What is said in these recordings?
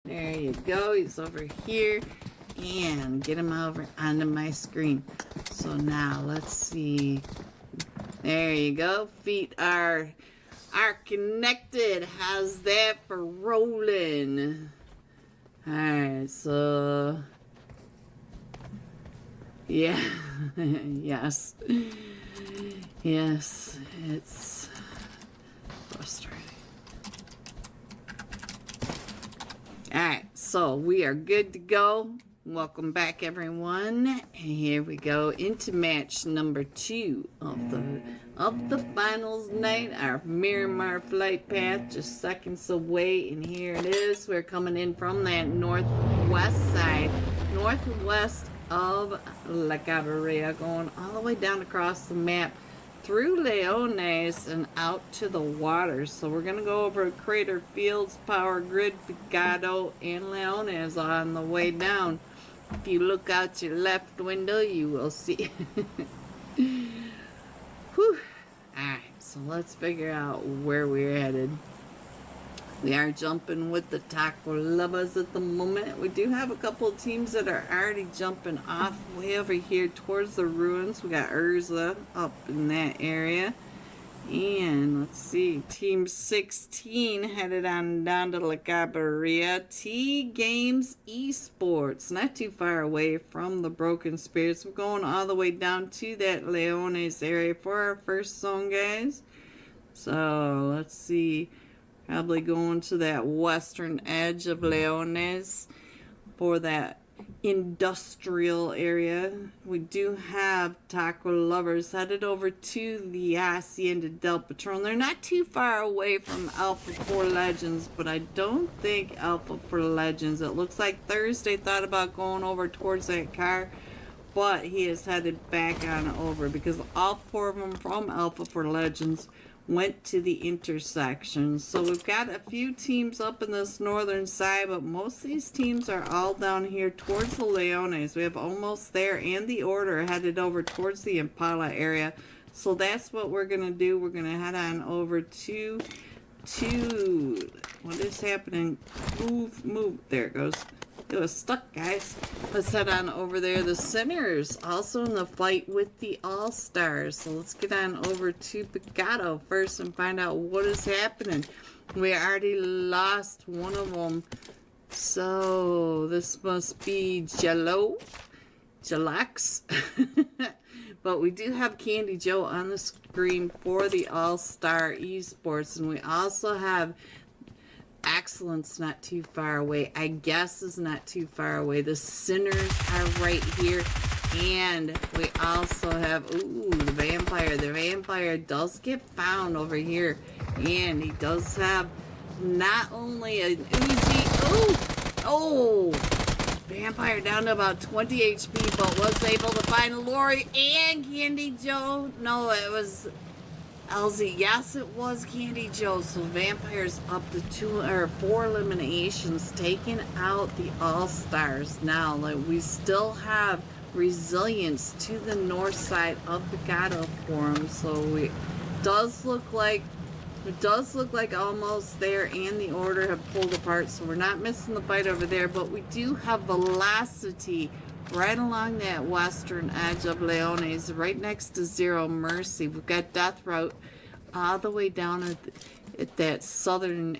There you go. He's over here. And get him over onto my screen. So now let's see. There you go. Feet are connected. How's that for rolling? Alright, so yeah. Yes. Yes, it's frustrating. Alright, so we are good to go. Welcome back, everyone. And here we go into match number 2 of the finals night. Our Miramar flight path just seconds away, and here it is. We're coming in from that northwest side, northwest of La Cabrera, going all the way down across the map through Leones and out to the water. So we're going to go over Crater Fields, Power Grid, Picado, and Leones on the way down. If you look out your left window, you will see. Whew. Alright, so let's figure out where we're headed. We are jumping with the taco lovers at the moment. We do have a couple of teams that are already jumping off way over here towards the ruins. We got Urza up in that area. And let's see, Team 16 headed on down to La Cabrera. T Games Esports, not too far away from the Broken Spirits. We're going all the way down to that Leones area for our first zone, guys. So let's see, probably going to that western edge of Leones for that industrial area. We do have taco lovers headed over to the Hacienda del Patron. They're not too far away from Alpha 4 Legends, but I don't think Alpha 4 Legends. It looks like Thursday thought about going over towards that car, but he is headed back on over because all 4 of them from Alpha 4 Legends went to the intersection. So we've got a few teams up in this northern side, but most of these teams are all down here towards the Leones. We have Almost There and the Order headed over towards the Impala area. So that's what we're gonna do. We're gonna head on over to what is happening? Move. There it goes. It was stuck, guys. Let's head on over there. The Sinners also in the fight with the All-Stars. So let's get on over to Picado first and find out what is happening. We already lost one of them. So this must be Jalax. But we do have Candy Joe on the screen for the All-Star Esports. And we also have Excellence not too far away. I guess is not too far away. The Sinners are right here. And we also have, ooh, the Vampire. The Vampire does get found over here. And he does have not only an Uzi. Oh! Vampire down to about 20 HP, but was able to find Lori and Candy Joe. No, it was LZ. Yes, it was Candy Joe. So Vampire's up to 4 eliminations, taking out the All-Stars. Now, like, we still have Resilience to the north side of the Gato Forum. So it does look like Almost There and the Order have pulled apart. So we're not missing the fight over there, but we do have Velocity right along that western edge of Leones, right next to Zero Mercy. We've got Death Route all the way down at that southern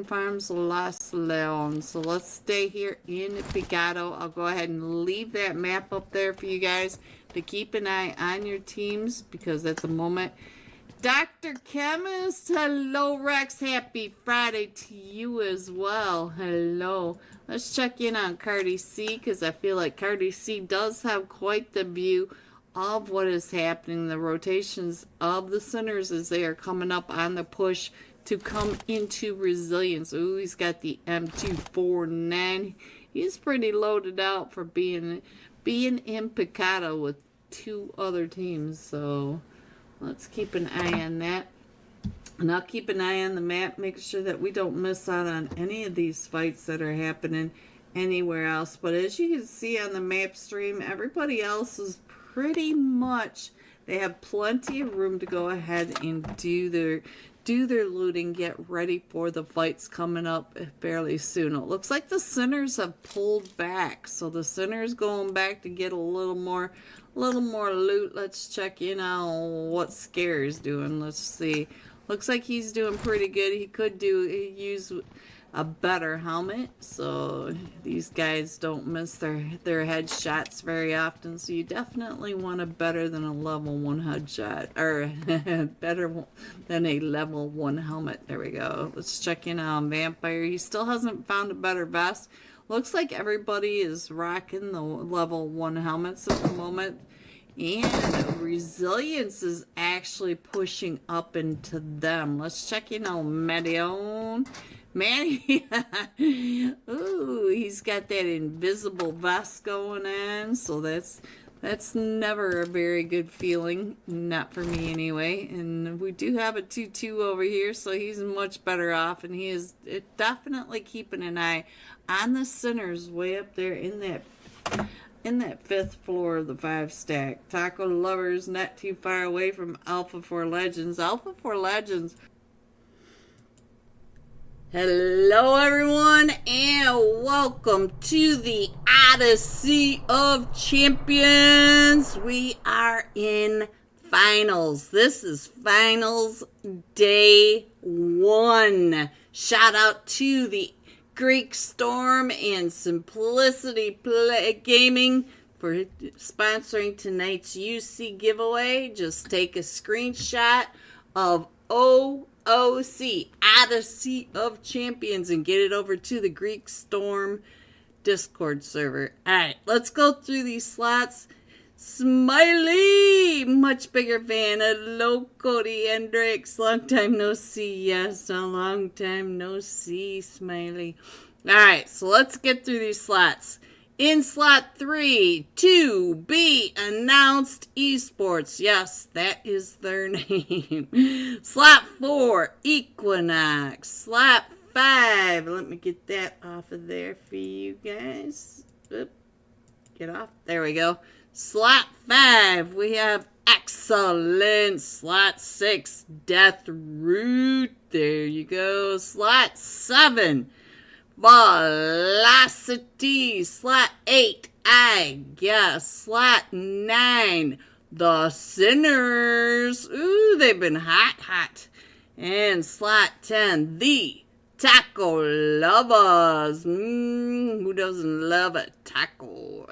Farms Los Leones. So let's stay here in Picado. I'll go ahead and leave that map up there for you guys to keep an eye on your teams, because at the moment, Dr. Chemist, hello Rex, happy Friday to you as well. Hello. Let's check in on Cardi C, because I feel like Cardi C does have quite the view of what is happening. The rotations of the Sinners as they are coming up on the push to come into Resilience. Ooh, he's got the M249. He's pretty loaded out for being in Picado with 2 other teams. So let's keep an eye on that. And I'll keep an eye on the map, make sure that we don't miss out on any of these fights that are happening anywhere else. But as you can see on the map stream, everybody else is pretty much, they have plenty of room to go ahead and do do their looting, get ready for the fights coming up fairly soon. It looks like the Sinners have pulled back, so the Sinners going back to get a little more loot. Let's check in on what Scare's doing. Let's see. Looks like he's doing pretty good. He could use a better helmet, so these guys don't miss their headshots very often, so you definitely want a better than a level 1 headshot, or better than a level 1 helmet. There we go. Let's check in on Vampire. He still hasn't found a better vest. Looks like everybody is rocking the level 1 helmets at the moment, and Resilience is actually pushing up into them. Let's check in on Medion. Manny, ooh, he's got that invisible vest going on, so that's never a very good feeling, not for me anyway. And we do have a 2-2 over here, so he's much better off, and he is definitely keeping an eye on the Sinners way up there in that 5th floor of the 5-stack. Taco Lovers not too far away from Alpha 4 Legends. Alpha 4 Legends. Hello everyone, and welcome to the Odyssey of Champions. We are in finals. This is finals day 1. Shout out to the Greek Storm and Simplicity Gaming for sponsoring tonight's UC giveaway. Just take a screenshot of OC, Odyssey of Champions, and get it over to the Greek Storm Discord server. Alright, let's go through these slots. Smiley, much bigger fan. Hello, Cody Hendricks. Long time no see. Yes, a long time no see, Smiley. Alright, so let's get through these slots. In slot 3, to be announced esports. Yes, that is their name. Slot 4, Equinox. Slot 5, let me get that off of there for you guys. Oop, get off. There we go. Slot 5, we have Excellent. Slot 6, Death Root. There you go. Slot 7, Velocity. Slot 8, I guess. Slot 9, The Sinners. Ooh, they've been hot. And slot 10, The Taco Lovers. Who doesn't love a taco?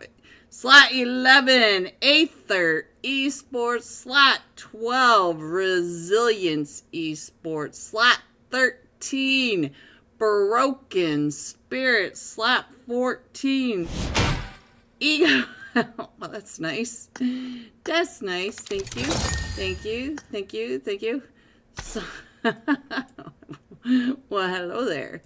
Slot 11, Aether Esports. Slot 12, Resilience Esports. Slot 13, Broken Spirit. Slot 14, Ego. Well, that's nice. That's nice. Thank you. So, well, hello there.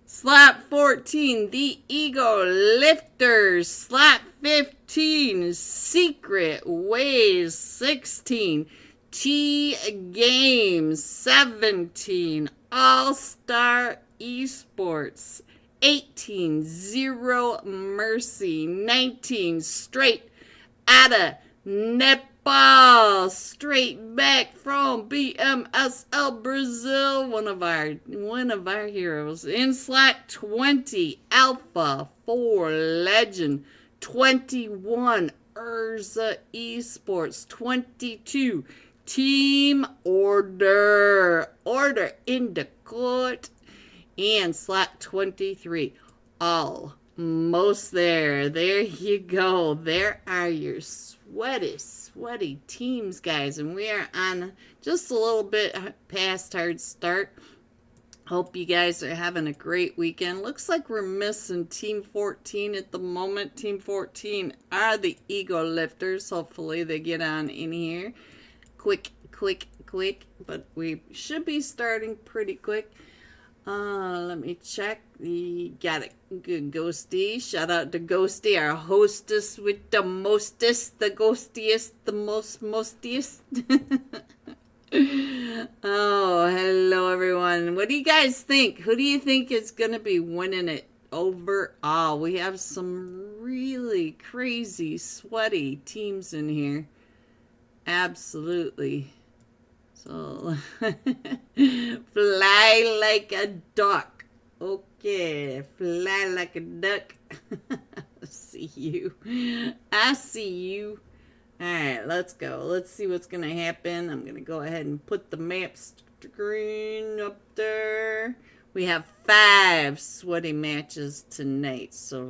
Slot 14, The Ego Lifters. Slot 15, Secret Ways. 16, T Games. 17, All-Star Esports. 18, Zero Mercy. 19, Straight Outta Nepal, straight back from BMSL Brazil, one of our heroes. In slot 20, Alpha 4 Legend. 21, Urza Esports. 22, Team Order in the court. And slot 23, almost there. There you go. There are your sweaty teams, guys. And we are on just a little bit past hard start. Hope you guys are having a great weekend. Looks like we're missing Team 14 at the moment. Team 14 are the Ego Lifters. Hopefully they get on in here quick. But we should be starting pretty quick. Let me check. We got it. Good, Ghosty. Shout out to Ghosty, our hostess with the mostest, the ghostiest, the mostiest. Oh, hello everyone. What do you guys think? Who do you think is going to be winning it overall? We have some really crazy, sweaty teams in here. Absolutely. So, fly like a duck. Okay, fly like a duck. See you. I see you. Alright, let's go. Let's see what's going to happen. I'm going to go ahead and put the map screen up there. We have 5 sweaty matches tonight. So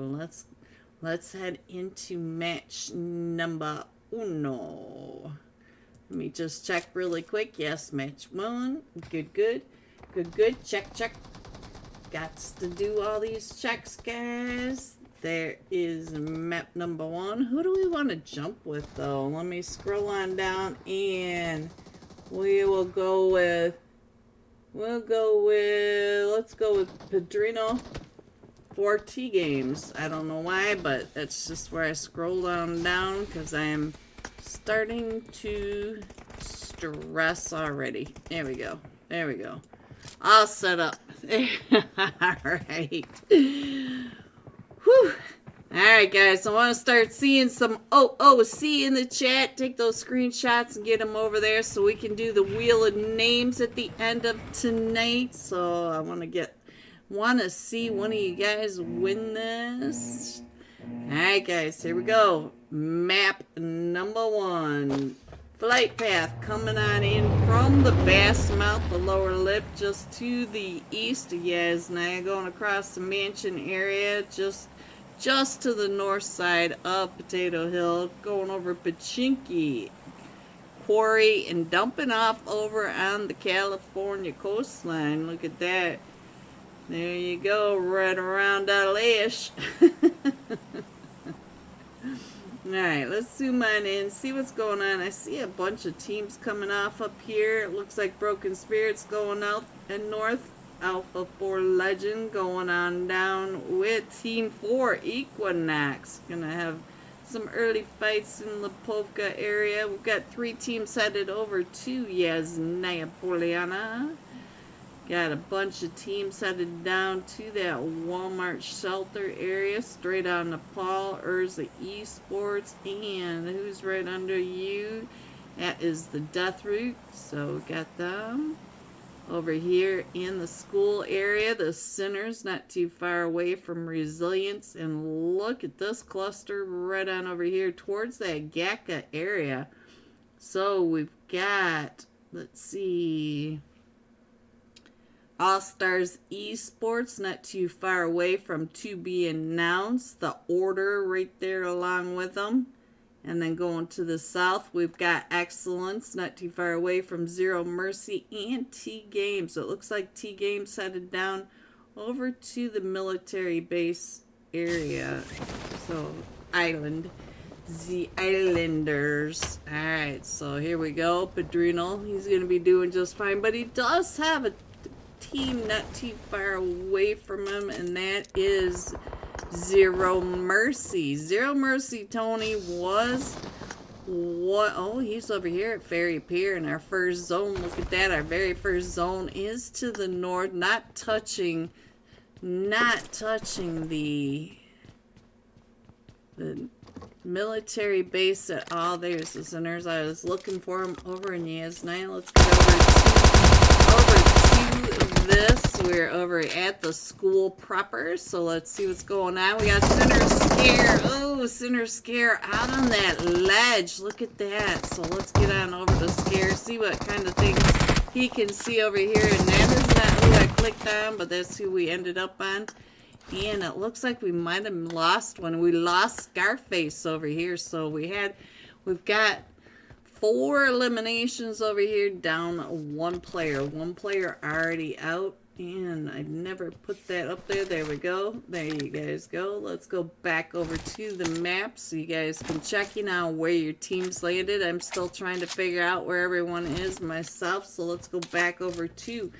let's head into match number 1. Let me just check really quick. Yes, match 1. Good, good. Good, good. Check, check. Gots to do all these checks, guys. There is map number 1. Who do we want to jump with, though? Let me scroll on down, and we will go with, let's go with Padrino for T games. I don't know why, but that's just where I scroll on down, because I am starting to stress already. There we go. There we go. All set up. Alright. Whew. Alright, guys. I want to start seeing some OOC in the chat. Take those screenshots and get them over there so we can do the wheel of names at the end of tonight. So I want to see one of you guys win this. Alright, guys. Here we go. Map number 1. Flight path coming on in from the bass mouth, the lower lip, just to the east of Yasnaya, going across the mansion area, just to the north side of Potato Hill, going over Pachinki Quarry and dumping off over on the California coastline. Look at that. There you go, right around LA-ish. Alright, let's zoom on in, see what's going on. I see a bunch of teams coming off up here. It looks like Broken Spirits going out and north. Alpha 4 Legend going on down with Team 4 Equinox. Gonna have some early fights in the Povka area. We've got 3 teams headed over to Yasnaya Poliana. Got a bunch of teams headed down to that Walmart shelter area, straight on Nepal, Urza Esports, and who's right under you? That is the Death Route. So we got them over here in the school area. The Sinners, not too far away from Resilience. And look at this cluster right on over here towards that Gaka area. So we've got, let's see, All Stars Esports, not too far away from To Be Announced. The Order right there along with them. And then going to the south, we've got Excellence, not too far away from Zero Mercy and T Games. So it looks like T Games headed down over to the military base area. So, island. The Islanders. Alright, so here we go. Padrino, he's going to be doing just fine. But he does have a team not too far away from him, and that is Zero Mercy. Zero Mercy, Tony, was what? Oh, he's over here at Ferry Pier in our first zone. Look at that. Our very first zone is to the north, not touching the military base at all. There's the Sinners. I was looking for him over in Yasnaya. Let's get over to this. We're over at the school proper, so let's see what's going on. We got Sinner Scare. Oh, Sinner Scare out on that ledge. Look at that. So let's get on over to Scare, see what kind of things he can see over here. And that is not who I clicked on, but that's who we ended up on. And it looks like we might have lost one. We lost Scarface over here, so we've got 4 eliminations over here, down 1 player. 1 player already out, and I never put that up there. There we go. There you guys go. Let's go back over to the map so you guys can check where your team's landed. I'm still trying to figure out where everyone is myself, so let's go back over to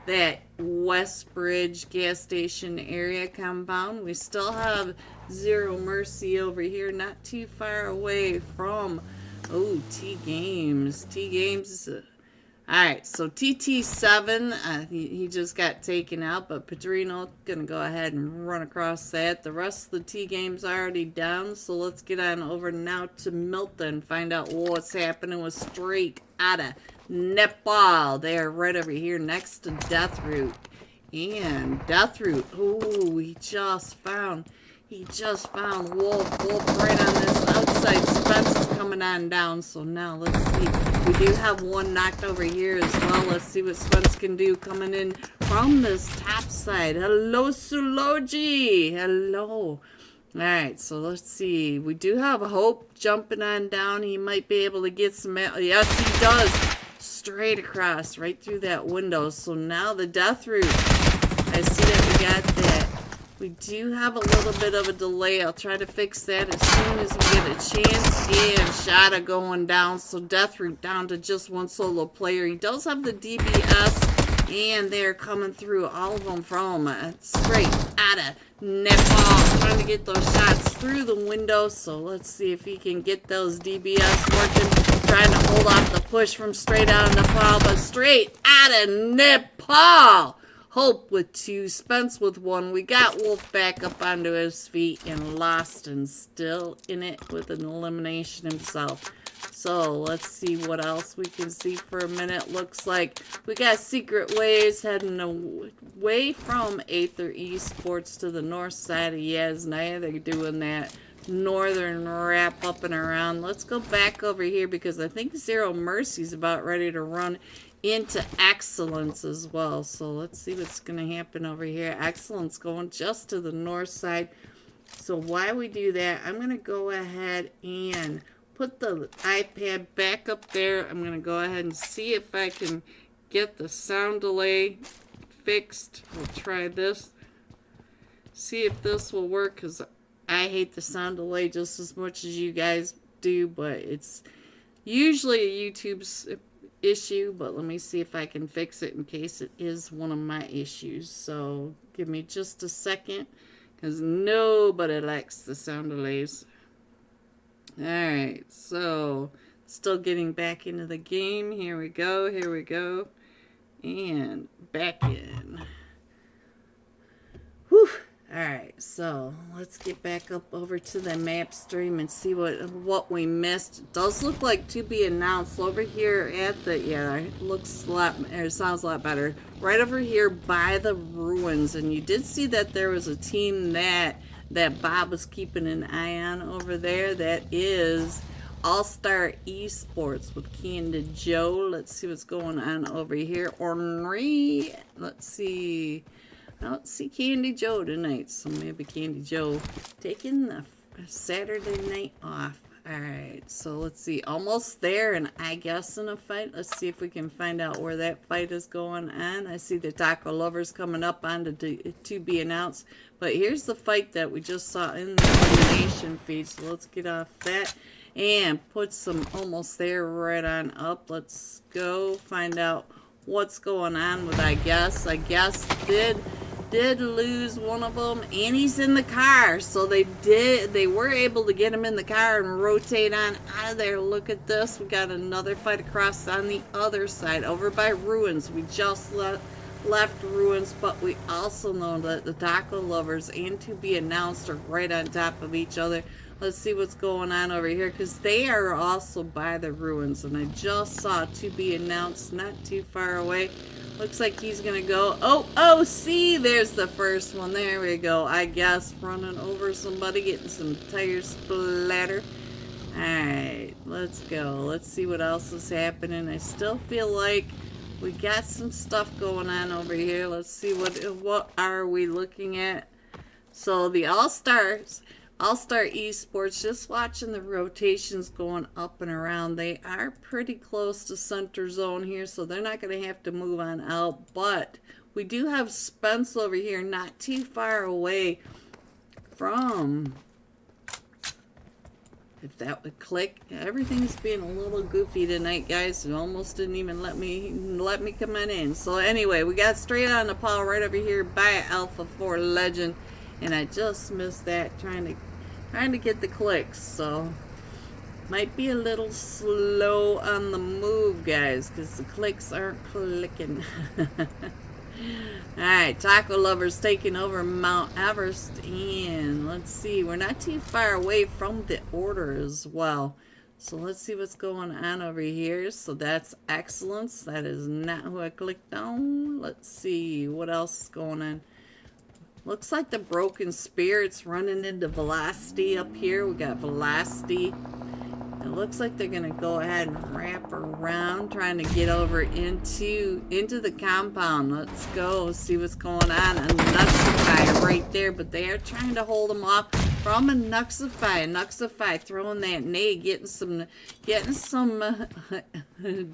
that Westbridge gas station area compound. We still have Zero Mercy over here, not too far away from T Games. T Games. Alright, so TT7, he just got taken out, but Padrino gonna go ahead and run across that. The rest of the T Games are already down, so let's get on over now to Milton, find out what's happening with Straight Outta Nepal. They are right over here next to Deathroot. And Deathroot, oh, he just found Wolf. Wolf right on this outside. Spence is coming on down. So now let's see. We do have one knocked over here as well. Let's see what Spence can do coming in from this top side. Hello, Suloji. Hello. Alright, so let's see. We do have Hope jumping on down. He might be able to get some... Yes, he does. Straight across, right through that window. So now the Deathroot. I see that we got that. We do have a little bit of a delay. I'll try to fix that as soon as we get a chance. And Shada going down. So Deathroot down to just one solo player. He does have the DBS. And they're coming through, all of them from straight out of Nepal. Trying to get those shots through the window. So let's see if he can get those DBS working. Trying to hold off the push from straight out of Nepal. But straight out of Nepal. Hope with 2, Spence with 1. We got Wolf back up onto his feet. And Lost and still in it with an elimination himself. So let's see what else we can see for a minute. Looks like we got Secret Waves heading away from Aether Esports to the north side of Yasnaya. They're doing that northern wrap up and around. Let's go back over here because I think Zero Mercy's about ready to run into Excellence as well. So let's see what's going to happen over here. Excellence going just to the north side. So while we do that, I'm going to go ahead and put the iPad back up there. I'm going to go ahead and see if I can get the sound delay fixed. We'll try this. See if this will work because I hate the sound delay just as much as you guys do, but it's usually a YouTube's issue, but let me see if I can fix it in case it is one of my issues. So give me just a second because nobody likes the sound delays. Alright, so still getting back into the game. Here we go, and back in. Whew. Alright, so let's get back up over to the map stream and see what we missed. It does look like to be announced over here at the, yeah, it looks a lot, or it sounds a lot better. Right over here by the ruins, and you did see that there was a team that Bob was keeping an eye on over there. That is All-Star Esports with Candy Joe. Let's see what's going on over here. Ornery. Let's see. I don't see Candy Joe tonight, so maybe Candy Joe taking the Saturday night off. Alright, so let's see. Almost there, and I guess in a fight. Let's see if we can find out where that fight is going on. I see the Taco Lovers coming up on to be announced. But here's the fight that we just saw in the elimination feed. So let's get off that and put some almost there right on up. Let's go find out what's going on with I guess did lose one of them, and he's in the car. So they were able to get him in the car and rotate on out of there. Look at this. We got another fight across on the other side over by Ruins. We just left Ruins, but we also know that the Taco Lovers and To Be Announced are right on top of each other. Let's see what's going on over here because they are also by the Ruins, and I just saw To Be Announced not too far away. Looks like he's gonna go. Oh, see, there's the first one. There we go. I guess running over somebody, getting some tires splatter. Alright, let's go. Let's see what else is happening. I still feel like we got some stuff going on over here. Let's see what are we looking at. So the All-Star Esports, just watching the rotations going up and around. They are pretty close to center zone here, so they're not going to have to move on out. But we do have Spence over here not too far away from... If that would click. Everything's being a little goofy tonight, guys. It almost didn't even let me come on in. So anyway, we got straight on the Paul right over here by Alpha 4 Legend. And I just missed that trying to get the clicks. So might be a little slow on the move, guys, because the clicks aren't clicking. Alright, Taco Lovers taking over Mount Everest, and let's see, we're not too far away from the order as well. So let's see what's going on over here. So that's excellence. That is not who I clicked on. Let's see what else is going on. Looks like the broken spirits running into velocity up here. We got velocity. It looks like they're gonna go ahead and wrap around, trying to get over into the compound. Let's go see what's going on. A Nuxify right there, but they are trying to hold them off from a Nuxify. Nuxify throwing that nade, getting some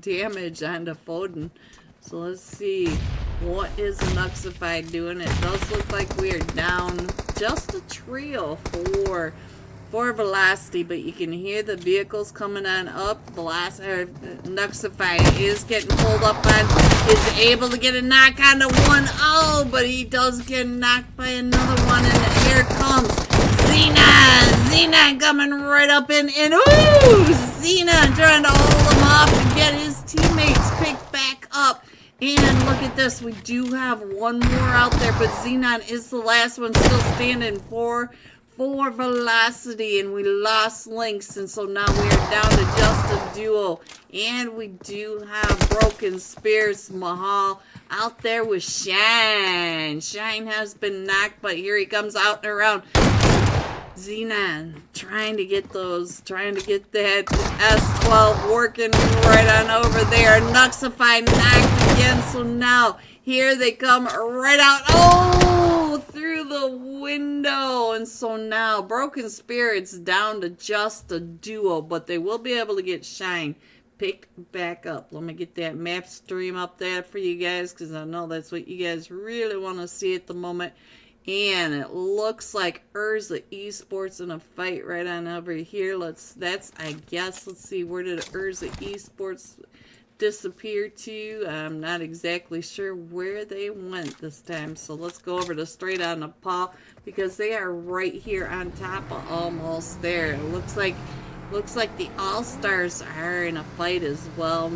damage onto Foden. So let's see, what is a Nuxify doing? It does look like we are down just a trio for velocity, but you can hear the vehicles coming on up. Nuxify is getting pulled up on, is able to get a knock on to one. Oh, but he does get knocked by another one, and here comes Xenon. Xenon coming right up in, and ooh, Xenon trying to hold him off and get his teammates picked back up. And look at this, we do have one more out there, but Xenon is the last one still standing for velocity, and we lost Lynx, and so now we are down to just a duo. And we do have broken spirits. Mahal out there with Shine. Shine has been knocked, but here he comes out and around. Xenon trying to get that S12 working right on over there. Nuxify knocked again, so now here they come right out. Oh, through the window. And so now broken spirits down to just a duo, but they will be able to get Shine picked back up. Let me get that map stream up there for you guys, because I know that's what you guys really want to see at the moment. And it looks like Urza Esports in a fight right on over here. Let's see, where did Urza Esports disappear to? I'm not exactly sure where they went this time. So let's go over to straight on Nepal, because they are right here on top of almost there. It looks like the All-Stars are in a fight as well.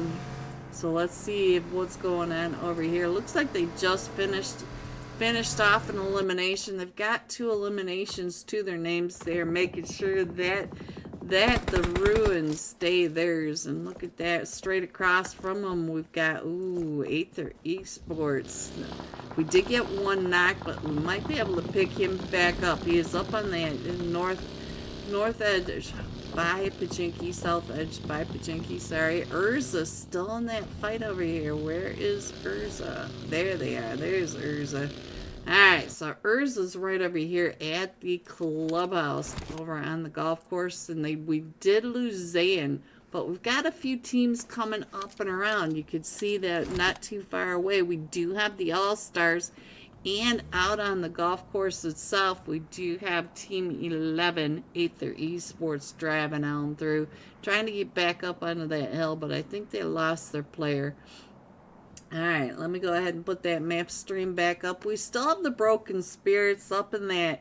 So let's see what's going on over here. Looks like they just finished off an elimination. They've got 2 eliminations to their names. They're making sure that the ruins stay theirs. And look at that, straight across from them we've got Aether Esports. We did get one knock, but we might be able to pick him back up. He is up on the north edge by Pachinki, south edge by Pachinki, sorry. Urza's still in that fight over here. Where is Urza? There they are. There's Urza. Alright, so Urza's right over here at the clubhouse over on the golf course, and we did lose Zayn, but we've got a few teams coming up and around. You could see that not too far away. We do have the All-Stars, and out on the golf course itself, we do have Team 11, Aether Esports, driving on through, trying to get back up onto that hill, but I think they lost their player. Alright, let me go ahead and put that map stream back up. We still have the broken spirits up in that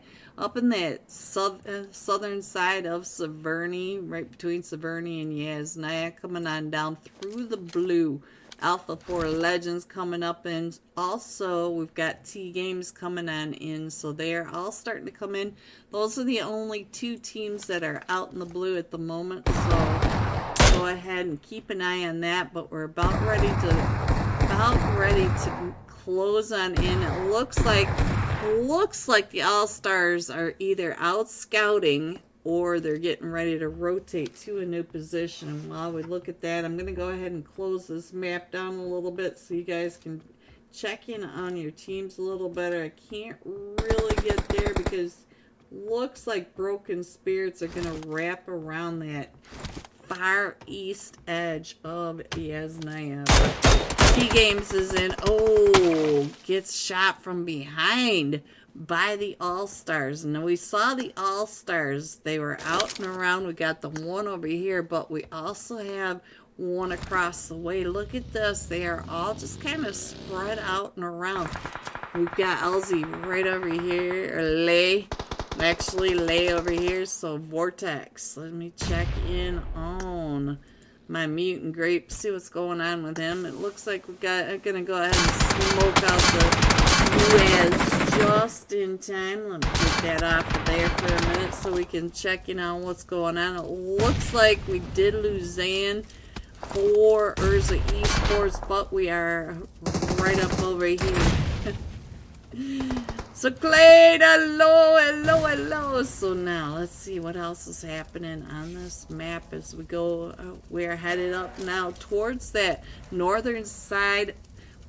southern side of Severny, right between Severny and Yasnaya, coming on down through the blue. Alpha 4 Legends coming up, and also we've got T Games coming on in, so they're all starting to come in. Those are the only 2 teams that are out in the blue at the moment, so go ahead and keep an eye on that. But we're about ready to close on in. It looks like the All-Stars are either out scouting or they're getting ready to rotate to a new position. While we look at that, I'm going to go ahead and close this map down a little bit so you guys can check in on your teams a little better. I can't really get there because looks like broken spirits are going to wrap around that far east edge of Yasnaya. T-Games is in. Oh, gets shot from behind by the All-Stars. Now, we saw the All-Stars. They were out and around. We got the one over here, but we also have one across the way. Look at this. They are all just kind of spread out and around. We've got LZ right over here, or Lay. Actually, Lay over here. So, Vortex. Let me check in on my mutant grape, see what's going on with him. It looks like I'm gonna go ahead and smoke out the just in time. Let me get that off of there for a minute so we can check in on what's going on. It looks like we did lose Zan for Urza Esports, but we are right up over here. So Clade, hello, hello, hello. So now let's see what else is happening on this map as we go. We're headed up now towards that northern side.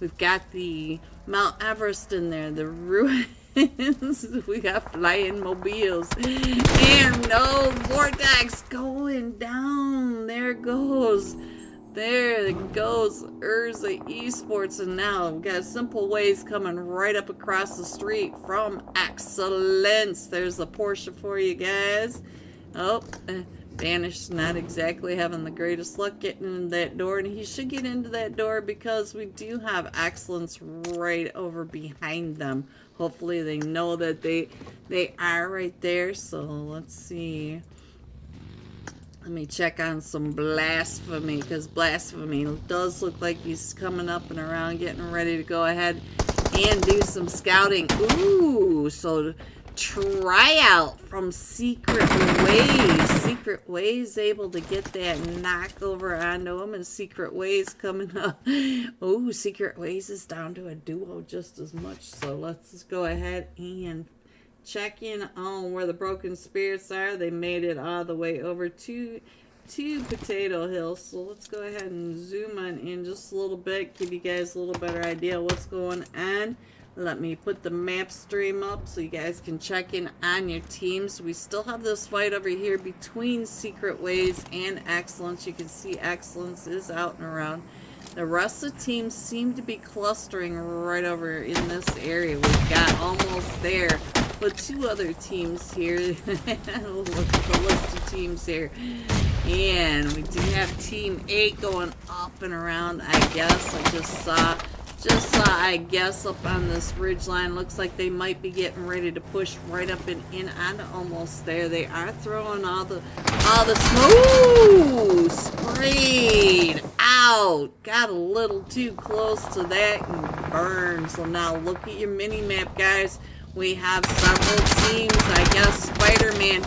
We've got the Mount Everest in there, the ruins. We got flying mobiles. And no vortex going down. There it goes. There it goes, Urza Esports, and now we've got Simple Ways coming right up across the street from Excellence. There's a Porsche for you guys. Oh, Banished not exactly having the greatest luck getting into that door, and he should get into that door because we do have Excellence right over behind them. Hopefully they know that they are right there, so let's see. Let me check on some Blasphemy, because Blasphemy does look like he's coming up and around, getting ready to go ahead and do some scouting. Ooh, so tryout from Secret Ways. Secret Ways able to get that knock over onto him, and Secret Ways coming up. Oh, Secret Ways is down to a duo just as much, so let's just go ahead and check in on where the Broken Spirits are. They made it all the way over to Potato Hill. So let's go ahead and zoom on in just a little bit, give you guys a little better idea of what's going on. Let me put the map stream up so you guys can check in on your teams. We still have this fight over here between Secret Ways and Excellence. You can see Excellence is out and around. The rest of the teams seem to be clustering right over in this area. We've got almost there with two other teams here. Look at the list of teams here. And we do have Team 8 going up and around, I guess. I just saw, I guess, up on this ridge line. Looks like they might be getting ready to push right up and in on almost there. They are throwing all the smoke. Sprayed out. Got a little too close to that and burned. So now look at your mini map, guys. We have several teams. I guess Spider-Man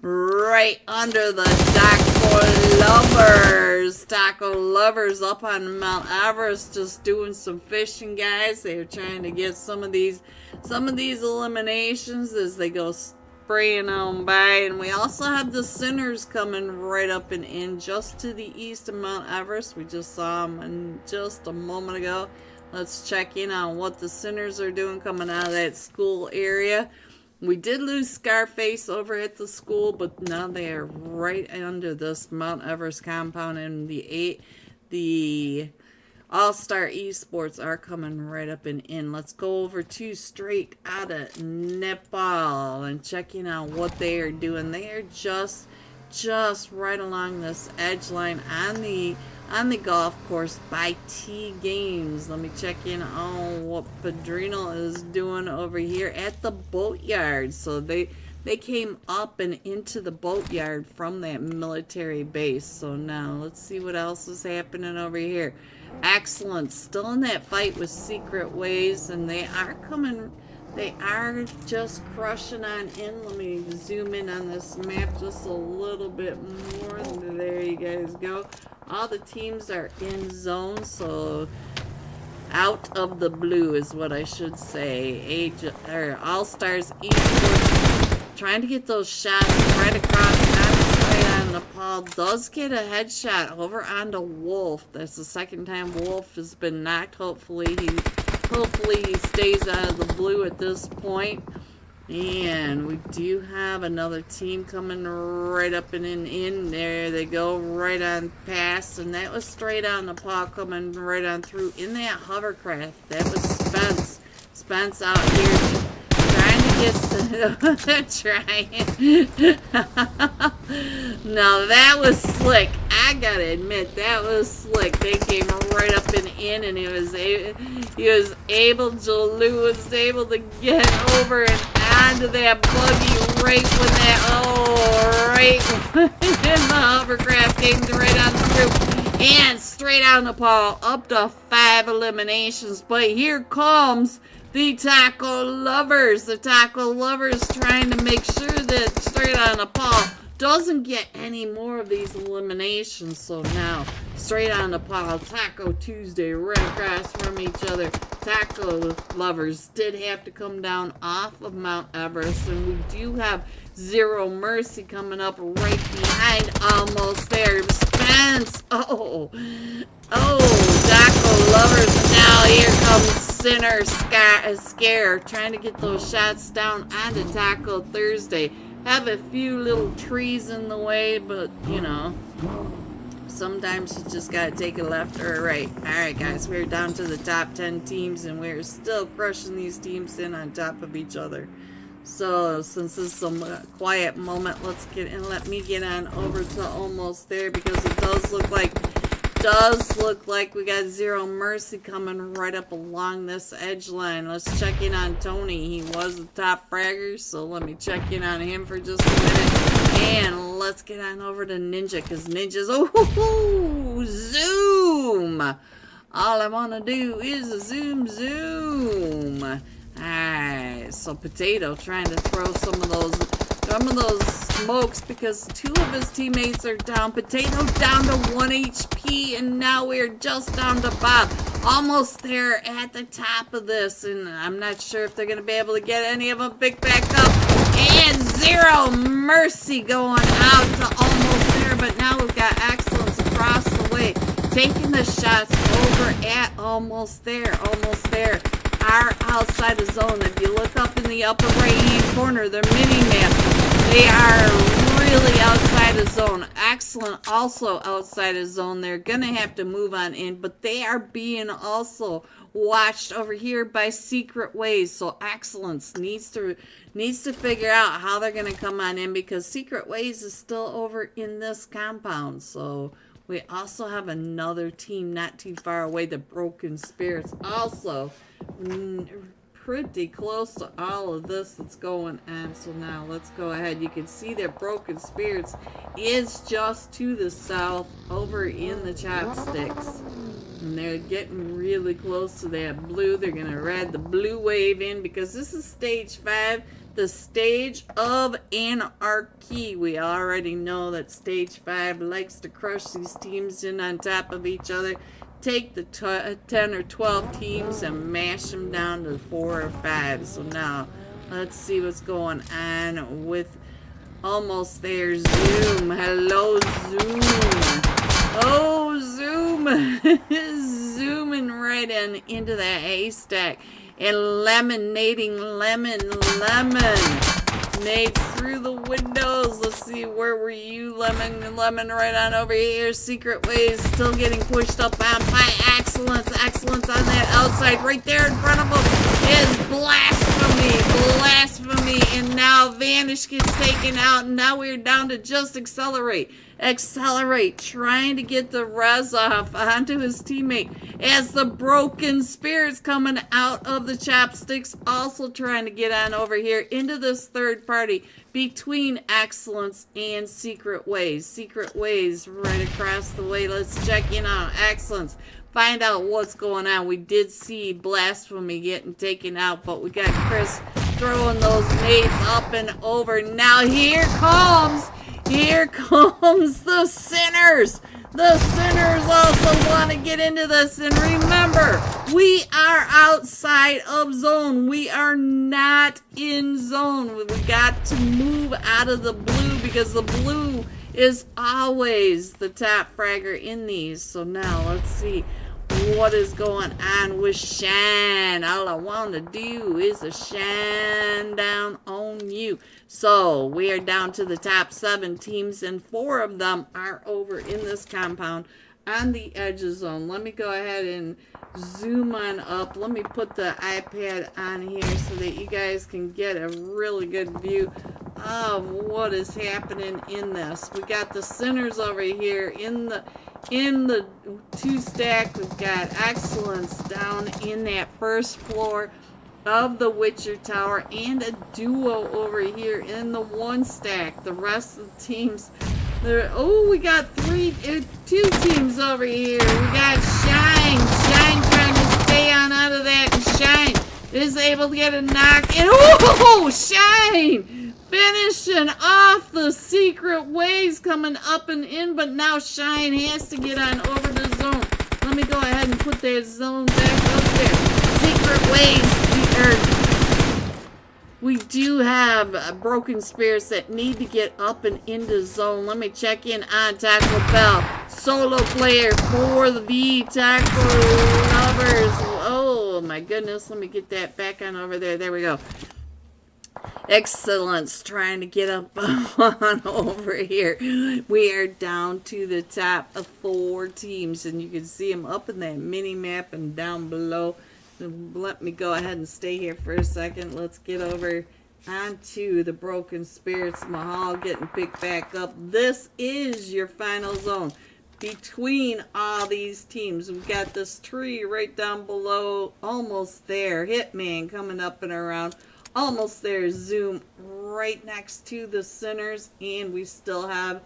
right under the Taco Lovers. Taco Lovers up on Mount Everest just doing some fishing, guys. They're trying to get some of these eliminations as they go spraying on by. And we also have the Sinners coming right up and in just to the east of Mount Everest. We just saw them in just a moment ago. Let's check in on what the Sinners are doing coming out of that school area. We did lose Scarface over at the school, but now they are right under this Mount Everest compound, and the All-Star Esports are coming right up and in. Let's go over to straight out of Nepal and check in on what they are doing. They are just right along this edge line on the golf course by T Games. Let me check in on what Padrino is doing over here at the boatyard. So they came up and into the boatyard from that military base. So now let's see what else is happening over here. Excellent. Still in that fight with Secret Ways, and they are just crushing on in. Let me zoom in on this map just a little bit more. There you guys go. All the teams are in zone, so out of the blue is what I should say. All-Stars Esports trying to get those shots right across right on Nepal. Does get a headshot over onto Wolf. That's the second time Wolf has been knocked. Hopefully he stays out of the blue at this point. And we do have another team coming right up and in. There they go, right on past. And that was straight on Nepal coming right on through in that hovercraft. That was Spence. Spence out here trying to get trying. Now that was slick. I gotta admit, that was slick. They came right up and in, and Lou was able to get over and onto that buggy right when that, right when the hovercraft came right on through. And straight on the ball, up to 5 eliminations. But here comes the tackle lovers. The tackle lovers trying to make sure that straight on the ball doesn't get any more of these eliminations. So now, straight on the ball, Taco Tuesday, right across from each other. Taco lovers did have to come down off of Mount Everest, and we do have Zero Mercy coming up right behind, almost there. Spence, Taco lovers. Now here comes Sinner Scare, trying to get those shots down onto Taco Thursday. Have a few little trees in the way, but you know, sometimes you just gotta take a left or a right. Alright guys, we're down to the top 10 teams, and we're still crushing these teams in on top of each other. So since this is some quiet moment, let's get and let me get on over to almost there, because it does look like we got Zero Mercy coming right up along this edge line. Let's check in on Tony. He was the top fragger, so let me check in on him for just a minute. And let's get on over to Ninja, because Ninja's zoom. All I want to do is a zoom. Alright, so Potato trying to throw some of those smokes, because 2 of his teammates are down. Potato down to 1 HP, and now we're just down to Bob. Almost there at the top of this, and I'm not sure if they're going to be able to get any of them. Big back up, and Zero Mercy going out to almost there, but now we've got Excellence across the way, taking the shots over at almost there. Are outside the zone. If you look up in the upper right hand corner, their mini map, they are really outside the zone. Excellent, also outside the zone. They're gonna have to move on in, but they are being also watched over here by Secret Ways. So Excellence needs to figure out how they're gonna come on in, because Secret Ways is still over in this compound. So we also have another team not too far away, the Broken Spirits, also pretty close to all of this that's going on. So now let's go ahead. You can see that Broken Spirits is just to the south over in the Chopsticks, and they're getting really close to that blue. They're gonna ride the blue wave in, because this is stage 5, the stage of anarchy. We already know that stage 5 likes to crush these teams in on top of each other. Take the 10 or 12 teams and mash them down to 4 or 5. So now let's see what's going on with almost there. Zoom. Hello, Zoom. Oh, Zoom. Zooming right into that haystack. And lemonade through the windows. Let's see, where were you, lemon right on over here. Secret Ways still getting pushed up on by Excellence on that outside right there in front of him is blasphemy, and now Vanish gets taken out, and now we're down to just Accelerate, trying to get the res off onto his teammate, as the Broken Spirits coming out of the Chopsticks, also trying to get on over here into this third party between Excellence and Secret Ways. Right across the way. Let's check in on Excellence, find out what's going on. We did see Blasphemy getting taken out, but we got Chris throwing those nades up and over. Now here comes the Sinners. The Sinners also want to get into this. And remember, we are outside of zone. We are not in zone. We got to move out of the blue, because the blue is always the top fragger in these. So now let's see what is going on with Shine. All I want to do is a shine down on you. So we are down to the top 7 teams, and 4 of them are over in this compound on the edge of zone. Let me go ahead and zoom on up. Let me put the iPad on here so that you guys can get a really good view of what is happening in this. We got the Sinners over here in the 2 stack. We've got Excellence down in that first floor of the Witcher Tower, and a duo over here in the 1 stack. The rest of the teams Oh, we got two teams over here. We got Shine. Shine trying to stay on out of that. And Shine is able to get a knock. And oh, Shine finishing off the secret waves coming up and in. But now Shine has to get on over the zone. Let me go ahead and put that zone back up there. Secret waves. We do have broken spirits that need to get up and into zone. Let me check in on Taco Bell. Solo player for the Taco Lovers. Oh my goodness. Let me get that back on over there. There we go. Excellence. Trying to get up on over here. We are down to the top of 4 teams. And you can see them up in that mini map and down below. Let me go ahead and stay here for a second. Let's get over onto the Broken Spirits Mahal getting picked back up. This is your final zone between all these teams. We've got this tree right down below, almost there. Hitman coming up and around, almost there. Zoom right next to the Sinners, and we still have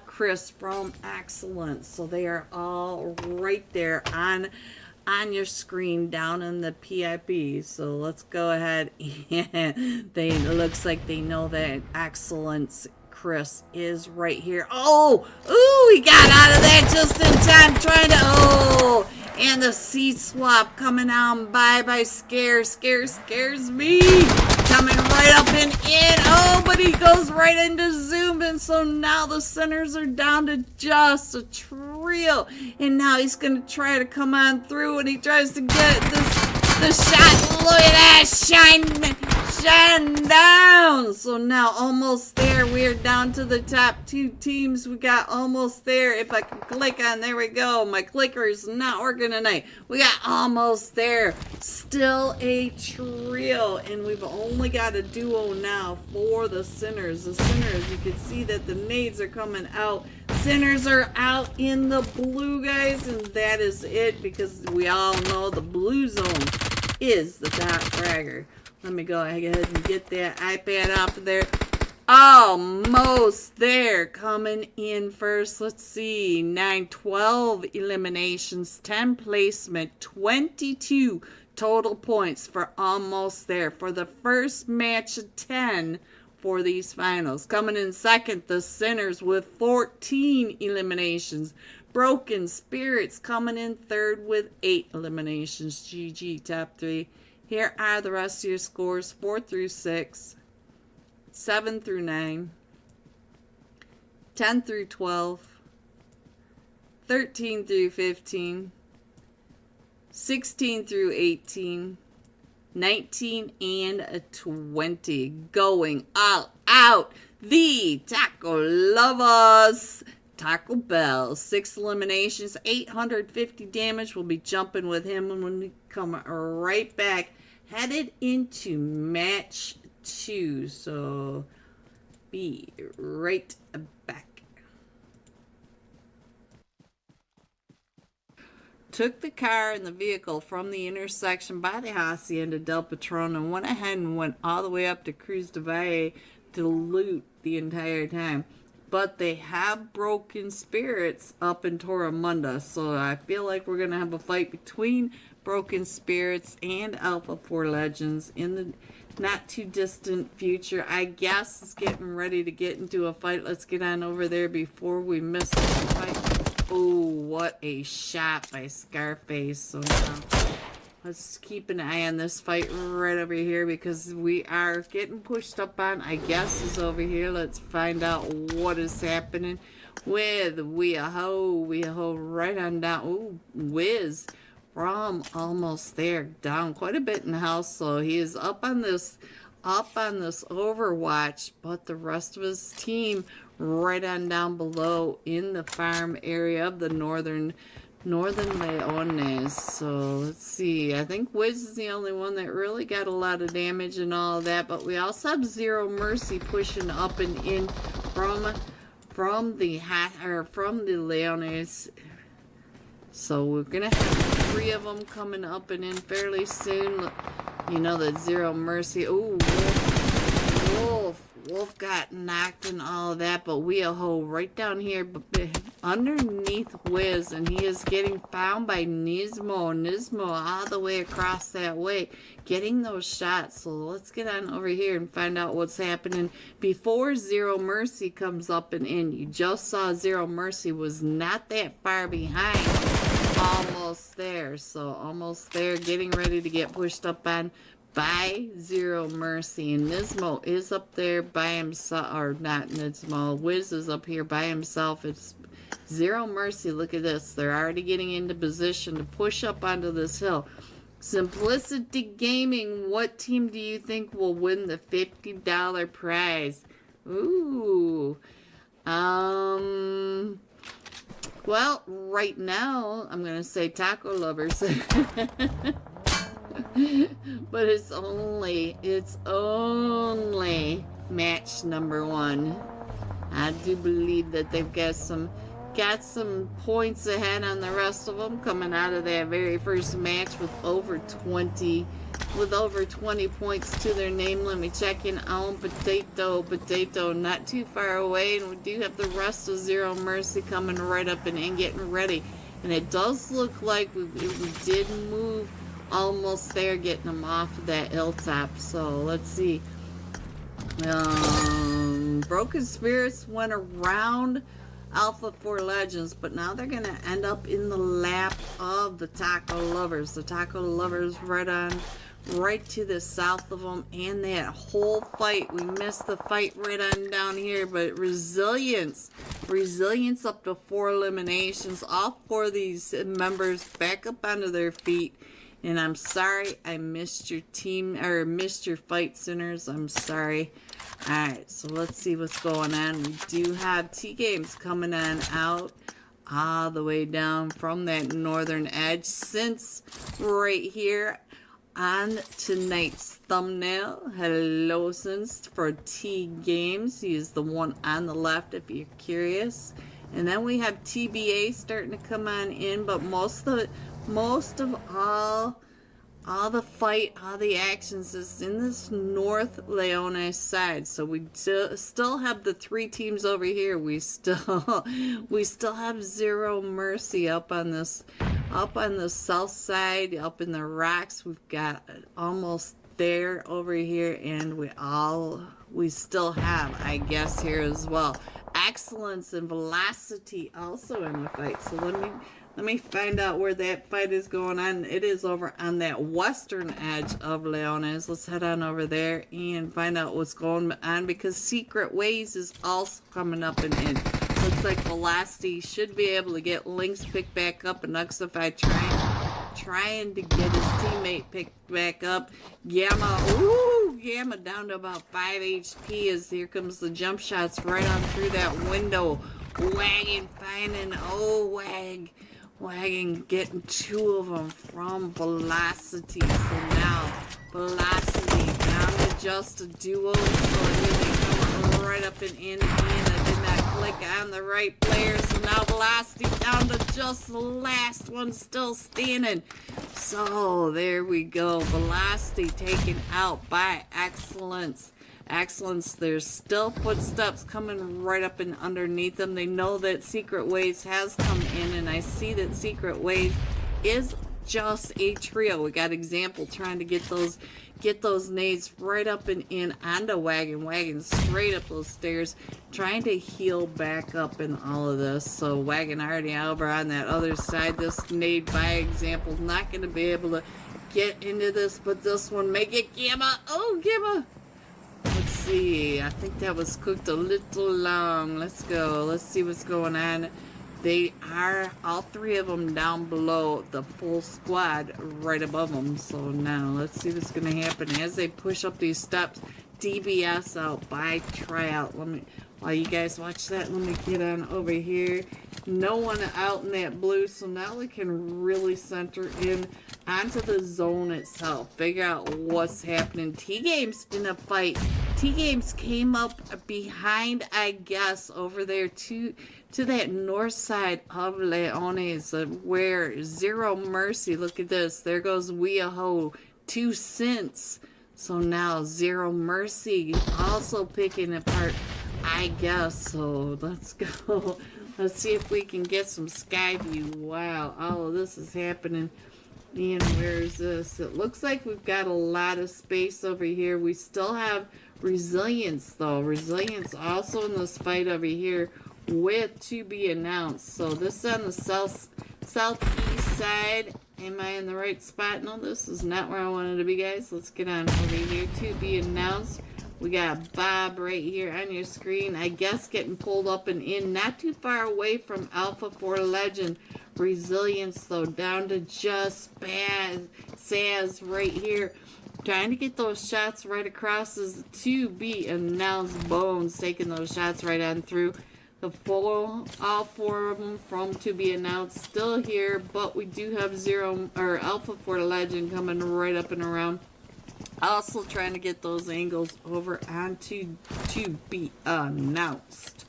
Chris from Excellence. So they are all right there on your screen down in the PIP. So let's go ahead. It looks like they know that Excellence Chris is right here. Oh, ooh, he got out of that just in time, trying to, and the seat swap coming on by scares me. Coming right up and in. Oh, but he goes right into Zoom, and so now the Sinners are down to just a trio. And now he's going to try to come on through, and he tries to get the shot. Look at that, shine down. So now almost there. We're down to the top 2 teams. We got almost there. If I can click on, there we go. My clicker is not working tonight. We got almost there. Still a trio, and we've only got a duo now for the Sinners. The Sinners, you can see that the nades are coming out. Sinners are out in the blue, guys, and that is it, because we all know the blue zone is the top fragger. Let me go ahead and get that iPad off of there. Almost there. Coming in first. Let's see. 9, 12 eliminations, 10 placement, 22 total points for almost there. For the first match of 10 for these finals. Coming in second, the Sinners with 14 eliminations. Broken Spirits coming in third with 8 eliminations. GG, top 3. Here are the rest of your scores. 4 through 6. 7 through 9. 10 through 12. 13 through 15. 16 through 18. 19 and 20. Going all out. The Taco Lovers. Taco Bell. 6 eliminations. 850 damage. We'll be jumping with him when we come right back. Headed into match 2. So be right back. Took the car and the vehicle from the intersection by the Hacienda del Patron and went ahead and went all the way up to Cruz de Valle to loot the entire time. But they have Broken Spirits up in Torremunda, so I feel like we're going to have a fight between Broken Spirits and Alpha 4 Legends in the not too distant future. I guess it's getting ready to get into a fight. Let's get on over there before we miss the fight. Oh, what a shot by Scarface. So now let's keep an eye on this fight right over here, because we are getting pushed up on. I guess is over here. Let's find out what is happening with Weehaw right on down. Oh, Wiz from almost there, down quite a bit in house. So he is up on this Overwatch, but the rest of his team right on down below in the farm area of the northern Leones. So let's see. I think Wiz is the only one that really got a lot of damage and all of that, but we also have Zero Mercy pushing up and in from the Leones. So we're gonna have 3 of them coming up and in fairly soon. You know that Zero Mercy. Ooh, Wolf got knocked and all of that, but Weaho right down here underneath Wiz, and he is getting found by Nismo. Nismo all the way across that way, getting those shots. So let's get on over here and find out what's happening before Zero Mercy comes up and in. You just saw Zero Mercy was not that far behind. Almost there. So almost there, getting ready to get pushed up on by Zero Mercy, and Nismo is up there by himself, or not Nismo, Wiz is up here by himself. It's Zero Mercy. Look at this, they're already getting into position to push up onto this hill. Simplicity Gaming, what team do you think will win the $50 prize? Ooh, well, right now I'm gonna say Taco Lovers. But it's only match number 1. I do believe that they've got some points ahead on the rest of them, coming out of that very first match with over 20 points to their name. Let me check in on Potato not too far away, and we do have the rest of Zero Mercy coming right up and in, getting ready. And it does look like we did move almost there, getting them off of that hilltop. So let's see. Broken Spirits went around Alpha 4 Legends, but now they're gonna end up in the lap of the Taco Lovers. The Taco Lovers right to the south of them, and that whole fight, we missed the fight right on down here, but resilience up to 4 eliminations. All 4 of these members back up onto their feet. And I'm sorry I missed your team, or missed your fight, Sinners. I'm sorry. Alright, so let's see what's going on. We do have T-Games coming on out all the way down from that northern edge. Since right here on tonight's thumbnail, hello, Since for T-Games. He is the one on the left if you're curious. And then we have TBA starting to come on in, but most of all the fight, all the actions is in this North Leone side. So we still have the 3 teams over here. We still have Zero Mercy up on the south side, up in the rocks. We've got almost there over here, and we still have, I guess, here as well, Excellence and Velocity also in the fight. So let me find out where that fight is going on. It is over on that western edge of Leones. Let's head on over there and find out what's going on, because Secret Ways is also coming up and in. Looks like Velocity should be able to get Link's picked back up, and Nuxify trying to get his teammate picked back up. Gamma down to about 5 HP as here comes the jump shots right on through that window. Wagon finding, Wagon getting 2 of them from Velocity. So now Velocity down to just a duo. So here they come right up and in again. I did not click on the right player. So now Velocity down to just the last one still standing. So there we go. Velocity taken out by Excellence. There's still footsteps coming right up and underneath them. They know that Secret Ways has come in, and I see that Secret Ways is just a trio. We got Example trying to get those nades right up and in onto Wagon straight up those stairs, trying to heal back up in all of this. So Wagon already over on that other side. This nade by Example not going to be able to get into this, but this one make it. Gamma. Gamma. Let's see. I think that was cooked a little long. Let's go. Let's see what's going on. They are, all 3 of them down below, the full squad right above them. So now let's see what's going to happen as they push up these steps. DBS out by Tryout. While you guys watch that, let me get on over here. No one out in that blue, so now we can really center in onto the zone itself. Figure out what's happening. T-Games in a fight. T-Games came up behind, I guess, over there to that north side of Leones, where Zero Mercy, look at this. There goes Weaho to Since. So now Zero Mercy also picking apart, I guess. So let's go. Let's see if we can get some sky view. Wow, all of this is happening. And where is this? It looks like we've got a lot of space over here. We still have resilience though. Resilience also in this fight over here with to be announced. So this is on the southeast side. Am I in the right spot? No, this is not where I wanted to be, guys. Let's get on over here to be announced. We got Bob right here on your screen. I guess getting pulled up and in. Not too far away from Alpha 4 Legend. Resilience, though, down to just Saz right here. Trying to get those shots right across as to be announced. Bones taking those shots right on through. All four of them from to be announced still here, but we do have Alpha 4 Legend coming right up and around. Also trying to get those angles over onto to be announced.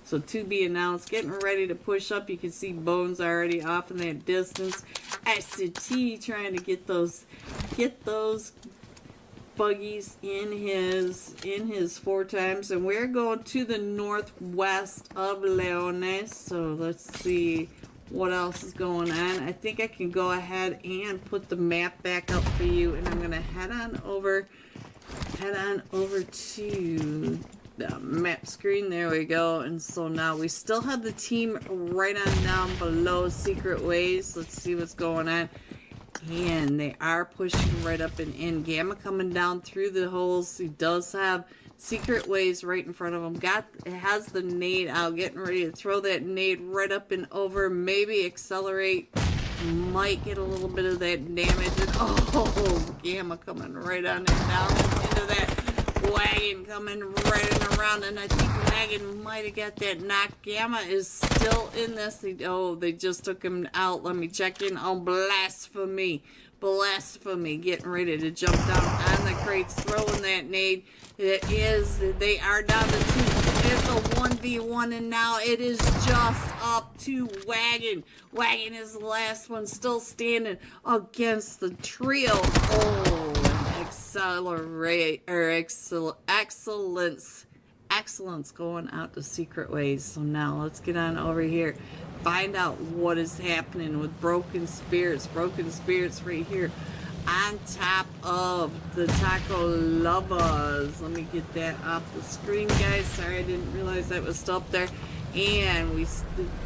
So to be announced, getting ready to push up. You can see Bones already off in that distance. SCT trying to get those buggies in his 4 times, and we're going to the northwest of Leones. So let's see what else is going on. I think I can go ahead and put the map back up for you, and I'm gonna head on over to the map screen. There we go. And so now we still have the team right on down below Secret Ways. Let's see what's going on. And they are pushing right up and in. Gamma coming down through the holes. He does have Secret Ways right in front of him. It has the nade out, getting ready to throw that nade right up and over. Maybe accelerate. Might get a little bit of that damage. And, oh, Gamma coming right on and down into that wagon, coming right and around. And I think wagon might have got that knock. Gamma is still in this. They just took him out. Let me check in on Blasphemy. Blasphemy getting ready to jump down on the crates, throwing that nade. They are down to 2. It's a 1v1, and now it is just up to Wagon. Wagon is the last one, still standing against the trio. Oh, excellence going out to Secret Ways. So now let's get on over here, find out what is happening with Broken Spirits. Broken Spirits right here on top of the Taco Lovers. Let me get that off the screen, guys. Sorry, I didn't realize that was still up there. And we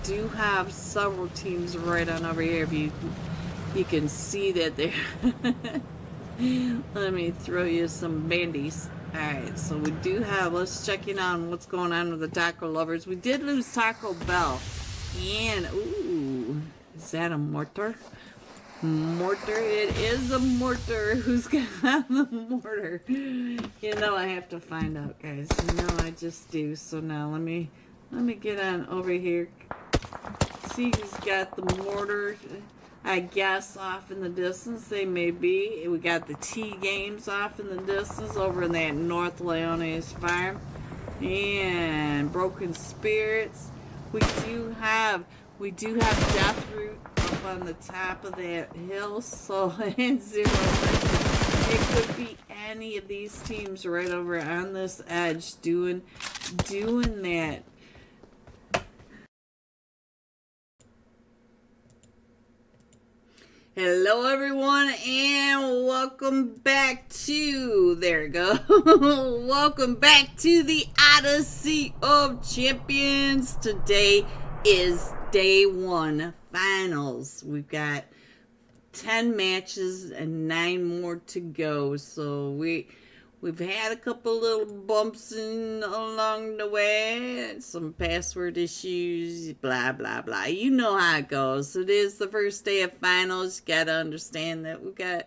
do have several teams right on over here. If you can see that there. Let me throw you some bandies. Alright, so we do have, let's check in on what's going on with the Taco Lovers. We did lose Taco Bell. And, ooh, is that a mortar? Mortar, it is a mortar. Who's got the mortar? You know I have to find out, guys. You know I just do. So now let me get on over here. See who's got the mortar. I guess off in the distance they may be. We got the T Games off in the distance over in that North Leones farm. And Broken Spirits. We do have Deathroot up on the top of that hill. So and Zero. It could be any of these teams right over on this edge doing that. Hello everyone, and welcome back to, there we go, welcome back to the Odyssey of Champions. Today is day 1 finals. We've got 10 matches and 9 more to go. So we've had a couple little bumps along the way, some password issues, blah blah blah. You know how it goes. It is the first day of finals. You gotta understand that we got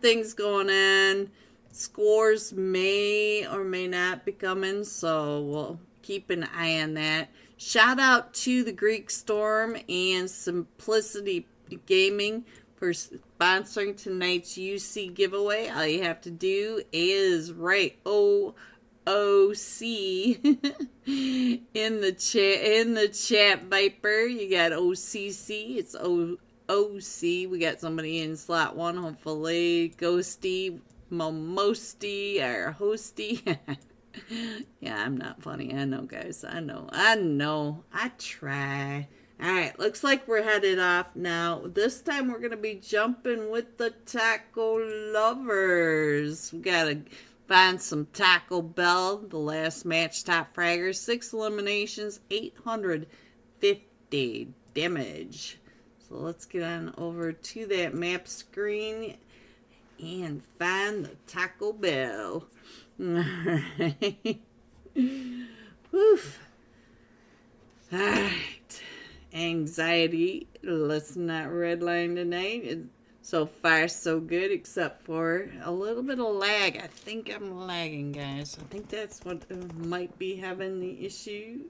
things going on. Scores may or may not be coming, so we'll keep an eye on that. Shout out to the Greek Storm and Simplicity Gaming for sponsoring tonight's UC giveaway. All you have to do is write OC in the chat, Viper. You got OCC. It's OC. We got somebody in slot 1. Hopefully, Ghosty Momosty or Hosty. Yeah, I'm not funny. I know, guys. I know. I try. Alright, looks like we're headed off now. This time we're going to be jumping with the Taco Lovers. We got to find some Taco Bell, the last match top fragger. 6 eliminations, 850 damage. So let's get on over to that map screen and find the Taco Bell. Alright. Woof. Alright. Anxiety. Let's not redline tonight. So far, so good, except for a little bit of lag. I think I'm lagging, guys. I think that's what might be having the issue.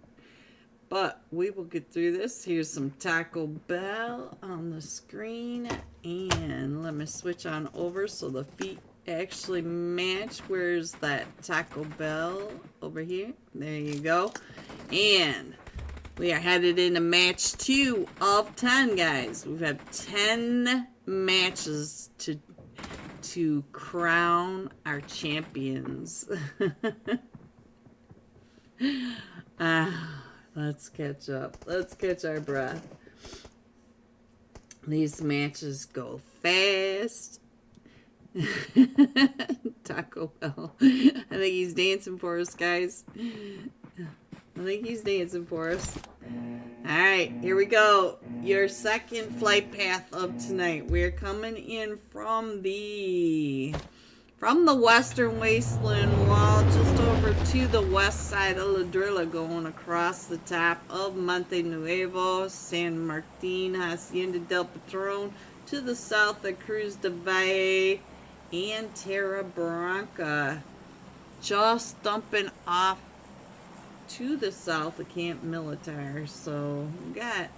But we will get through this. Here's some Taco Bell on the screen. And let me switch on over so the feet actually match. Where's that Taco Bell? Over here. There you go. And we are headed into match 2 of 10, guys. We've had 10 matches to crown our champions. Let's catch up. Let's catch our breath. These matches go fast. Taco Bell. I think he's dancing for us, guys. I think he's dancing for us. Alright, here we go. Your second flight path of tonight. We're coming in from the Western Wasteland Wall, just over to the west side of Ladrilla, going across the top of Monte Nuevo, San Martin, Hacienda del Patron, to the south of Cruz de Valle and Terra Branca. Just dumping off to the south of Camp Militar. So we've got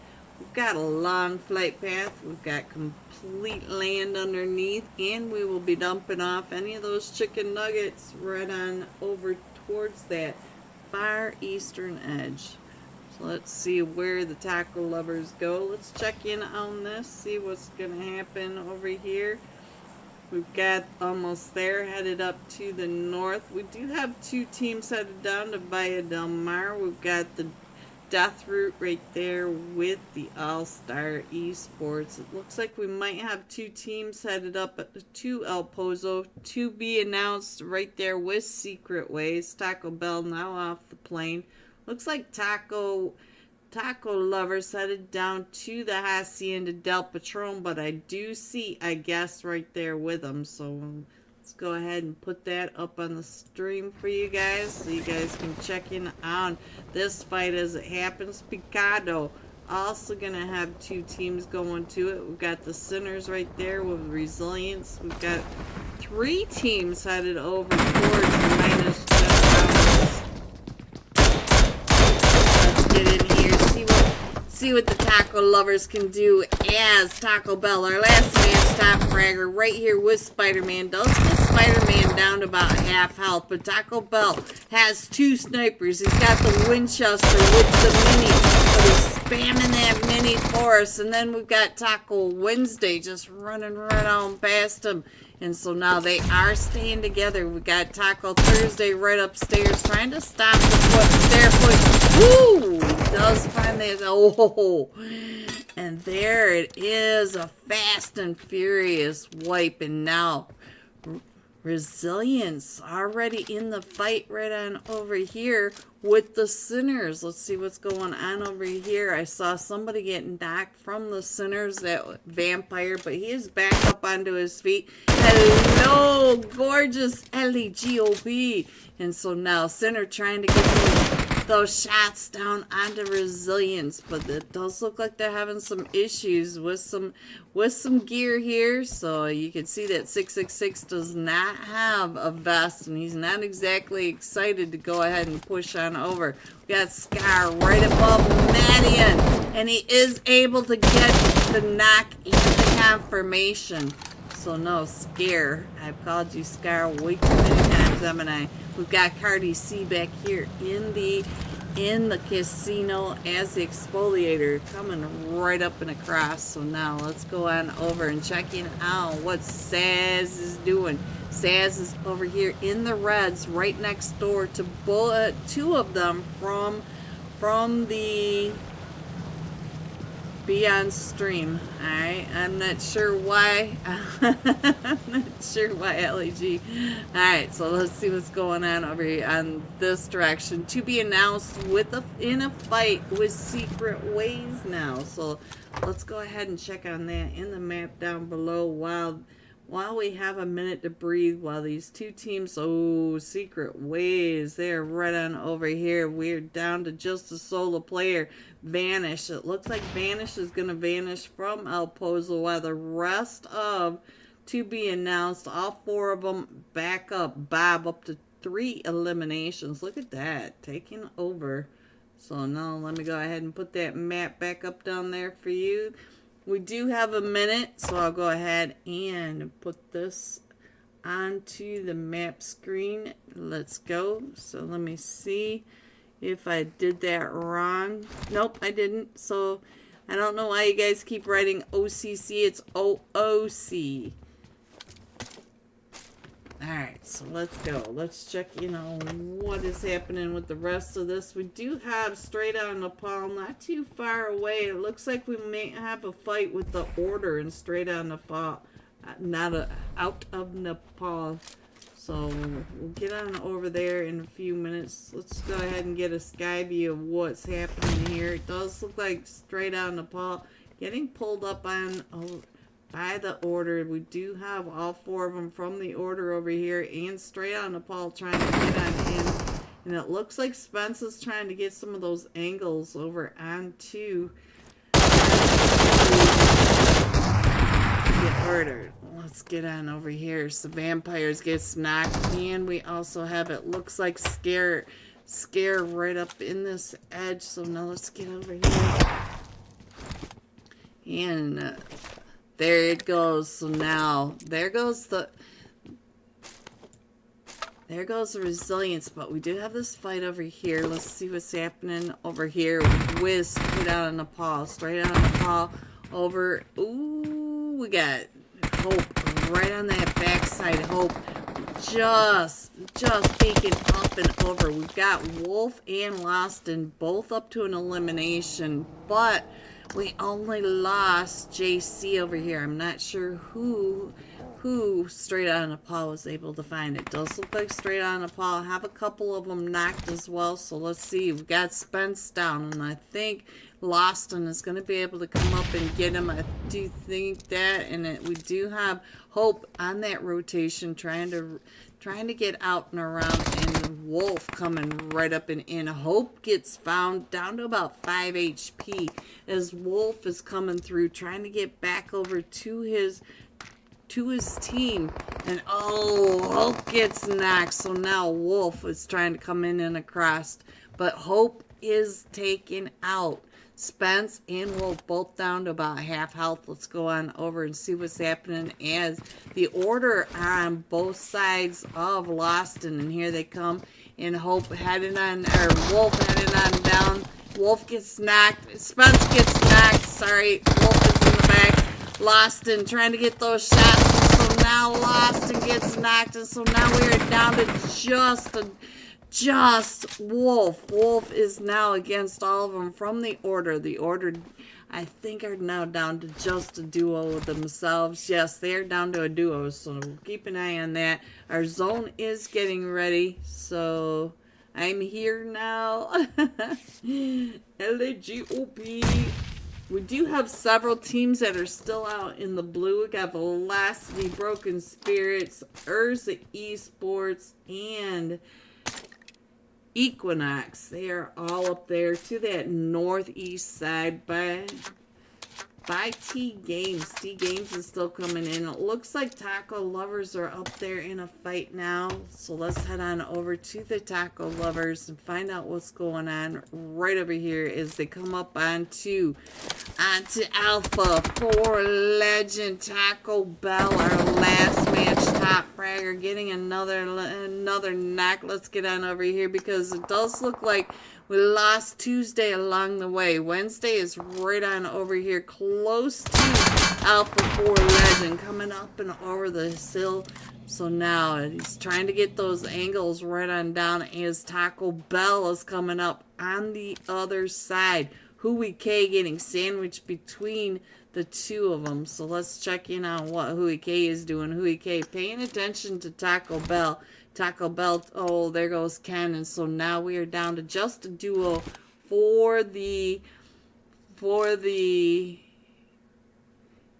a long flight path. We've got complete land underneath, and we will be dumping off any of those chicken nuggets right on over towards that far eastern edge. So let's see where the Taco Lovers go. Let's check in on this, see what's gonna happen over here. We've got almost there, headed up to the north. We do have 2 teams headed down to Valle del Mar. We've got the Death Route right there with the All-Star Esports. It looks like we might have 2 teams headed up to El Pozo to be announced right there with Secret Ways. Taco Bell now off the plane. Looks like Taco Lovers headed down to the Hacienda del Patron, but I do see a guest right there with them. So let's go ahead and put that up on the stream for you guys so you guys can check in on this fight as it happens. Picado also gonna have 2 teams going to it. We've got the Sinners right there with Resilience. We've got 3 teams headed over towards the Minus Jet. Let's get in here, see what the Taco Lovers can do as Taco Bell. Our last match top fragger right here with Spider-Man. Does get Spider-Man down to about half health, but Taco Bell has 2 snipers. He's got the Winchester with the mini, but he's spamming that mini for us. And then we've got Taco Wednesday just running right on past him. And so now they are staying together. We got Taco Thursday right upstairs trying to stop the stair push. Woo! He does find that. Oh! And there it is. A fast and furious wipe. And now Resilience already in the fight right on over here with the Sinners. Let's see what's going on over here. I saw somebody getting knocked from the Sinners, that vampire, but he is back up onto his feet. Hello, gorgeous LEGOB. And so now Sinner trying to get those shots down onto Resilience, but it does look like they're having some issues with some gear here. So you can see that 666 does not have a vest, and he's not exactly excited to go ahead and push on over. We got Scar right above Madian, and he is able to get the knock and the confirmation. So no, Scare. I've called you Scar way too many times, haven't I? We've got Cardi C back here in the casino as the exfoliator, coming right up and across. So now let's go on over and check in on what Saz is doing. Saz is over here in the reds, right next door to two of them from the Beyond Stream. Alright, I'm not sure why. I'm not sure why LEG. Alright, so let's see what's going on over here on this direction. To be announced in a fight with Secret Ways now. So let's go ahead and check on that in the map down below while we have a minute to breathe, while these two teams, Secret Ways, they're right on over here. We're down to just a solo player. Vanish. It looks like Vanish is going to vanish from El Pozo, while the rest of to be announced, all four of them back up. Bob up to 3 eliminations. Look at that. Taking over. So now let me go ahead and put that map back up down there for you. We do have a minute, so I'll go ahead and put this onto the map screen. Let's go. So let me see if I did that wrong. Nope, I didn't. So I don't know why you guys keep writing OCC. It's OOC. Alright, so let's go. Let's check, what is happening with the rest of this. We do have Straight Out Nepal not too far away. It looks like we may have a fight with the Order and Straight Out Nepal. Out of Nepal. So we'll get on over there in a few minutes. Let's go ahead and get a sky view of what's happening here. It does look like Straight Out Nepal getting pulled up on by the Order. We do have all 4 of them from the Order over here, and Straight Out Nepal trying to get on in. And it looks like Spence is trying to get some of those angles over onto the Order. Let's get on over here. So Vampires gets knocked, and we also have, it looks like Scare right up in this edge. So now let's get over here. And there it goes. So now there goes the resilience, but we do have this fight over here. Let's see what's happening over here with Straight Out Nepal. Straight Out Nepal over. Ooh, we got Hope right on that backside. Hope just peeking up and over. We've got Wolf and Loston both up to an elimination, but we only lost JC over here. I'm not sure who Straight Out Nepal was able to find. It does look like Straight Out Nepal have a couple of them knocked as well. So let's see. We've got Spence down, and I think Loston is going to be able to come up and get him. I do think that, and we do have Hope on that rotation, trying to get out and around, and Wolf coming right up and in. Hope gets found down to about 5 HP as Wolf is coming through, trying to get back over to his team, and Hope gets knocked. So now Wolf is trying to come in and across, but Hope is taken out. Spence and Wolf both down to about half health. Let's go on over and see what's happening as the Order on both sides of Loston, and here they come. And Hope heading on, or Wolf heading on down. Wolf gets knocked. Spence gets knocked. Sorry, Wolf is in the back. Loston trying to get those shots. And so now Loston gets knocked, and so now we are down to just Wolf. Wolf is now against all of them from the Order. The Order, I think, are now down to just a duo with themselves. Yes, they're down to a duo, so keep an eye on that. Our zone is getting ready, so I'm here now. LAGOP. We do have several teams that are still out in the blue. We got Velocity, Broken Spirits, Urza Esports, and Equinox. They are all up there to that northeast side by T Games. T Games is still coming in. It looks like Taco Lovers are up there in a fight now. So let's head on over to the Taco Lovers and find out what's going on right over here as they come up onto Alpha for Legend. Taco Bell, our last match top fragger, getting another knock. Let's get on over here because it does look like we lost Tuesday along the way. Wednesday is right on over here, close to Alpha 4 Legend, coming up and over the hill So now he's trying to get those angles right on down as Taco Bell is coming up on the other side. Hui K getting sandwiched between the two of them. So let's check in on what Hui K is doing. Hui K paying attention to Taco Bell. Taco Bell, oh, there goes Ken. And so now we are down to just a duo for the,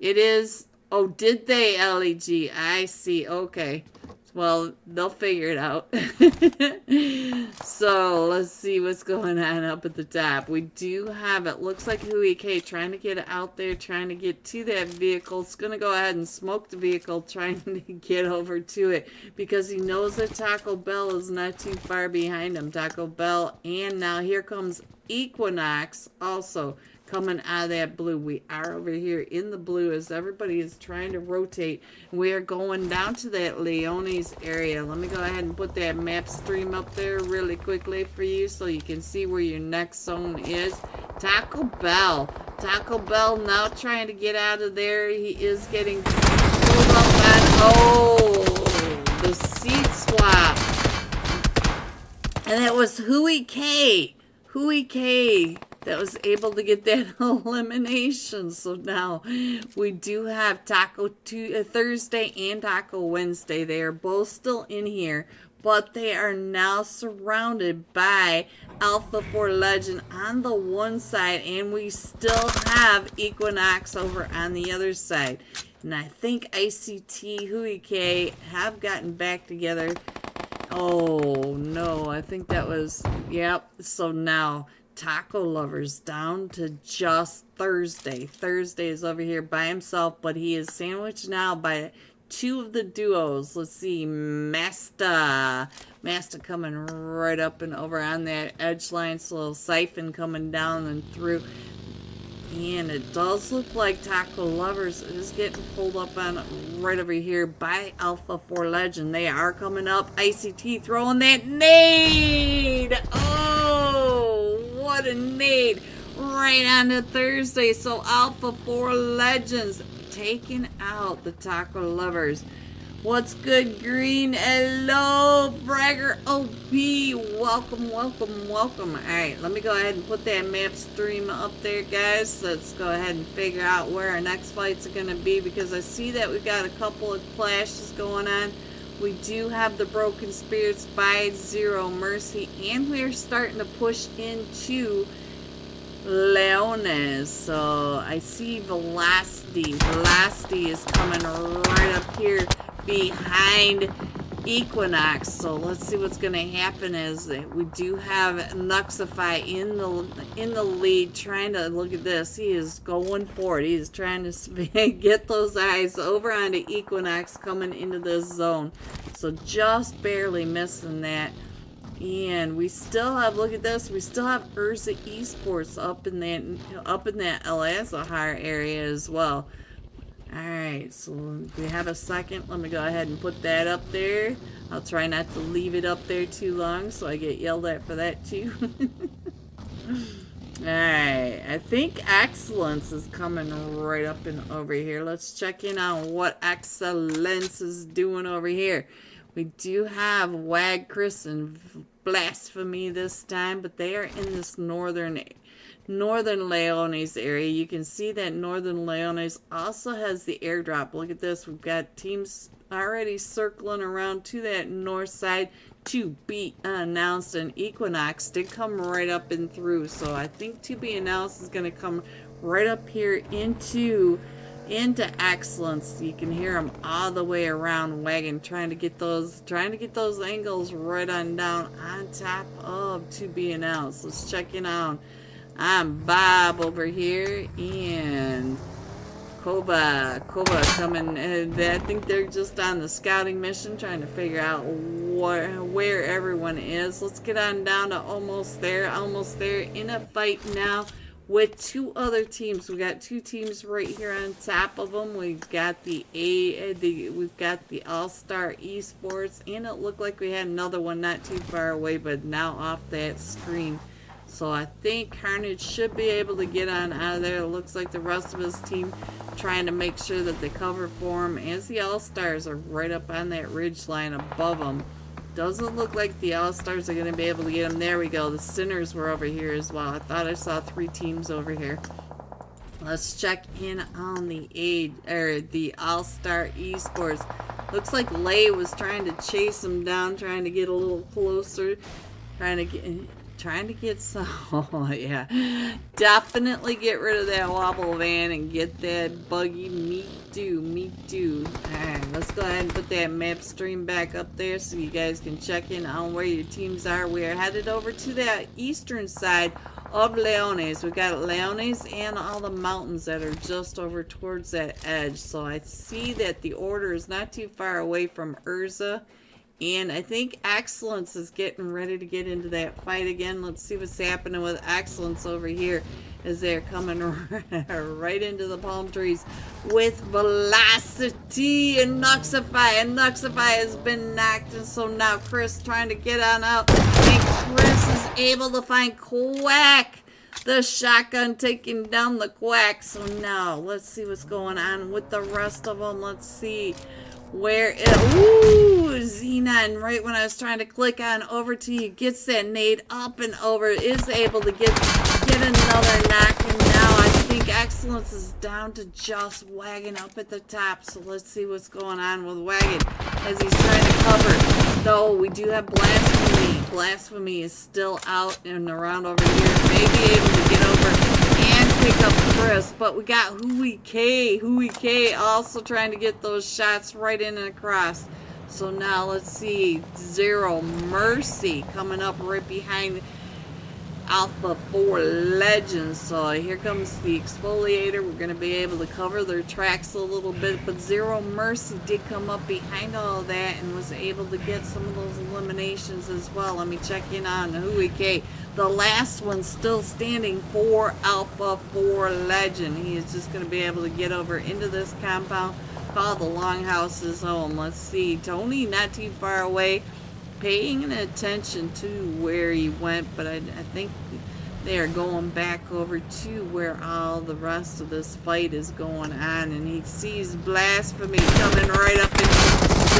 it is, oh, did they, LEG? I see, okay. Well, they'll figure it out. So, let's see what's going on up at the top. We do have, it looks like Hui K trying to get out there, trying to get to that vehicle. It's going to go ahead and smoke the vehicle, trying to get over to it, because he knows that Taco Bell is not too far behind him. Taco Bell, and now here comes Equinox also coming out of that blue. We are over here in the blue as everybody is trying to rotate. We are going down to that Leone's area. Let me go ahead and put that map stream up there really quickly for you so you can see where your next zone is. Taco Bell. Taco Bell now trying to get out of there. He is getting pulled up on, oh, the seat swap. And that was Hui K. Hui K that was able to get that elimination. So now we do have Taco Thursday and Taco Wednesday. They are both still in here, but they are now surrounded by Alpha 4 Legend on the one side, and we still have Equinox over on the other side. And I think ICT, Hui K have gotten back together. Oh no, I think that was, yep. So now Taco Lover's down to just Thursday. Thursday is over here by himself, but he is sandwiched now by two of the duos. Let's see, Master coming right up and over on that edge line. So a little siphon coming down and through. And it does look like Taco Lovers is getting pulled up on right over here by Alpha 4 Legend. They are coming up. ICT throwing that nade. Oh, what a nade. Right on Thursday. So Alpha 4 Legends taking out the Taco Lovers. What's good, Green? Hello, Bragger OP. Welcome, welcome, welcome. Alright, let me go ahead and put that map stream up there, guys. Let's go ahead and figure out where our next fights are going to be, because I see that we've got a couple of clashes going on. We do have the Broken Spirits by Zero Mercy, and we are starting to push into Leones. So I see Velocity. Velocity is coming right up here behind Equinox. So let's see what's going to happen. Is we do have Nuxify in the lead, trying to, look at this, he is going for it. He's trying to get those eyes over onto Equinox coming into this zone. So just barely missing that. And we still have, look at this, we still have Urza Esports up in that El Azahar area as well. Alright, so we have a second. Let me go ahead and put that up there. I'll try not to leave it up there too long so I get yelled at for that too. Alright, I think Excellence is coming right up and over here. Let's check in on what Excellence is doing over here. We do have Wag Chris and Blasphemy this time, but they are in this northern Leones area. You can see that Northern Leones also has the airdrop. Look at this. We've got teams already circling around to that north side to be announced, and Equinox did come right up and through. So I think to be announced is going to come right up here into Excellence. You can hear them all the way around Wagon, trying to get those angles right on down on top of to be announced. Let's check in on. I'm Bob over here, and Koba coming. I think they're just on the scouting mission, trying to figure out where everyone is. Let's get on down to almost there in a fight now with two other teams. We got two teams right here on top of them. We've got the All-Star Esports, and it looked like we had another one not too far away, but now off that screen. So I think Carnage should be able to get on out of there. It looks like the rest of his team trying to make sure that they cover for him, as the All-Stars are right up on that ridge line above him. Doesn't look like the All-Stars are going to be able to get him. There we go. The Sinners were over here as well. I thought I saw 3 teams over here. Let's check in on the All-Star Esports. Looks like Lay was trying to chase him down, trying to get a little closer, trying to get some. Oh, yeah, definitely get rid of that wobble van and get that buggy. Me too. Alright, let's go ahead and put that map stream back up there so you guys can check in on where your teams are. We are headed over to the eastern side of Leones. We got Leones and all the mountains that are just over towards that edge. So I see that the order is not too far away from Urza. And I think Excellence is getting ready to get into that fight again. Let's see what's happening with Excellence over here as they're coming right into the palm trees with Velocity and Nuxify. And Nuxify has been knocked, and so now Chris trying to get on out. And Chris is able to find Quack, the shotgun, taking down the Quack. So now let's see what's going on with the rest of them. Let's see. Ooh, Xenon, right when I was trying to click on over to you, gets that nade up and over, is able to get another knock, and now I think Excellence is down to just Wagon up at the top. So let's see what's going on with Wagon as he's trying to cover. Though we do have Blasphemy. Blasphemy is still out and around over here, may be able to get over and pick up Chris, but we got Hui K also trying to get those shots right in and across. So now let's see, Zero Mercy coming up right behind Alpha 4 Legends. So here comes the Exfoliator. We're going to be able to cover their tracks a little bit, but Zero Mercy did come up behind all that and was able to get some of those eliminations as well. Let me check in on Hui K. The last one still standing for Alpha 4 Legend. He is just going to be able to get over into this compound, call the Longhouse his home. Let's see, Tony not too far away, paying attention to where he went, but I think they are going back over to where all the rest of this fight is going on, and he sees Blasphemy coming right up and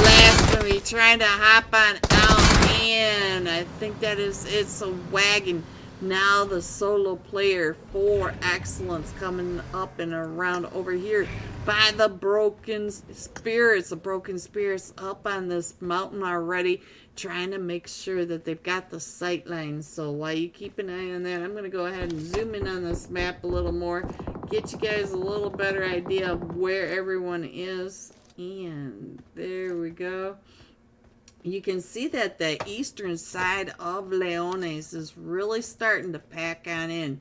Blasphemy trying to hop on out, and I think that is it. So Wagon, now the solo player for Excellence, coming up and around over here by the Broken Spirits. The Broken Spirits up on this mountain already, trying to make sure that they've got the sight lines. So while you keep an eye on that, I'm going to go ahead and zoom in on this map a little more, get you guys a little better idea of where everyone is. And there we go. You can see that the eastern side of Leones is really starting to pack on in.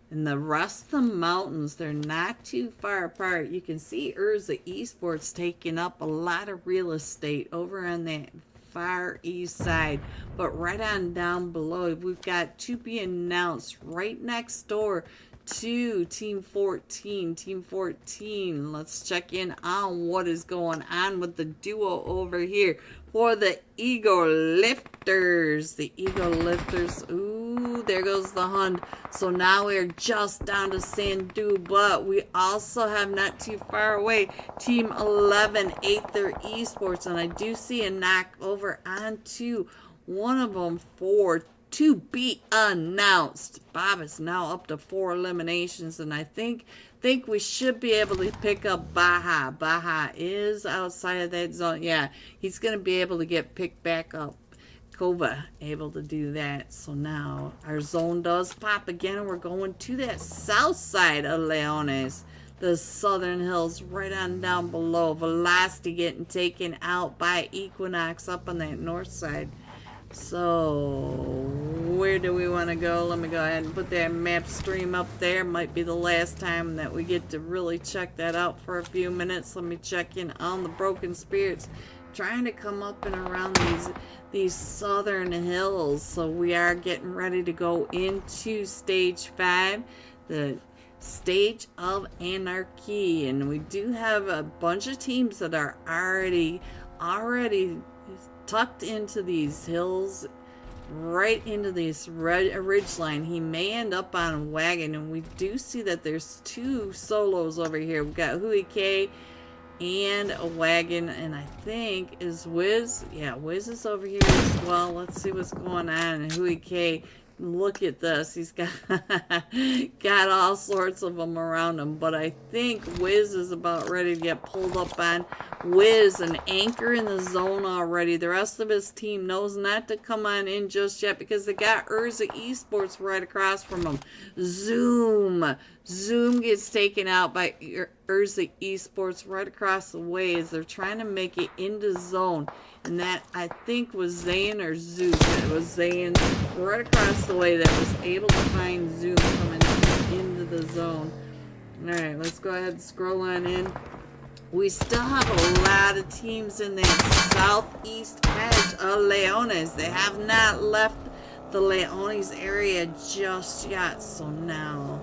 And the rest of the mountains, they're not too far apart. You can see Urza Esports taking up a lot of real estate over on that far east side. But right on down below, we've got to be announced right next door to Team 14. Team 14, let's check in on what is going on with the duo over here for the Ego Lifters. The Ego Lifters, ooh, there goes the Hund. So now we're just down to Sandu, but we also have not too far away Team 11, Aether Esports, and I do see a knock over onto one of them for to be announced. Bob is now up to 4 eliminations, and I think we should be able to pick up Baja. Baja is outside of that zone. Yeah, he's going to be able to get picked back up. Kova able to do that. So now our zone does pop again, and we're going to that south side of Leones. The Southern Hills right on down below. Velocity getting taken out by Equinox up on that north side. So where do we want to go? Let me go ahead and put that map stream up there. Might be the last time that we get to really check that out for a few minutes. Let me check in on the Broken Spirits, trying to come up and around these southern hills. So we are getting ready to go into stage 5, the Stage of Anarchy, and we do have a bunch of teams that are already tucked into these hills right into this ridge line. He may end up on a wagon, and we do see that there's 2 solos over here. We've got Hui K and a wagon, and I think is Wiz. Yeah, Wiz is over here as well. Let's see what's going on. And Hui K, look at this. He's got got all sorts of them around him, but I think Wiz is about ready to get pulled up on. Wiz, an anchor in the zone already. The rest of his team knows not to come on in just yet because they got Urza Esports right across from him. Zoom gets taken out by Urza Esports right across the way as they're trying to make it into zone. And that, I think, was Zayn or Zeus. It was Zayn right across the way that was able to find Zoom coming into the zone. Alright, let's go ahead and scroll on in. We still have a lot of teams in that southeast edge of Leones. They have not left the Leones area just yet. So now,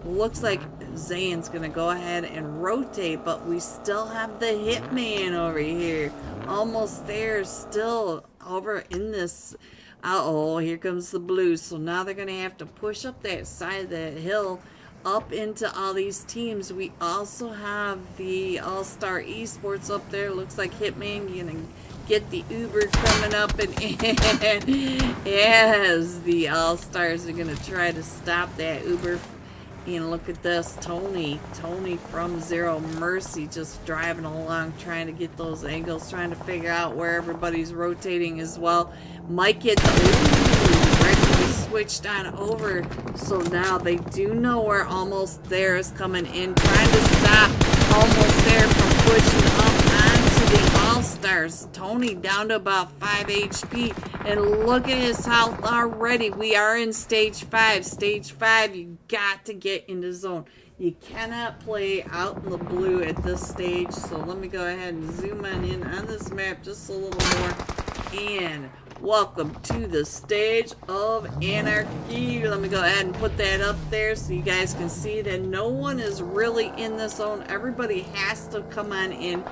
looks like Zayn's going to go ahead and rotate, but we still have the Hitman over here. Almost there, still over in this. Uh-oh, here comes the Blues. So now they're going to have to push up that side of that hill up into all these teams. We also have the All-Star Esports up there. Looks like Hitman gonna get the Uber coming up, and yes, the All-Stars are gonna try to stop that Uber. And look at this, Tony from Zero Mercy just driving along, trying to get those angles, trying to figure out where everybody's rotating as well. Might get the Reggie switched on over, so now they do know where Almost There is coming in, trying to stop Almost There from pushing up onto the All-Stars. Tony down to about 5 HP, and look at his health already. We are in stage 5. Stage 5, you got to get into zone. You cannot play out in the blue at this stage, so let me go ahead and zoom in on this map just a little more. And welcome to the stage of Anarchy. Let me go ahead and put that up there so you guys can see that no one is really in the zone. Everybody has to come on in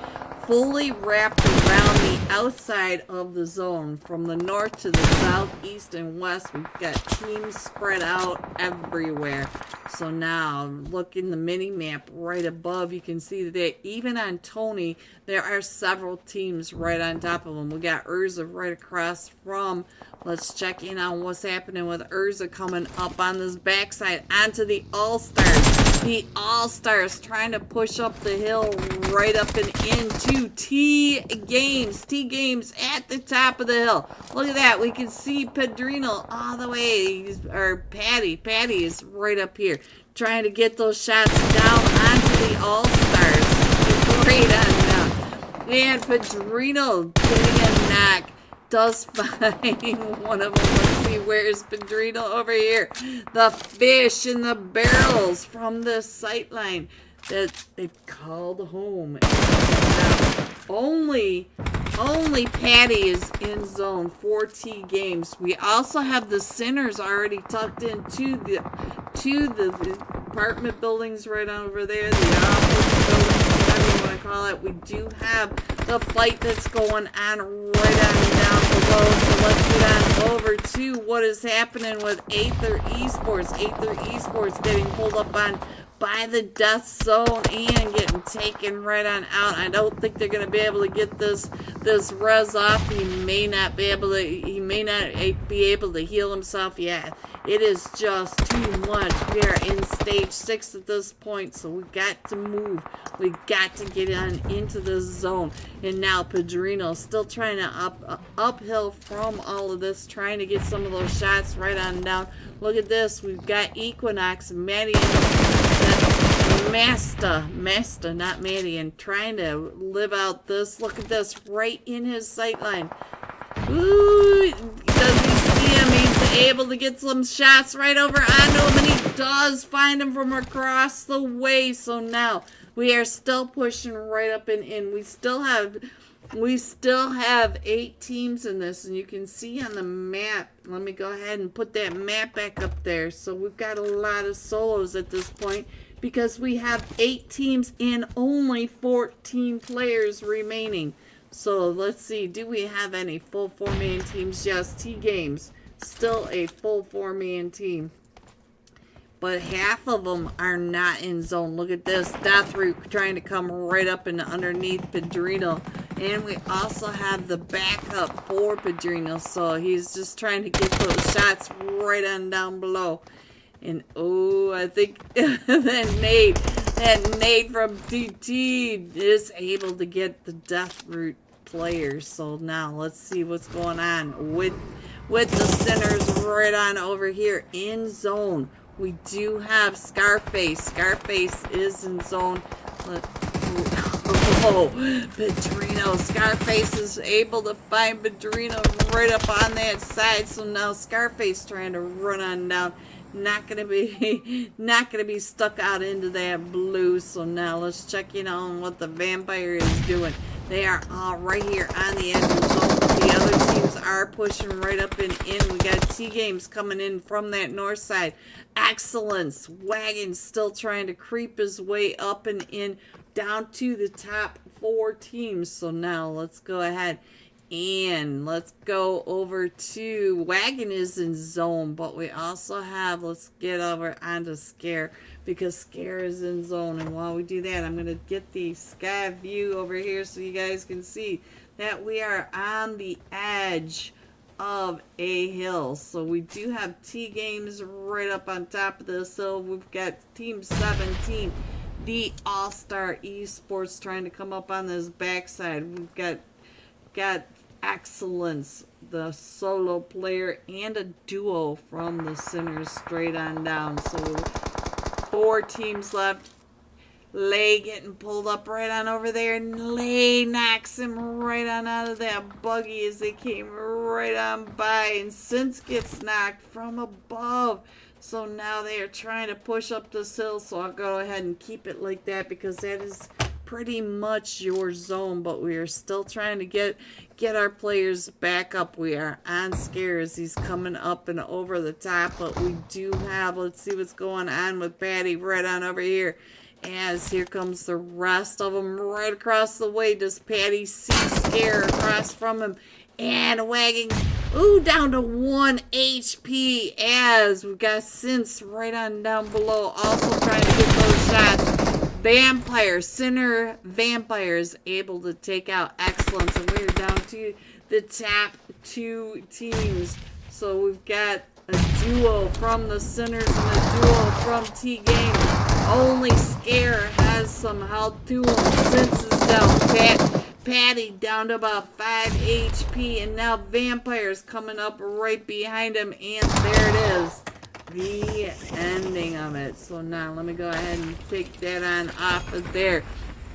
fully wrapped around the outside of the zone. From the north to the south, east, and west, we've got teams spread out everywhere. So now, look in the mini map right above, you can see that even on Tony, there are several teams right on top of him. We got Urza right across from. Let's check in on what's happening with Urza coming up on this backside onto the All-Stars. The All-Stars trying to push up the hill right up and into T-Games. T-Games at the top of the hill. Look at that. We can see Pedrino all the way, or Patty. Patty is right up here trying to get those shots down onto the All-Stars. Great on now. And Pedrino getting a knock. Does find one of them. Let's see, where's Pedrino over here? The fish in the barrels from the sightline that they've called home. Only Patty is in zone 4 T-Games. We also have the Sinners already tucked into the apartment buildings right over there, the office buildings, whatever you want to call it. We do have the fight that's going on right on and down below. So let's get on over to what is happening with Aether Esports. Aether Esports getting pulled up on by the death zone and getting taken right on out. I don't think they're going to be able to get this res off. He may not be able to heal himself yet. It is just too much. We are in stage 6 at this point, so we got to move. We got to get on into this zone. And now Pedrino still trying to uphill from all of this, trying to get some of those shots right on down. Look at this. We've got Equinox, Maddie, Masta, not Maddie, and trying to live out this. Look at this, right in his sightline. Ooh, does he see him? He's able to get some shots right over onto him, and he does find him from across the way. So now we are still pushing right up and in. We still have 8 teams in this, and you can see on the map. Let me go ahead and put that map back up there. So we've got a lot of solos at this point, because we have 8 teams and only 14 players remaining. So let's see, do we have any full 4-man teams? Yes, T-Games. Still a full 4-man team. But half of them are not in zone. Look at this. Deathroot trying to come right up and underneath Padrino. And we also have the backup for Padrino. So he's just trying to get those shots right on down below. And oh, I think that nade from DT is able to get the Deathroot players. So now let's see what's going on with the Sinners right on over here in zone. We do have Scarface. Scarface is in zone. Oh, Padrino. Scarface is able to find Padrino right up on that side. So now Scarface trying to run on down. Not gonna be stuck out into that blue. So now let's check in on what the Vampire is doing. They are all right here on the edge of the zone. The other teams are pushing right up and in. We got T-Games coming in from that north side. Excellence. Wagon still trying to creep his way up and in down to the top 4 teams. So now let's go ahead and let's go over to Wagon is in zone, but we also have, let's get over onto Scare because Scare is in zone. And while we do that, I'm going to get the sky view over here so you guys can see that we are on the edge of a hill. So we do have T-Games right up on top of this hill. We've got Team 17, the All-Star Esports, trying to come up on this backside. We've got Excellence, the solo player, and a duo from the Sinners straight on down. So 4 teams left. Lay getting pulled up right on over there, and Lay knocks him right on out of that buggy as they came right on by, and Since gets knocked from above. So now they are trying to push up this hill, so I'll go ahead and keep it like that because that is pretty much your zone, but we are still trying to get our players back up. We are on Scare as he's coming up and over the top, but we do have, let's see what's going on with Patty right on over here. As here comes the rest of them right across the way. Does Patty see Scare across from him? And Wagging, ooh, down to 1 HP as we've got Since right on down below, also trying to get those shots. Vampire, Sinner Vampire is able to take out Excellence, and we're down to the top 2 teams. So we've got a duo from the Sinners and a duo from T-Game. Only Scare has some health to him. Since is down. Patty down to about 5 HP, and now Vampire's coming up right behind him, and there it is. The ending of it. So now let me go ahead and take that on off of there.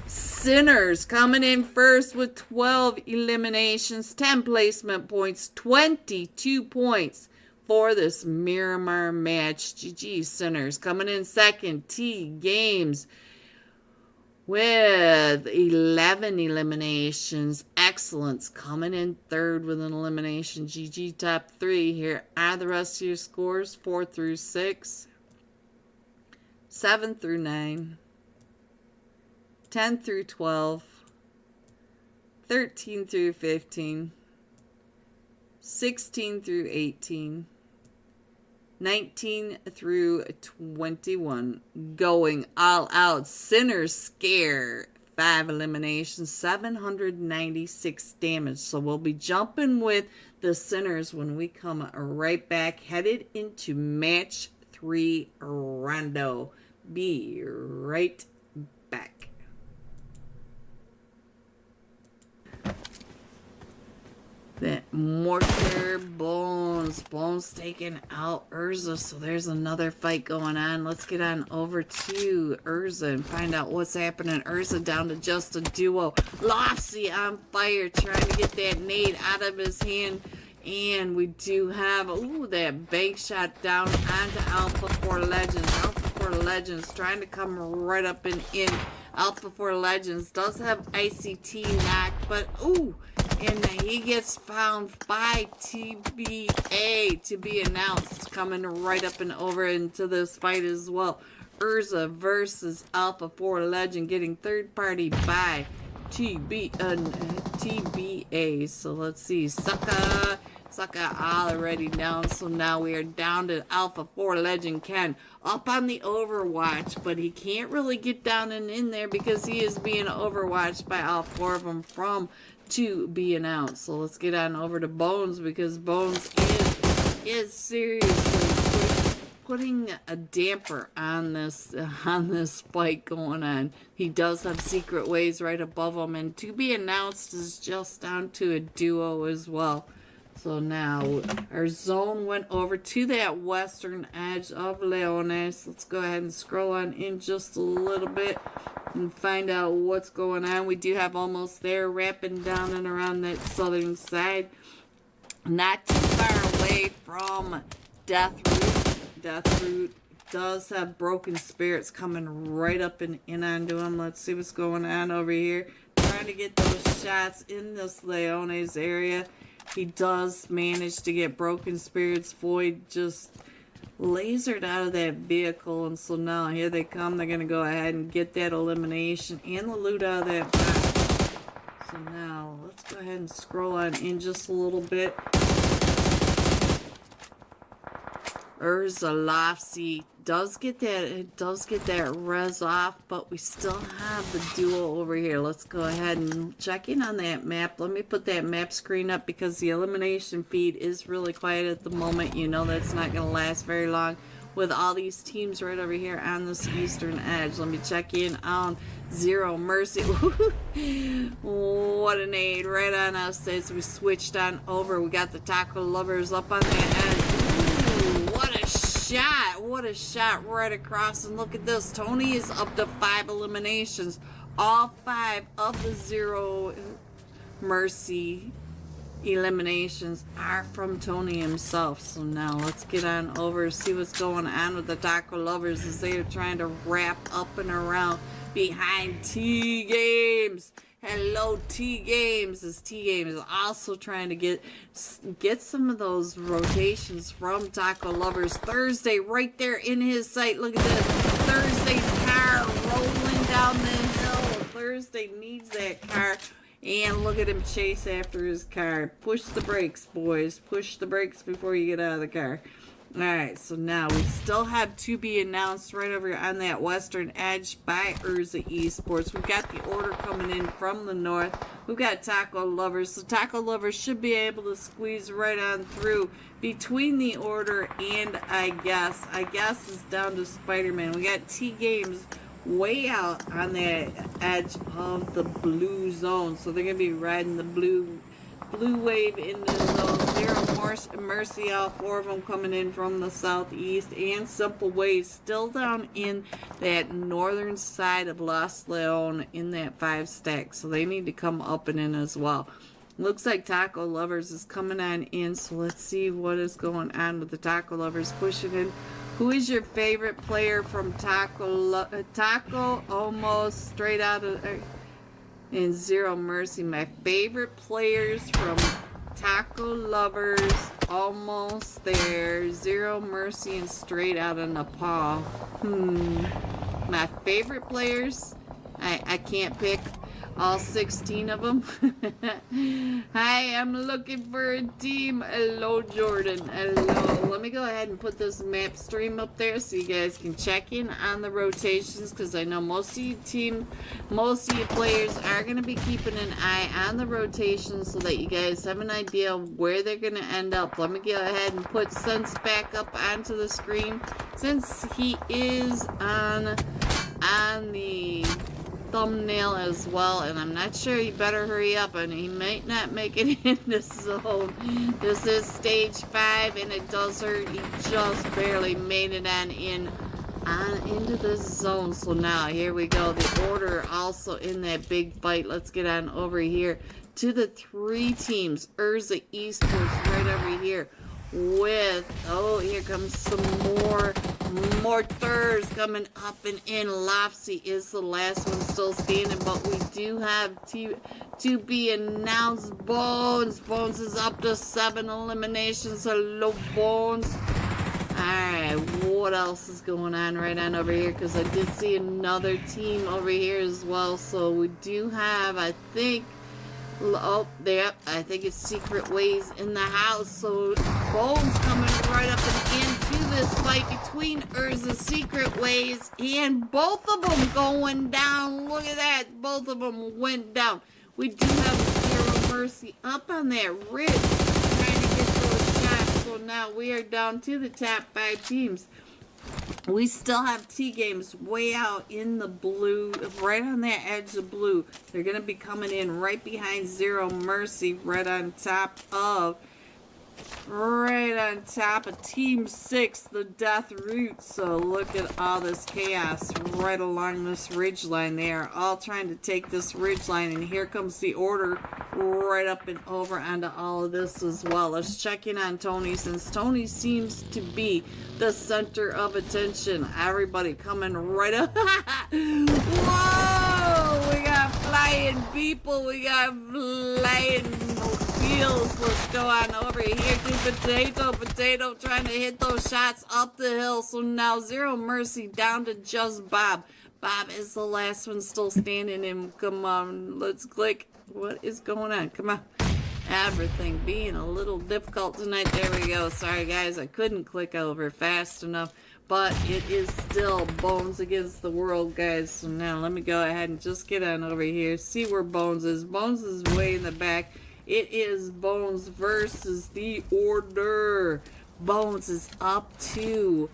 Sinners coming in first with 12 eliminations, 10 placement points, 22 points for this Miramar match. GG Sinners. Coming in second, T-Games with 11 eliminations. Excellence coming in third with an elimination. GG top 3. Here are the rest of your scores: 4 through 6, 7 through 9, 10 through 12, 13 through 15, 16 through 18, 19 through 21. Going all out. Sinners Scare. 5 eliminations, 796 damage. So we'll be jumping with the Sinners when we come right back, headed into match 3 rondo. Be right back. That Mortar Bones taking out Urza. So there's another fight going on. Let's get on over to Urza and find out what's happening. Urza down to just a duo. Lofsy on fire, trying to get that nade out of his hand. And we do have, ooh, that bank shot down onto Alpha 4 Legends. Alpha 4 Legends trying to come right up and in. Alpha 4 Legends does have ICT knocked, but ooh, and he gets found by TBA to be announced, coming right up and over into this fight as well. Urza versus Alpha 4 Legend, getting third party by TBA. So let's see. Sucker sucker already down. So now we are down to Alpha 4 Legend Ken up on the Overwatch, but he can't really get down and in there because he is being overwatched by all 4 of them from to be announced. So let's get on over to Bones, because Bones is seriously putting a damper on this fight going on. He does have secret ways right above him, and to be announced is just down to a duo as well. So now our zone went over to that western edge of Leones. Let's go ahead and scroll on in just a little bit and find out what's going on. We do have almost there, wrapping down and around that southern side. Not too far away from Deathroot. Deathroot does have Broken Spirits coming right up and in onto him. Let's see what's going on over here. Trying to get those shots in this Leones area. He does manage to get Broken Spirits. Void just lasered out of that vehicle, and so now here they come. They're going to go ahead and get that elimination and the loot out of that box. So now let's go ahead and scroll on in just a little bit. Urzalofsky does get that res off, but we still have the duo over here. Let's go ahead and check in on that map. Let me put that map screen up because the elimination feed is really quiet at the moment. You know that's not going to last very long with all these teams right over here on this eastern edge. Let me check in on Zero Mercy. What an aid right on us as we switched on over. We got the Taco Lovers up on that edge. What a shot right across, and look at this. Tony is up to 5 eliminations. All 5 of the Zero Mercy eliminations are from Tony himself. So now let's get on over, see what's going on with the Taco Lovers as they are trying to wrap up and around behind T Games. Hello, T Games, as T Games is also trying to get some of those rotations from Taco Lovers. Thursday right there in his sight. Look at this. Thursday's car rolling down the hill. Thursday needs that car. And look at him chase after his car. Push the brakes, boys. Push the brakes before you get out of the car. Alright, so now we still have to be announced right over on that western edge by Urza Esports. We've got the order coming in from the north. We've got Taco Lovers. So Taco Lovers should be able to squeeze right on through between the order and I guess it's down to Spider-Man. We got T Games way out on the edge of the blue zone. So they're going to be riding the blue wave in the zone. Zero Mercy, all 4 of them coming in from the southeast, and Simple Waves still down in that northern side of Los Leon in that 5 stack. So they need to come up and in as well. Looks like Taco Lovers is coming on in. So let's see what is going on with the Taco Lovers pushing in. Who is your favorite player from Taco? Almost straight out of... And Zero Mercy, my favorite players from Taco Lovers, almost there. Zero Mercy and straight out of Nepal. My favorite players, I can't pick all 16 of them. Hi, I'm looking for a team. Hello, Jordan. Hello. Let me go ahead and put this map stream up there so you guys can check in on the rotations, because I know most of you players are going to be keeping an eye on the rotations so that you guys have an idea of where they're going to end up. Let me go ahead and put Sense back up onto the screen since he is on the thumbnail as well, and I'm not sure. You better hurry up, and he might not make it in this zone. This is stage 5, and it does hurt. He just barely made it into this zone. So now here we go. The order also in that big fight. Let's get on over here to the 3 teams. Urza Esports right over here with, oh, here comes some more thirds coming up and in. Lopsy is the last one still standing, but we do have to be announced. Bones is up to 7 eliminations. Hello, Bones. Alright, what else is going on right on over here? Because I did see another team over here as well. So we do have, I think, Oh, there. I think it's Secret Ways in the house. So Bones coming right up and into this fight between Urza Secret Ways, and both of them going down. Look at that. Both of them went down. We do have Zero Mercy up on that ridge trying to get those shots. So now we are down to the top 5 teams. We still have T-Games way out in the blue, right on that edge of blue. They're going to be coming in right behind Zero Mercy, right on top of Team 6, the Death Route. So look at all this chaos right along this ridge line. They are all trying to take this ridge line, and here comes the order right up and over onto all of this as well. Let's check in on Tony, since Tony seems to be the center of attention. Everybody coming right up. Whoa! We got flying people. We got flying wheels. Let's go on over here to Potato trying to hit those shots up the hill. So now Zero Mercy down to just Bob. Bob is the last one still standing, and come on, let's click. What is going on? Come on. Everything being a little difficult tonight. There we go. Sorry guys, I couldn't click over fast enough, but it is still Bones against the world, guys. So now let me go ahead and just get on over here, see where Bones is. Bones is way in the back. It is Bones versus the Order. Bones is up to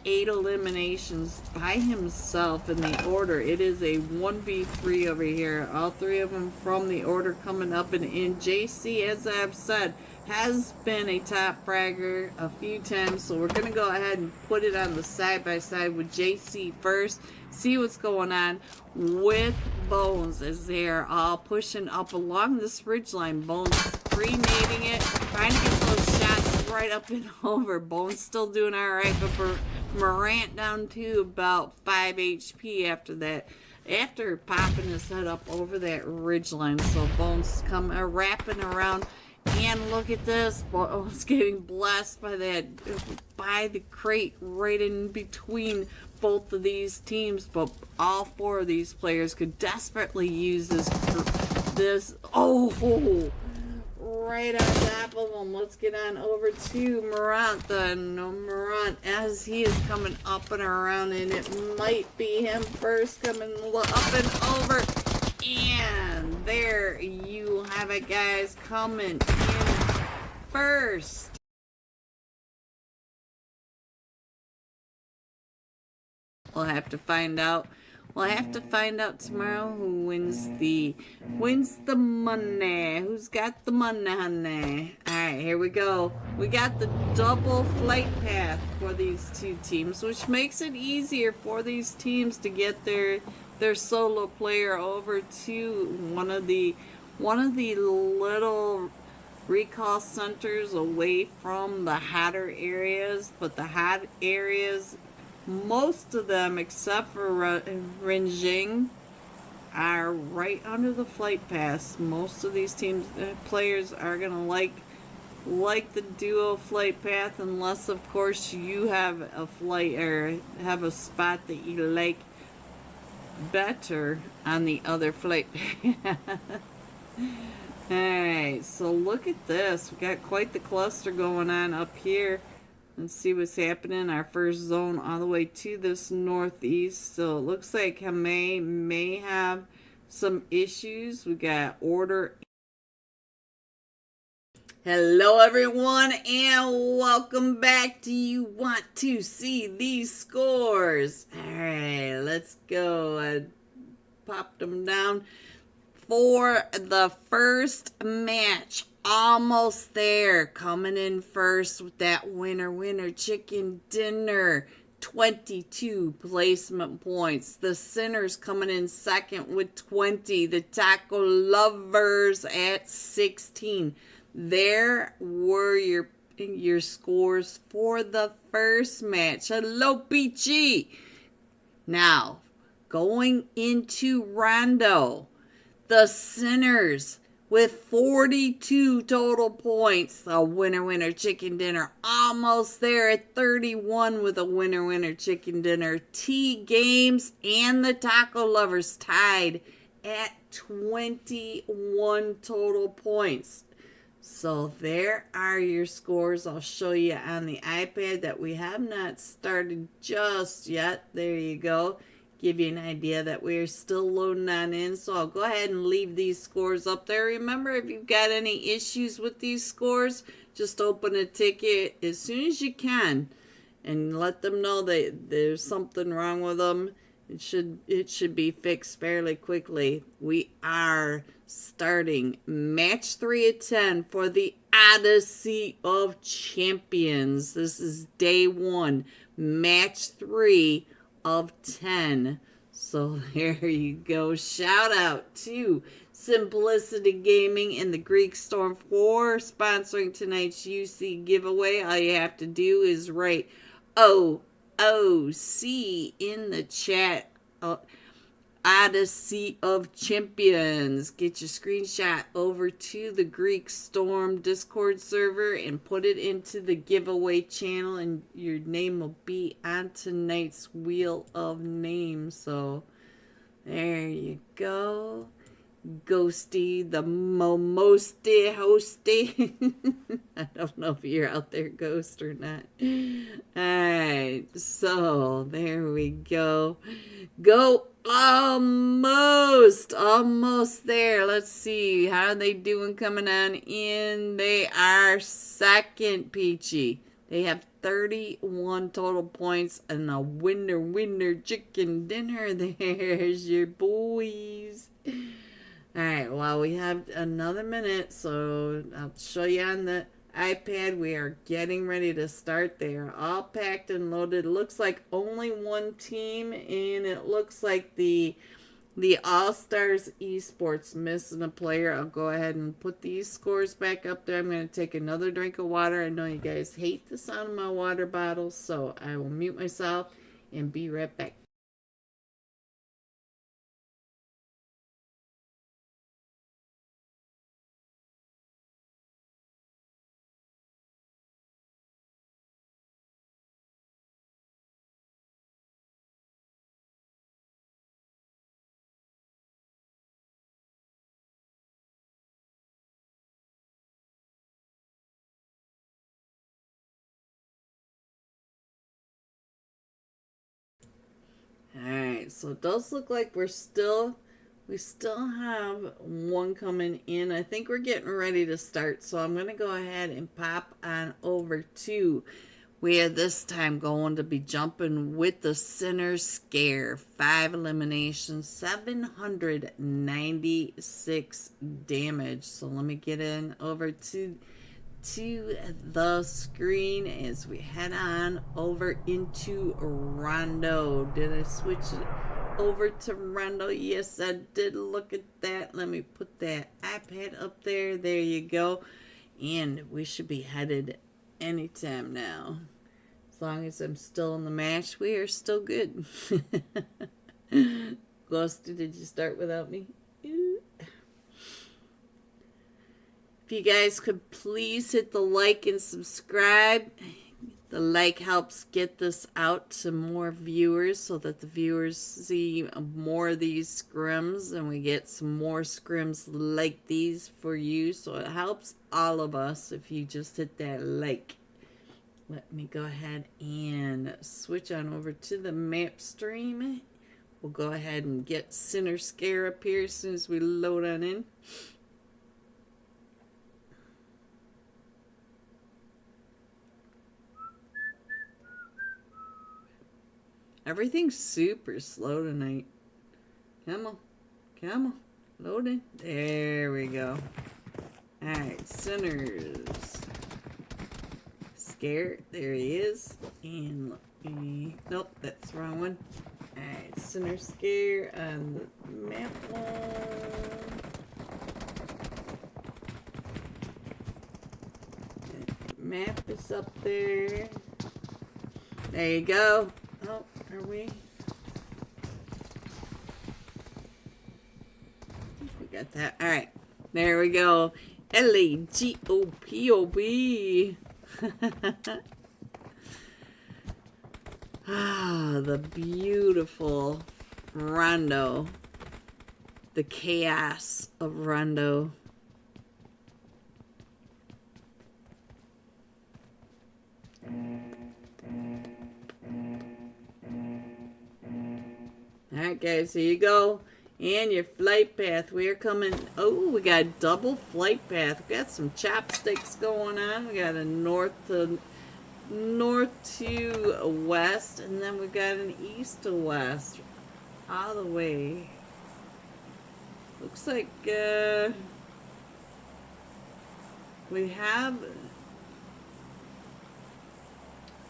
8 eliminations by himself in the Order. It is a 1v3 over here. All 3 of them from the Order coming up and in. JC, as I've said, has been a top fragger a few times, so we're going to go ahead and put it on the side-by-side with JC first. See what's going on with Bones as they're all pushing up along this ridgeline. Bones pre-nading it, trying to get those shots right up and over. Bones still doing alright, but Morant down to about 5 HP after that. After popping his head up over that ridgeline. So Bones come wrapping around. And look at this. Bones getting blessed by the crate right in between both of these teams, but all 4 of these players could desperately use this right on top of them. Let's get on over to Morant then. Morant, as he is coming up and around, and it might be him first coming up and over. And there you have it, guys, coming in first. We'll have to find out. We'll have to find out tomorrow who wins the money. Who's got the money, honey? Alright, here we go. We got the double flight path for these 2 teams, which makes it easier for these teams to get their solo player over to one of the little recall centers away from the hotter areas. But the hot areas, most of them except for Renjing, are right under the flight paths. Most of these teams players are gonna like the duo flight path, unless of course you have a flight or have a spot that you like better on the other flight path. Alright, so look at this. We got quite the cluster going on up here. Let's see what's happening. Our first zone all the way to this northeast. So it looks like Hame may have some issues. We got Order. Hello everyone, and welcome back. Do you want to see these scores? Alright, let's go. I popped them down for the first match. Almost there. Coming in first with that winner chicken dinner. 22 placement points. The Sinners coming in second with 20. The Taco Lovers at 16. There were your scores for the first match. Hello, Peachy. Now, going into Rondo, the Sinners with 42 total points. The winner chicken dinner almost there at 31 with a winner chicken dinner. T-Games and the Taco Lovers tied at 21 total points. So there are your scores. I'll show you on the iPad that we have not started just yet. There you go. Give you an idea that we're still loading on in. So I'll go ahead and leave these scores up there. Remember, if you've got any issues with these scores, just open a ticket as soon as you can and let them know that there's something wrong with them. It should be fixed fairly quickly. We are starting match 3 of 10 for the Odyssey of Champions. This is day 1, match 3 of 10. So there you go. Shout out to Simplicity Gaming and the Greek Storm for sponsoring tonight's UC giveaway. All you have to do is write OOC in the chat. Odyssey of Champions. Get your screenshot over to the Greek Storm Discord server and put it into the giveaway channel, and your name will be on tonight's Wheel of Names. So there you go. Ghosty, the momosty hosty. I don't know if you're out there, Ghost, or not. Alright, so there we go. Go almost there. Let's see, how are they doing coming on in? They are second, Peachy. They have 31 total points and a winner chicken dinner. There's your boys. Alright, well, we have another minute, so I'll show you on the iPad. We are getting ready to start. They are all packed and loaded. It looks like only one team, and it looks like the All-Stars Esports missing a player. I'll go ahead and put these scores back up there. I'm going to take another drink of water. I know you guys hate the sound of my water bottle, so I will mute myself and be right back. Alright, so it does look like we still have one coming in. I think we're getting ready to start, so I'm going to go ahead and pop on over to where this time going to be jumping with the Sinner Scare. 5 eliminations, 796 damage. So let me get in over to the screen as we head on over into Rondo. Did I switch it over to Rondo? Yes, I did. Look at that. Let me put that iPad up there. There you go. And we should be headed anytime now. As long as I'm still in the match, we are still good. Ghosty, did you start without me? If you guys could please hit the like and subscribe. The like helps get this out to more viewers so that the viewers see more of these scrims and we get some more scrims like these for you. So it helps all of us if you just hit that like. Let me go ahead and switch on over to the map stream. We'll go ahead and get Sinner Scare up here as soon as we load on in. Everything's super slow tonight. Come on. Come on. Loading. There we go. Alright, Sinners Scare. There he is. And let me... Nope, that's the wrong one. Alright, Sinner Scare on the map one. Map is up there. There you go. Oh, are we? We got that. All right. There we go. LAGOPOB. Ah, the beautiful Rondo. the chaos of Rondo. Alright guys, here you go. And your flight path. We are coming. Oh, we got a double flight path. We got some chopsticks going on. We got a north to west, and then we got an east to west. All the way. Looks like we have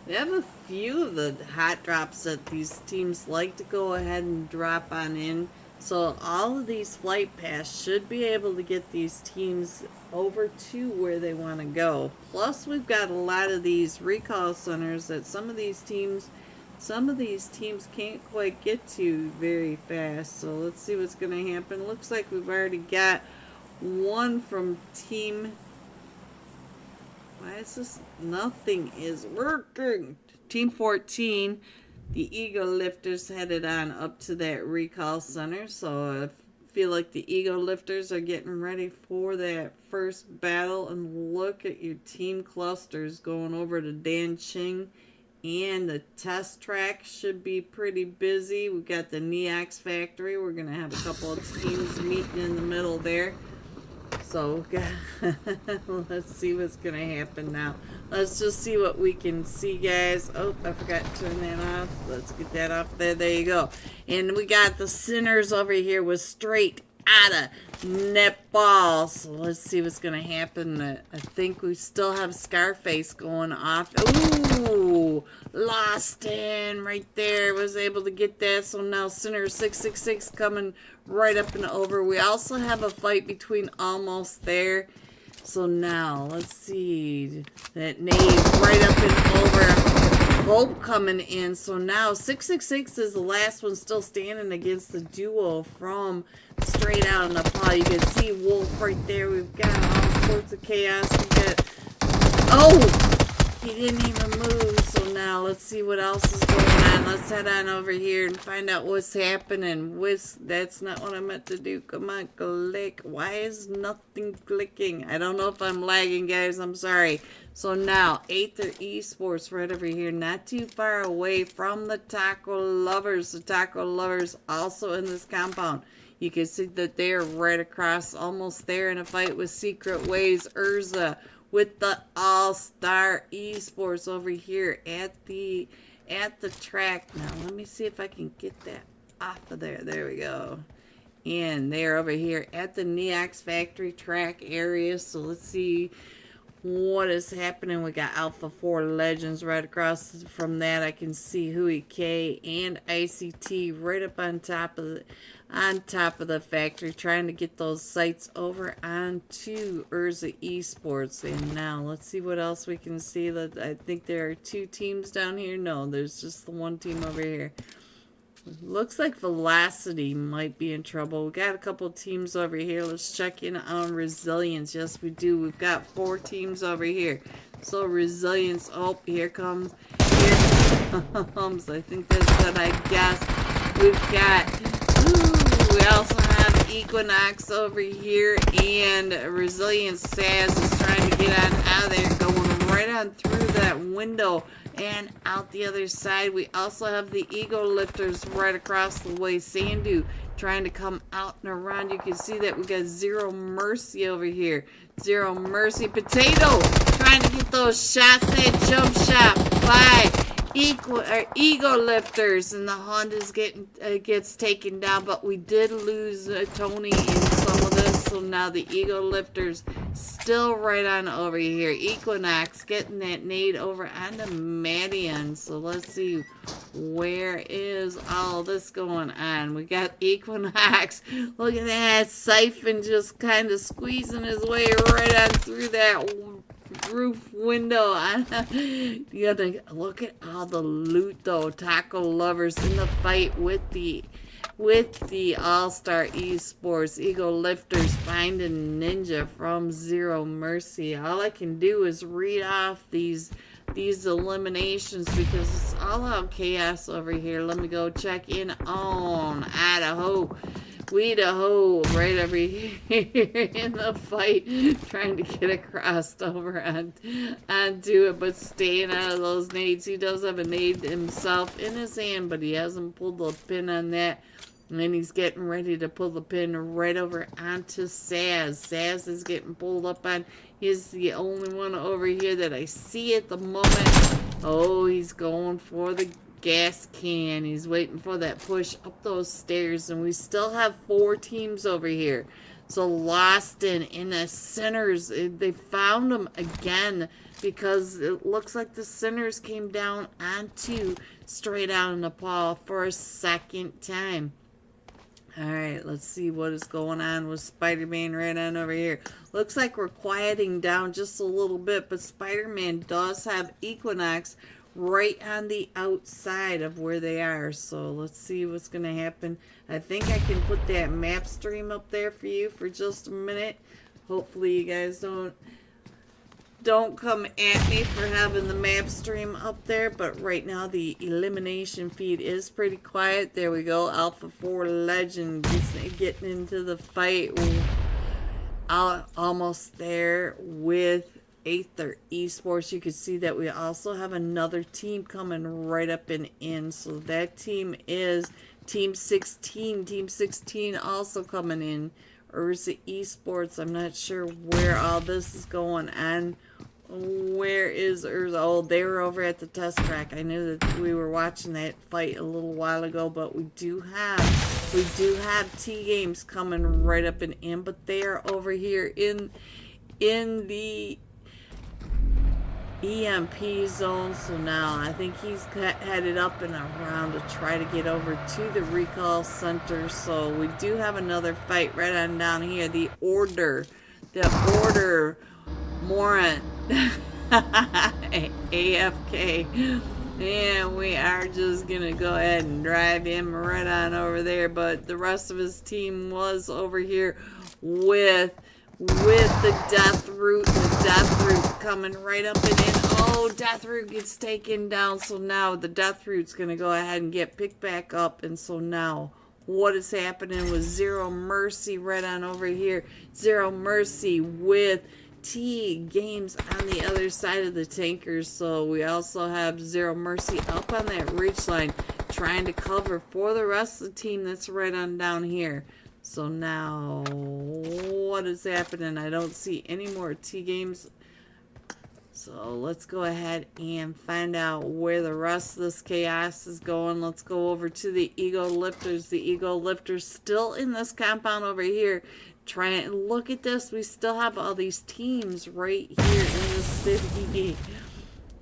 a few of the hot drops that these teams like to go ahead and drop on in. So all of these flight paths should be able to get these teams over to where they want to go. Plus we've got a lot of these recall centers that some of these teams can't quite get to very fast. So let's see what's going to happen. Looks like we've already got one from team. Why is this? Nothing is working. Team 14. The Ego Lifters headed on up to that recall center. So I feel like the Ego Lifters are getting ready for that first battle. And look at your team clusters going over to Danching. And the test track should be pretty busy. We've got the Neox factory. We're going to have a couple of teams meeting in the middle there. So let's see what's going to happen now. Let's just see what we can see, guys. Oh, I forgot to turn that off. Let's get that off there. There you go. And we got the Sinners over here with straight out of Nepal. So let's see what's going to happen. I think we still have Scarface going off. Ooh, lost in right there. Was able to get that. So now Sinner 666 coming right up and over. We also have a fight between Almost There. So now let's see that nade right up and over. Hope coming in. So now 666 is the last one still standing against the duo from straight out of Nepal. You can see Wolf right there. We've got all sorts of chaos. We got, oh, he didn't even move. So now let's see what else is going on. Let's head on over here and find out what's happening. That's not what I meant to do. Come on, click. Why is nothing clicking? I don't know if I'm lagging, guys. I'm sorry. So now, Aether Esports right over here, not too far away from the Taco Lovers. The Taco Lovers also in this compound. You can see that they're right across, almost there in a fight with Secret Ways Urza with the All-Star Esports over here at the track. Now, let me see if I can get that off of there. There we go. And they're over here at the Neox Factory track area. So let's see what is happening. We got Alpha 4 Legends right across from that. I can see Hui K and ICT right up on top of the factory, trying to get those sites over onto Urza Esports. And now let's see what else we can see. I think there are two teams down here. No, there's just the one team over here. Looks like Velocity might be in trouble. We got a couple teams over here. Let's check in on Resilience. Yes, we do. We've got 4 teams over here. So Resilience. Oh, here comes. Here comes. I think that's what I guess. We've got. Ooh, we also have Equinox over here, and Resilience Saz is trying to get on out of there, going right on through that window and out the other side. We also have the Ego Lifters right across the way. Sandu trying to come out and around. You can see that we got Zero Mercy over here. Zero Mercy. Potato trying to get those shots. That jump shot by Ego Lifters, and the Honda's gets taken down. But we did lose Tony in some of this. So now the Ego Lifters still right on over here. Equinox getting that nade over on the Madian. So let's see, where is all this going on? We got Equinox. Look at that. Siphon just kind of squeezing his way right on through that roof window. You gotta look at all the loot though. Taco Lovers in the fight with the All-Star Esports. Ego Lifters finding Ninja from Zero Mercy. All I can do is read off these eliminations because it's all out chaos over here. Let me go check in on Idaho. Weedaho right over here in the fight, trying to get across over onto it, but staying out of those nades. He does have a nade himself in his hand, but he hasn't pulled the pin on that. And then he's getting ready to pull the pin right over onto Saz. Saz is getting pulled up on. He's the only one over here that I see at the moment. Oh, he's going for the gas can. He's waiting for that push up those stairs. And we still have 4 teams over here. So Loston in the Sinners, they found them again because it looks like the Sinners came down onto straight out in Nepal for a second time. Alright, let's see what is going on with Spider-Man right on over here. Looks like we're quieting down just a little bit, but Spider-Man does have Equinox right on the outside of where they are. So let's see what's going to happen. I think I can put that map stream up there for you for just a minute. Hopefully you guys don't come at me for having the map stream up there, but right now the elimination feed is pretty quiet. There we go, Alpha 4 Legend getting into the fight. Almost there with Aether Esports. You can see that we also have another team coming right up and in. So that team is Team 16. Team 16 also coming in. Urza Esports. I'm not sure where all this is going on. Where is Urza? Oh, they were over at the test track. I knew that we were watching that fight a little while ago, but we do have T Games coming right up and in, but they are over here in the EMP zone. So now I think he's headed up and around to try to get over to the recall center. So we do have another fight right on down here. The Order Moran AFK, and we are just gonna go ahead and drive him right on over there. But the rest of his team was over here with the Death Root. The Death Root coming right up and in. Oh, Death Root gets taken down. So now the Death Root's gonna go ahead and get picked back up. And so now what is happening with Zero Mercy right on over here? Zero Mercy with T Games on the other side of the tankers. So we also have Zero Mercy up on that ridge line trying to cover for the rest of the team that's right on down here. So now what is happening? I don't see any more T Games. So let's go ahead and find out where the rest of this chaos is going. Let's go over to the Ego Lifters. The Ego Lifters still in this compound over here. Try and look at this. We still have all these teams right here in the city.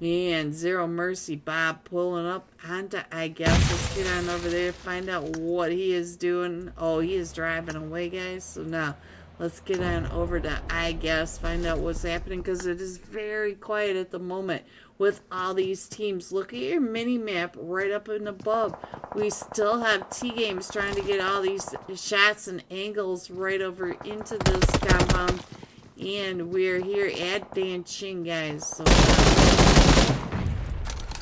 And Zero Mercy Bob pulling up onto, I guess. Let's get on over there, find out what he is doing. Oh, he is driving away, guys. So now let's get on over to, I guess, find out what's happening, because it is very quiet at the moment with all these teams. Look at your mini map right up and above. We still have T Games trying to get all these shots and angles right over into this compound. And we're here at Dan Ching, guys. So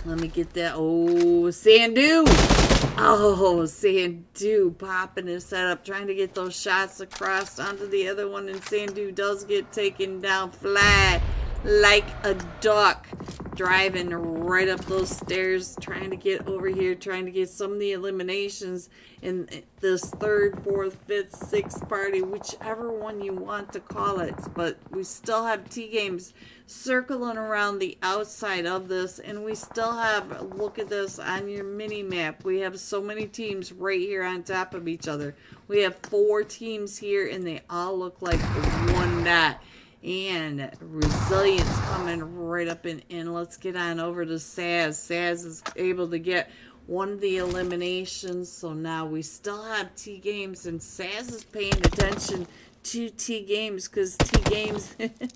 let me get that. Oh, Sandu! Oh, Sandu popping his setup, trying to get those shots across onto the other one. And Sandu does get taken down flat like a duck, driving right up those stairs, trying to get over here, trying to get some of the eliminations in this 3rd, 4th, 5th, 6th party, whichever one you want to call it. But we still have T Games circling around the outside of this, and we still have, look at this on your mini map, we have so many teams right here on top of each other. We have 4 teams here, and they all look like one dot. And Resilience coming right up and in. Let's get on over to Saz. Saz is able to get one of the eliminations. So now we still have T Games, and Saz is paying attention to T Games, because T Games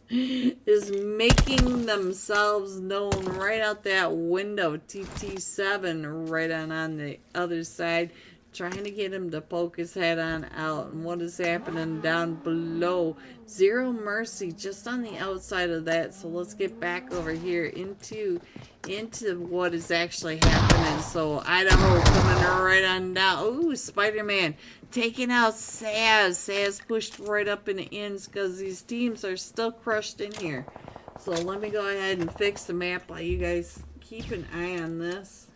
is making themselves known right out that window. TT7 right on the other side, Trying to get him to poke his head on out. And what is happening down below? Zero Mercy just on the outside of that. So let's get back over here into what is actually happening. So Idaho coming right on down. Ooh, Spider-Man taking out Saz. Saz pushed right up in the ends because these teams are still crushed in here. So let me go ahead and fix the map while you guys keep an eye on this.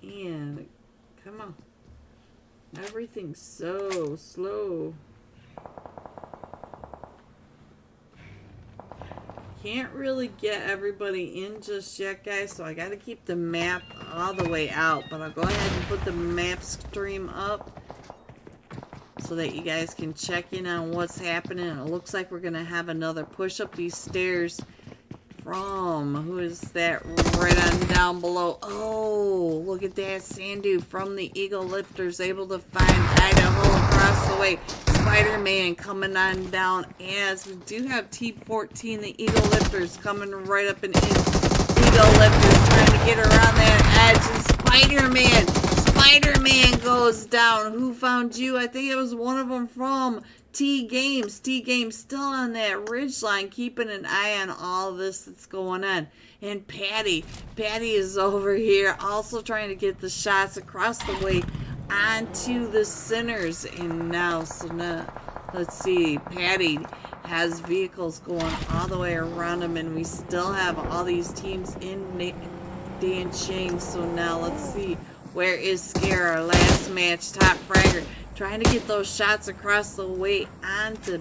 And come on. Everything's so slow. Can't really get everybody in just yet, guys, so I gotta keep the map all the way out. But I'll go ahead and put the map stream up so that you guys can check in on what's happening. It looks like we're gonna have another push up these stairs from, who is that right on down below? Oh, look at that. Sandu from the Eagle Lifters able to find Idaho across the way. Spider-Man coming on down as we do have T14, the Eagle Lifters coming right up and in. Eagle Lifters trying to get around that edge, and Spider-Man goes down. Who found you? I think it was one of them from T-Games. T-Games still on that ridge line, keeping an eye on all this that's going on. And Patty is over here also trying to get the shots across the way onto the Sinners. And now, let's see, Patty has vehicles going all the way around him, and we still have all these teams in Danching. So now let's see, where is Scare, our last match, top fragger, trying to get those shots across the way onto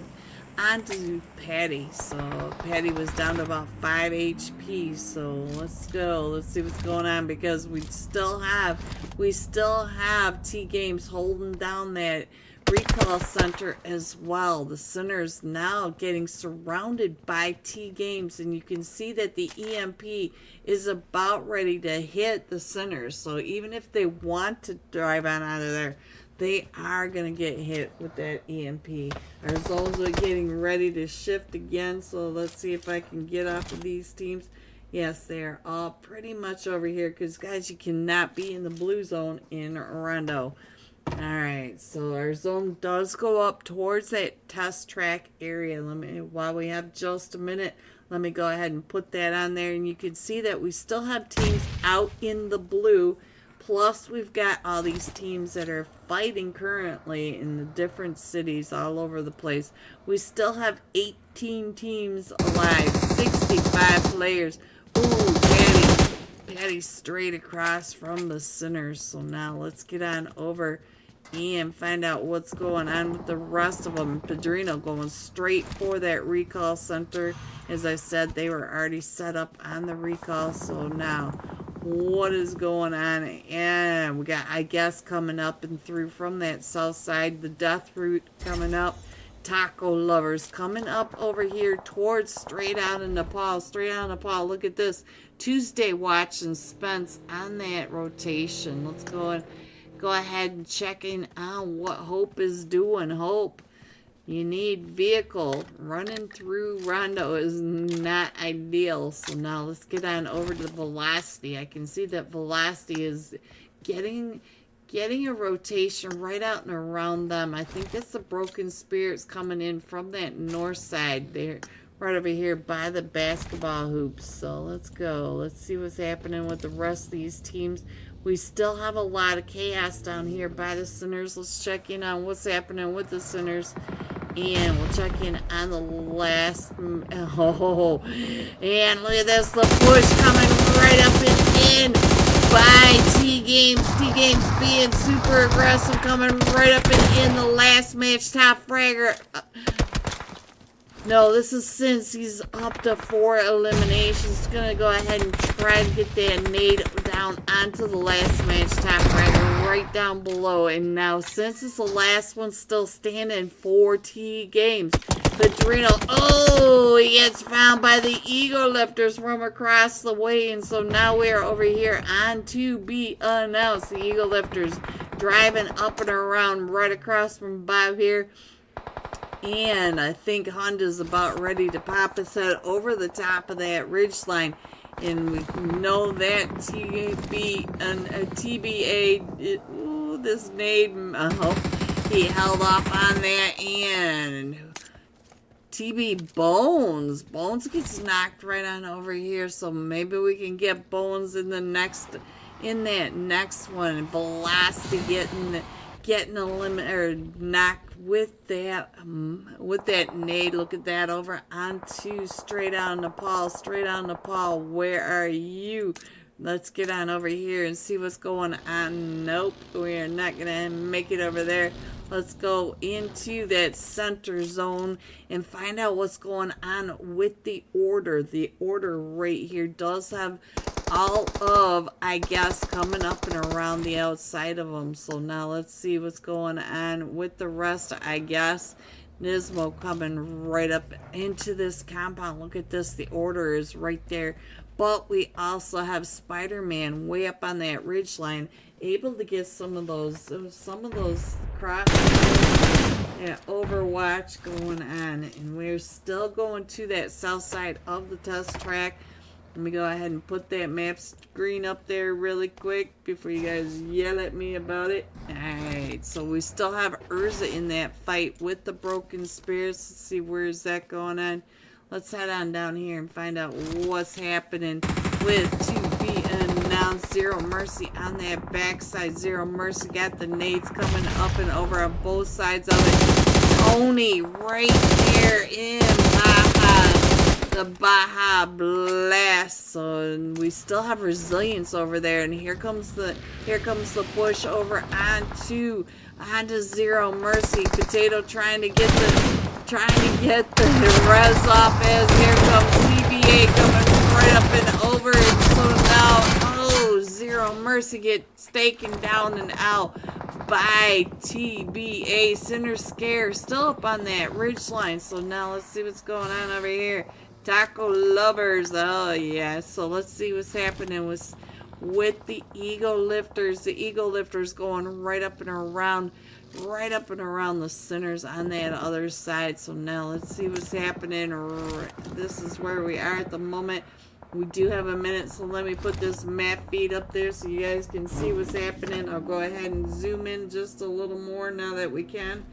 Patty. So Patty was down to about 5 HP. So let's go. Let's see what's going on, because we still have T-Games holding down that recall center as well. The Sinners now getting surrounded by T-Games, and you can see that the EMP is about ready to hit the Sinners. So even if they want to drive on out of there, they are going to get hit with that EMP. Our zones are getting ready to shift again. So let's see if I can get off of these teams. Yes, they're all pretty much over here, because, guys, you cannot be in the blue zone in Rondo. Alright, so our zone does go up towards that test track area. While we have just a minute, let me go ahead and put that on there. And you can see that we still have teams out in the blue. Plus, we've got all these teams that are fighting currently in the different cities all over the place. We still have 18 teams alive, 65 players. Ooh, Patty straight across from the Sinners. So now let's get on over and find out what's going on with the rest of them. Padrino going straight for that recall center. As I said, they were already set up on the recall. So now, what is going on? And we got, I guess, coming up and through from that south side, the death route coming up. Taco lovers coming up over here towards straight out of Nepal. Look at this. Tuesday watch and Spence on that rotation. Let's go ahead and check in on what Hope is doing. Hope, you need vehicle. Running through Rondo is not ideal. So now let's get on over to Velocity. I can see that Velocity is getting a rotation right out and around them. I think that's the Broken Spirits coming in from that north side. They're right over here by the basketball hoops. So let's go. Let's see what's happening with the rest of these teams. We still have a lot of chaos down here by the Sinners. Let's check in on what's happening with the Sinners. And we'll check in on the last. Oh, and look at this. The push coming right up and in by T-Games. T-Games being super aggressive, coming right up and in the last match. Top fragger. No, this is since he's up to 4 eliminations. Gonna go ahead and try to get that nade down onto the last match. Top fragger right down below. And now, since it's the last one still standing for T-Games, Padrino, oh, he gets found by the Eagle Lifters from across the way. And so now we are over here on to be announced. The Eagle Lifters driving up and around right across from Bob here. And I think Honda's about ready to pop his head over the top of that ridge line. And we know that TBA, this nade. Oh, he held off on that. And TB Bones. Bones gets knocked right on over here. So maybe we can get Bones in that next one. Velocity getting a limit or knocked with that nade. Look at that, over onto straight on Nepal. Where are you? Let's get on over here and see what's going on. Nope, we are not gonna make it over there. Let's go into that center zone and find out what's going on with the order. The order right here does have all of, I guess, coming up and around the outside of them. So now let's see what's going on with the rest, I guess. Nismo coming right up into this compound. Look at this. The order is right there. But we also have Spider-Man way up on that ridge line, able to get some of those cross Overwatch going on. And we're still going to that south side of the test track. Let me go ahead and put that map screen up there really quick before you guys yell at me about it. Alright, so we still have Urza in that fight with the Broken Spirits. Let's see, where's that going on. Let's head on down here and find out what's happening with to be announced. Zero Mercy on that backside. Zero Mercy got the nades coming up and over on both sides of it. Oni right there in the Baja Blast. So we still have Resilience over there, and here comes the push over onto Zero Mercy. Potato trying to get the res off, as here comes CBA coming right up and over. And so now, Zero Mercy gets taken down and out by TBA. Center Scare still up on that ridge line. So now let's see what's going on over here. Taco Lovers, oh yeah. So let's see what's happening with the Ego Lifters. The Ego Lifters going right up and around the centers on that other side. So now let's see what's happening. This is where we are at the moment. We do have a minute, so let me put this map feed up there so you guys can see what's happening. I'll go ahead and zoom in just a little more now that we can,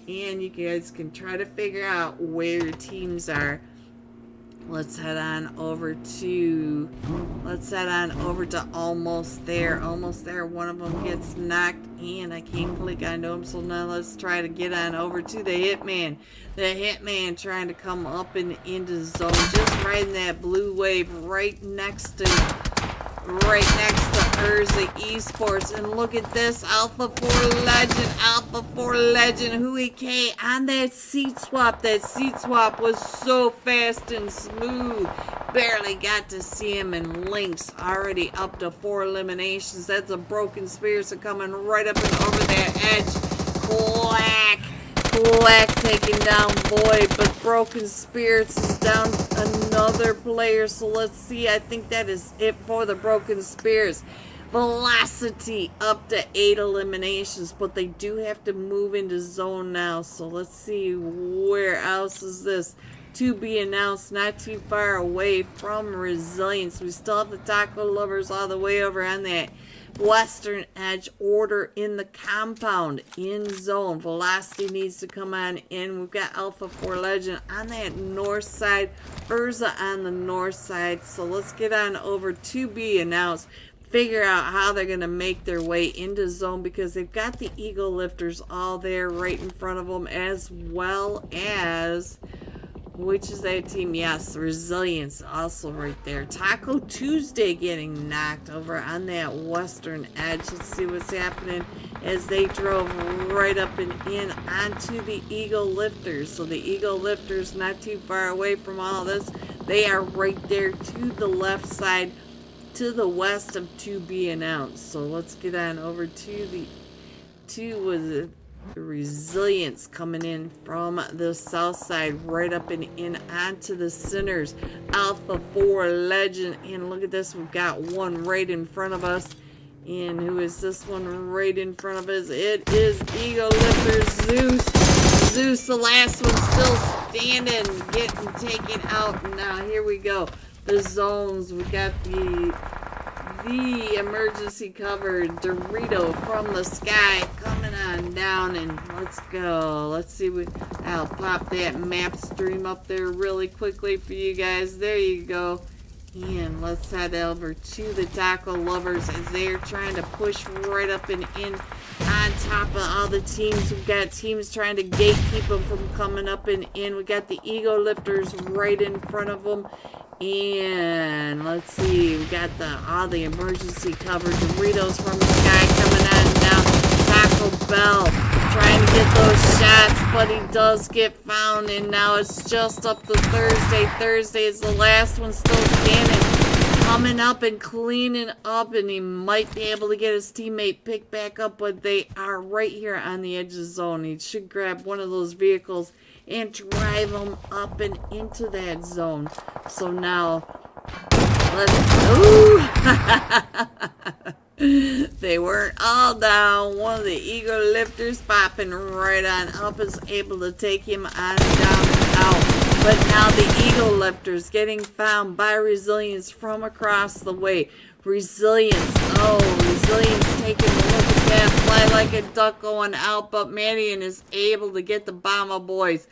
and you guys can try to figure out where your teams are. Let's head on over to almost there. One of them gets knocked and I can't click onto him. So now let's try to get on over to the Hitman. The Hitman trying to come up and into zone, just riding that blue wave right next to Urza Esports. And look at this, Alpha 4 Legend, Hui K on that seat swap. That seat swap was so fast and smooth. Barely got to see him, and Link's already up to 4 eliminations. That's a Broken Spirits coming right up and over that edge. Quack taking down Void, but Broken Spirits is down another player. So let's see, I think that is it for the Broken Spirits. Velocity up to 8 eliminations, but they do have to move into zone now. So let's see, where else is this to be announced? Not too far away from Resilience. We still have the Taco Lovers all the way over on that western edge. Order in the compound in zone. Velocity needs to come on in. We've got Alpha 4 Legend on that north side, Urza on the north side. So let's get on over to be announced. Figure out how they're going to make their way into zone, because they've got the Eagle Lifters all there right in front of them, as well as, which is that team? Yes, Resilience also right there. Taco Tuesday getting knocked over on that western edge. Let's see what's happening as they drove right up and in onto the Eagle Lifters. So the Eagle Lifters not too far away from all this. They are right there to the left side, to the west of to be announced. So let's get on over to the Resilience coming in from the south side, right up and in onto the centers. Alpha 4 Legend, and look at this, we've got one right in front of us. And who is this one right in front of us? It is Ego Lifter Zeus, the last one, still standing, getting taken out. Now here we go. The zones, we got the the emergency cover Dorito from the sky coming on down, and let's go. Let's see, I'll pop that map stream up there really quickly for you guys. There you go. And let's head over to the taco lovers as they're trying to push right up and in on top of all the teams. We've got teams trying to gatekeep them from coming up and in. We got the ego lifters right in front of them. And let's see, we got all the emergency cover Doritos from the sky coming on down. Taco Bell trying to get those shots, but he does get found, and now it's just up to Thursday. Thursday is the last one still standing, coming up and cleaning up, and he might be able to get his teammate picked back up, but they are right here on the edge of the zone. He should grab one of those vehicles and drive them up and into that zone. So now, they weren't all down. One of the ego lifters popping right on up is able to take him on down and out. But now the ego lifters getting found by Resilience from across the way. Resilience taking a look at that, fly like a duck going out, but Marion is able to get the Bomber Boys.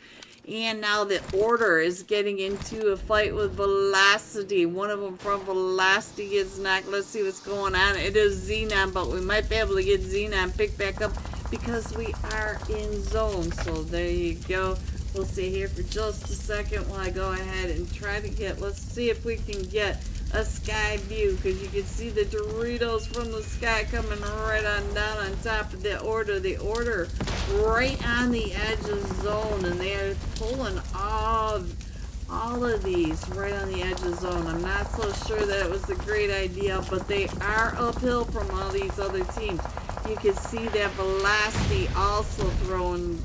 And now the Order is getting into a fight with Velocity. One of them from Velocity is knocked. Let's see what's going on. It is Xenon, but we might be able to get Xenon picked back up because we are in zone. So there you go. We'll stay here for just a second while I go ahead and try to get, let's see if we can get a sky view, because you can see the Doritos from the sky coming right on down on top of the Order. The Order right on the edge of zone, and they are pulling all of these right on the edge of zone. I'm not so sure that it was a great idea, but they are uphill from all these other teams. You can see that Velocity also throwing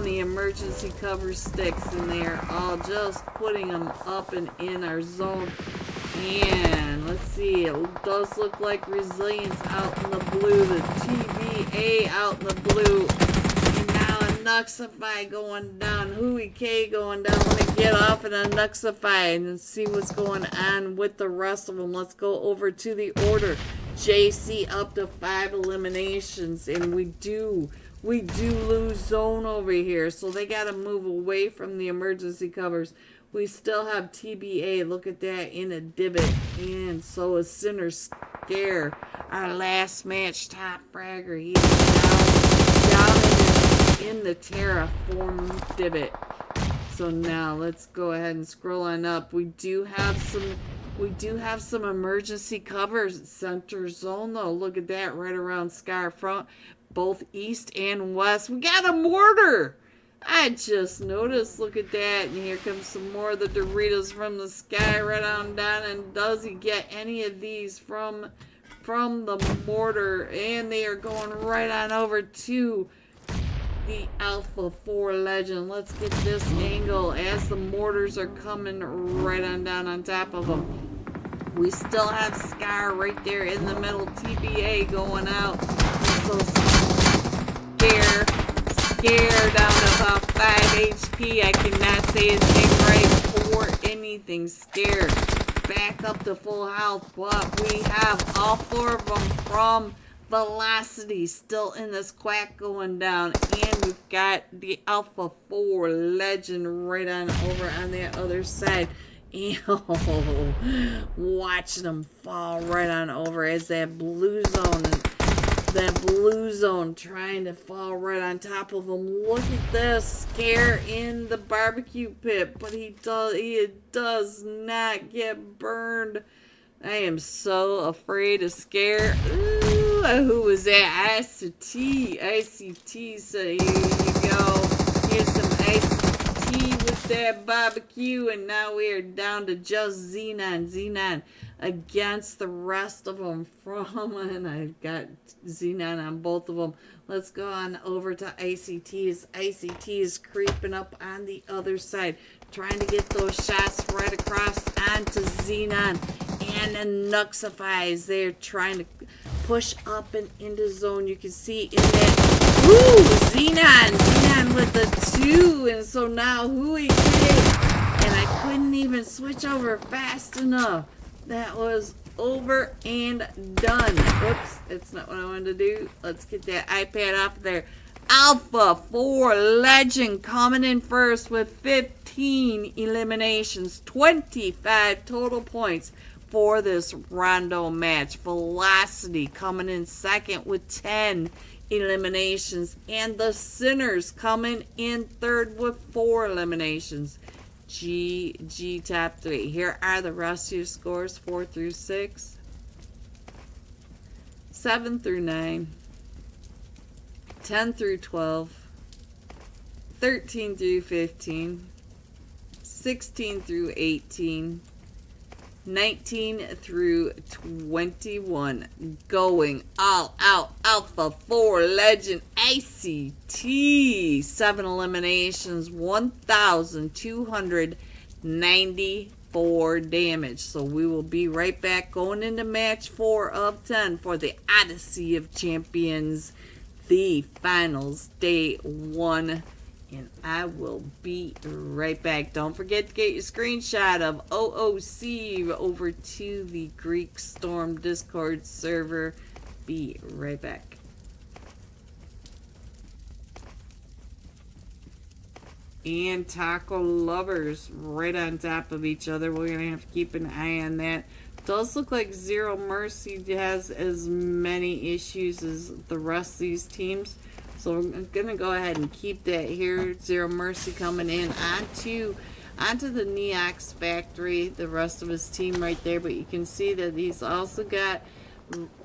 the emergency cover sticks, and they are all just putting them up and in our zone. And let's see, it does look like Resilience out in the blue, the TVA out in the blue, and now a Nuxify going down, Hui K going down. Let me get off of the Nuxify and see what's going on with the rest of them. Let's go over to the Order. JC up to 5 eliminations, and we do lose zone over here, so they got to move away from the emergency covers. We still have TBA, look at that, in a divot, and so is Sinner Scare, our last match top fragger. He's down in the terraform divot. So now let's go ahead and scroll on up. We do have some emergency covers at center zone though. Look at that, right around Scar front, both east and west. We got a mortar. I just noticed, look at that, and here comes some more of the Doritos from the sky right on down, and does he get any of these from the mortar? And they are going right on over to the Alpha 4 Legend. Let's get this angle as the mortars are coming right on down on top of them. We still have Scar right there in the middle, TBA going out. So Scare down to about 5 HP. I cannot say his name right or anything. Scare back up to full health, but we have all 4 of them from Velocity still in this quack going down, and we've got the Alpha 4 Legend right on over on the other side. Ew, watching them fall right on over as that blue zone trying to fall right on top of them. Look at this, Scare in the barbecue pit, but he does not get burned. I am so afraid of Scare. Ooh, who was that? ICT, so here you go. Here's some ICT with that barbecue, and now we are down to just Xenon against the rest of them and I've got Xenon on both of them. Let's go on over to ICT's. ICT is creeping up on the other side, trying to get those shots right across onto Xenon, and the Nuxifies. They're trying to push up and into zone. You can see in that, ooh, Xenon with the 2, and so now Hui K, and I couldn't even switch over fast enough. That was over and done. Whoops, that's not what I wanted to do. Let's get that iPad off there. Alpha 4 Legend coming in first with 15 eliminations, 25 total points for this rondo match. Velocity coming in second with 10 eliminations, and the Sinners coming in third with 4 eliminations. G top 3. Here are the rest of your scores: 4 through 6, 7 through 9, 10 through 12, 13 through 15, 16 through 18, 19 through 21. Going all out. Alpha 4 Legend ACT. 7 eliminations, 1,294 damage. So we will be right back going into match 4 of 10 for the Odyssey of Champions, the finals, day 1. And I will be right back. Don't forget to get your screenshot of OOC over to the Greek Storm Discord server. Be right back. And Taco Lovers right on top of each other. We're going to have to keep an eye on that. Does look like Zero Mercy has as many issues as the rest of these teams. So we're going to go ahead and keep that here. Zero Mercy coming in onto the Neox factory. The rest of his team right there. But you can see that he's also got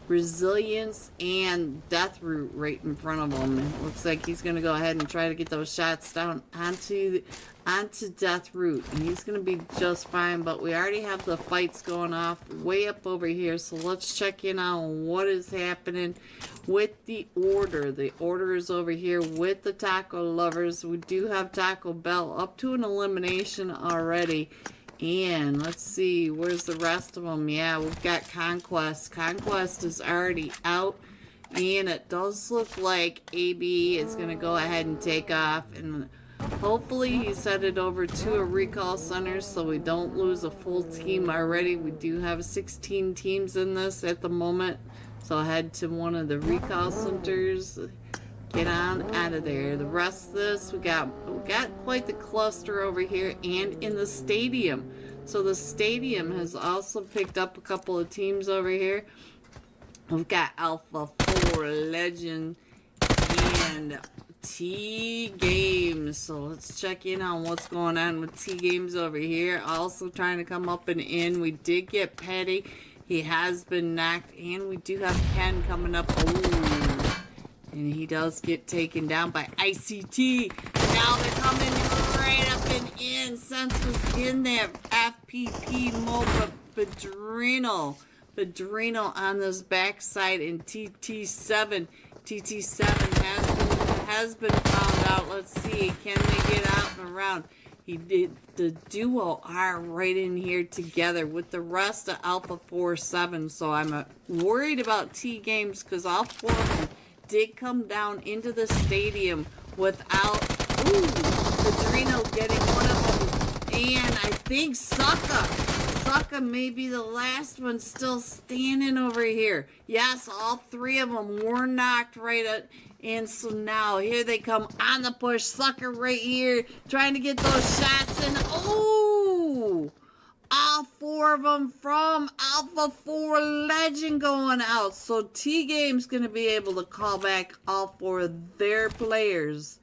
Resilience and Deathroot right in front of him. It looks like he's going to go ahead and try to get those shots down onto Deathroot. And he's going to be just fine. But we already have the fights going off way up over here. So let's check in on what is happening with the order. The order is over here with the Taco Lovers. We do have Taco Bell up to an elimination already. And let's see, where's the rest of them? Yeah, we've got Conquest. Conquest is already out. And it does look like AB is going to go ahead and take off. And hopefully he's headed over to a recall center so we don't lose a full team already. We do have 16 teams in this at the moment. So I'll head to one of the recall centers. Get on out of there. The rest of this, we got quite the cluster over here and in the stadium. So the stadium has also picked up a couple of teams over here. We've got Alpha 4 Legend and T Games. So let's check in on what's going on with T Games over here. Also trying to come up and in. We did get Petty. He has been knocked, and we do have Ken coming up. Ooh. And he does get taken down by ICT. Now they're coming right up and in. Sense was in there. FPP Mocha Pedrino on this backside, and TT7 has been found out. Let's see, can they get out and around? The duo are right in here together with the rest of Alpha 4-7. So I'm worried about T Games because all 4 of them did come down into the stadium without Pedrino getting one of them. And I think Sucka may be the last one still standing over here. Yes, all 3 of them were knocked right at. And so now here they come on the push. Sucker right here trying to get those shots in. Oh! All 4 of them from Alpha 4 Legend going out. So T-Game's going to be able to call back all 4 of their players.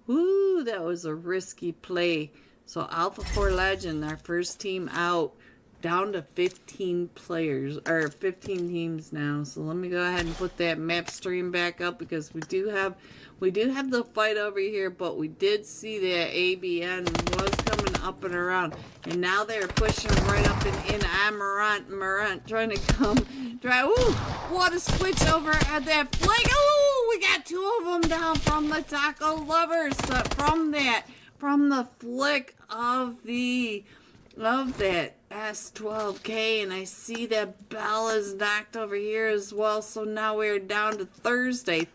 Woo, that was a risky play. So Alpha 4 Legend, our first team out. Down to 15 players, or 15 teams now. So let me go ahead and put that map stream back up because we do have the fight over here, but we did see that ABN was coming up and around, and now they're pushing right up and in. Morant trying to come. Ooh, what a switch over at that flick. Ooh, we got 2 of them down from the Taco Lovers. From the flick of that S12K, and I see that Bell is knocked over here as well. So now we're down to Thursday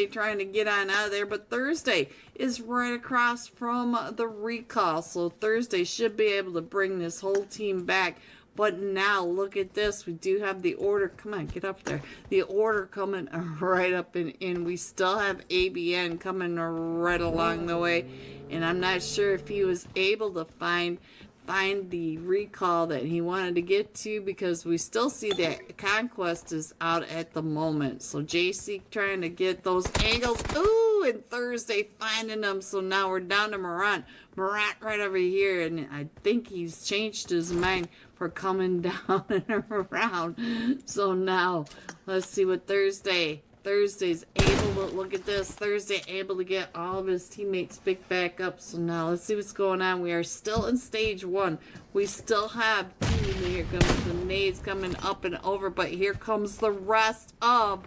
trying to get on out of there, but Thursday is right across from the recall, so Thursday should be able to bring this whole team back. But now, look at this. We do have the order. Come on, get up there. The order coming right up and in. We still have ABN coming right along the way. And I'm not sure if he was able to find the recall that he wanted to get to, because we still see that Conquest is out at the moment. So JC trying to get those angles. Ooh, and Thursday finding them. So now we're down to Morant right over here, and I think he's changed his mind for coming down and around. So now let's see what Thursday's able to, look at this, Thursday able to get all of his teammates picked back up. So now let's see what's going on. We are still in stage 1. We still have 2. Here comes the nades coming up and over, but here comes the rest of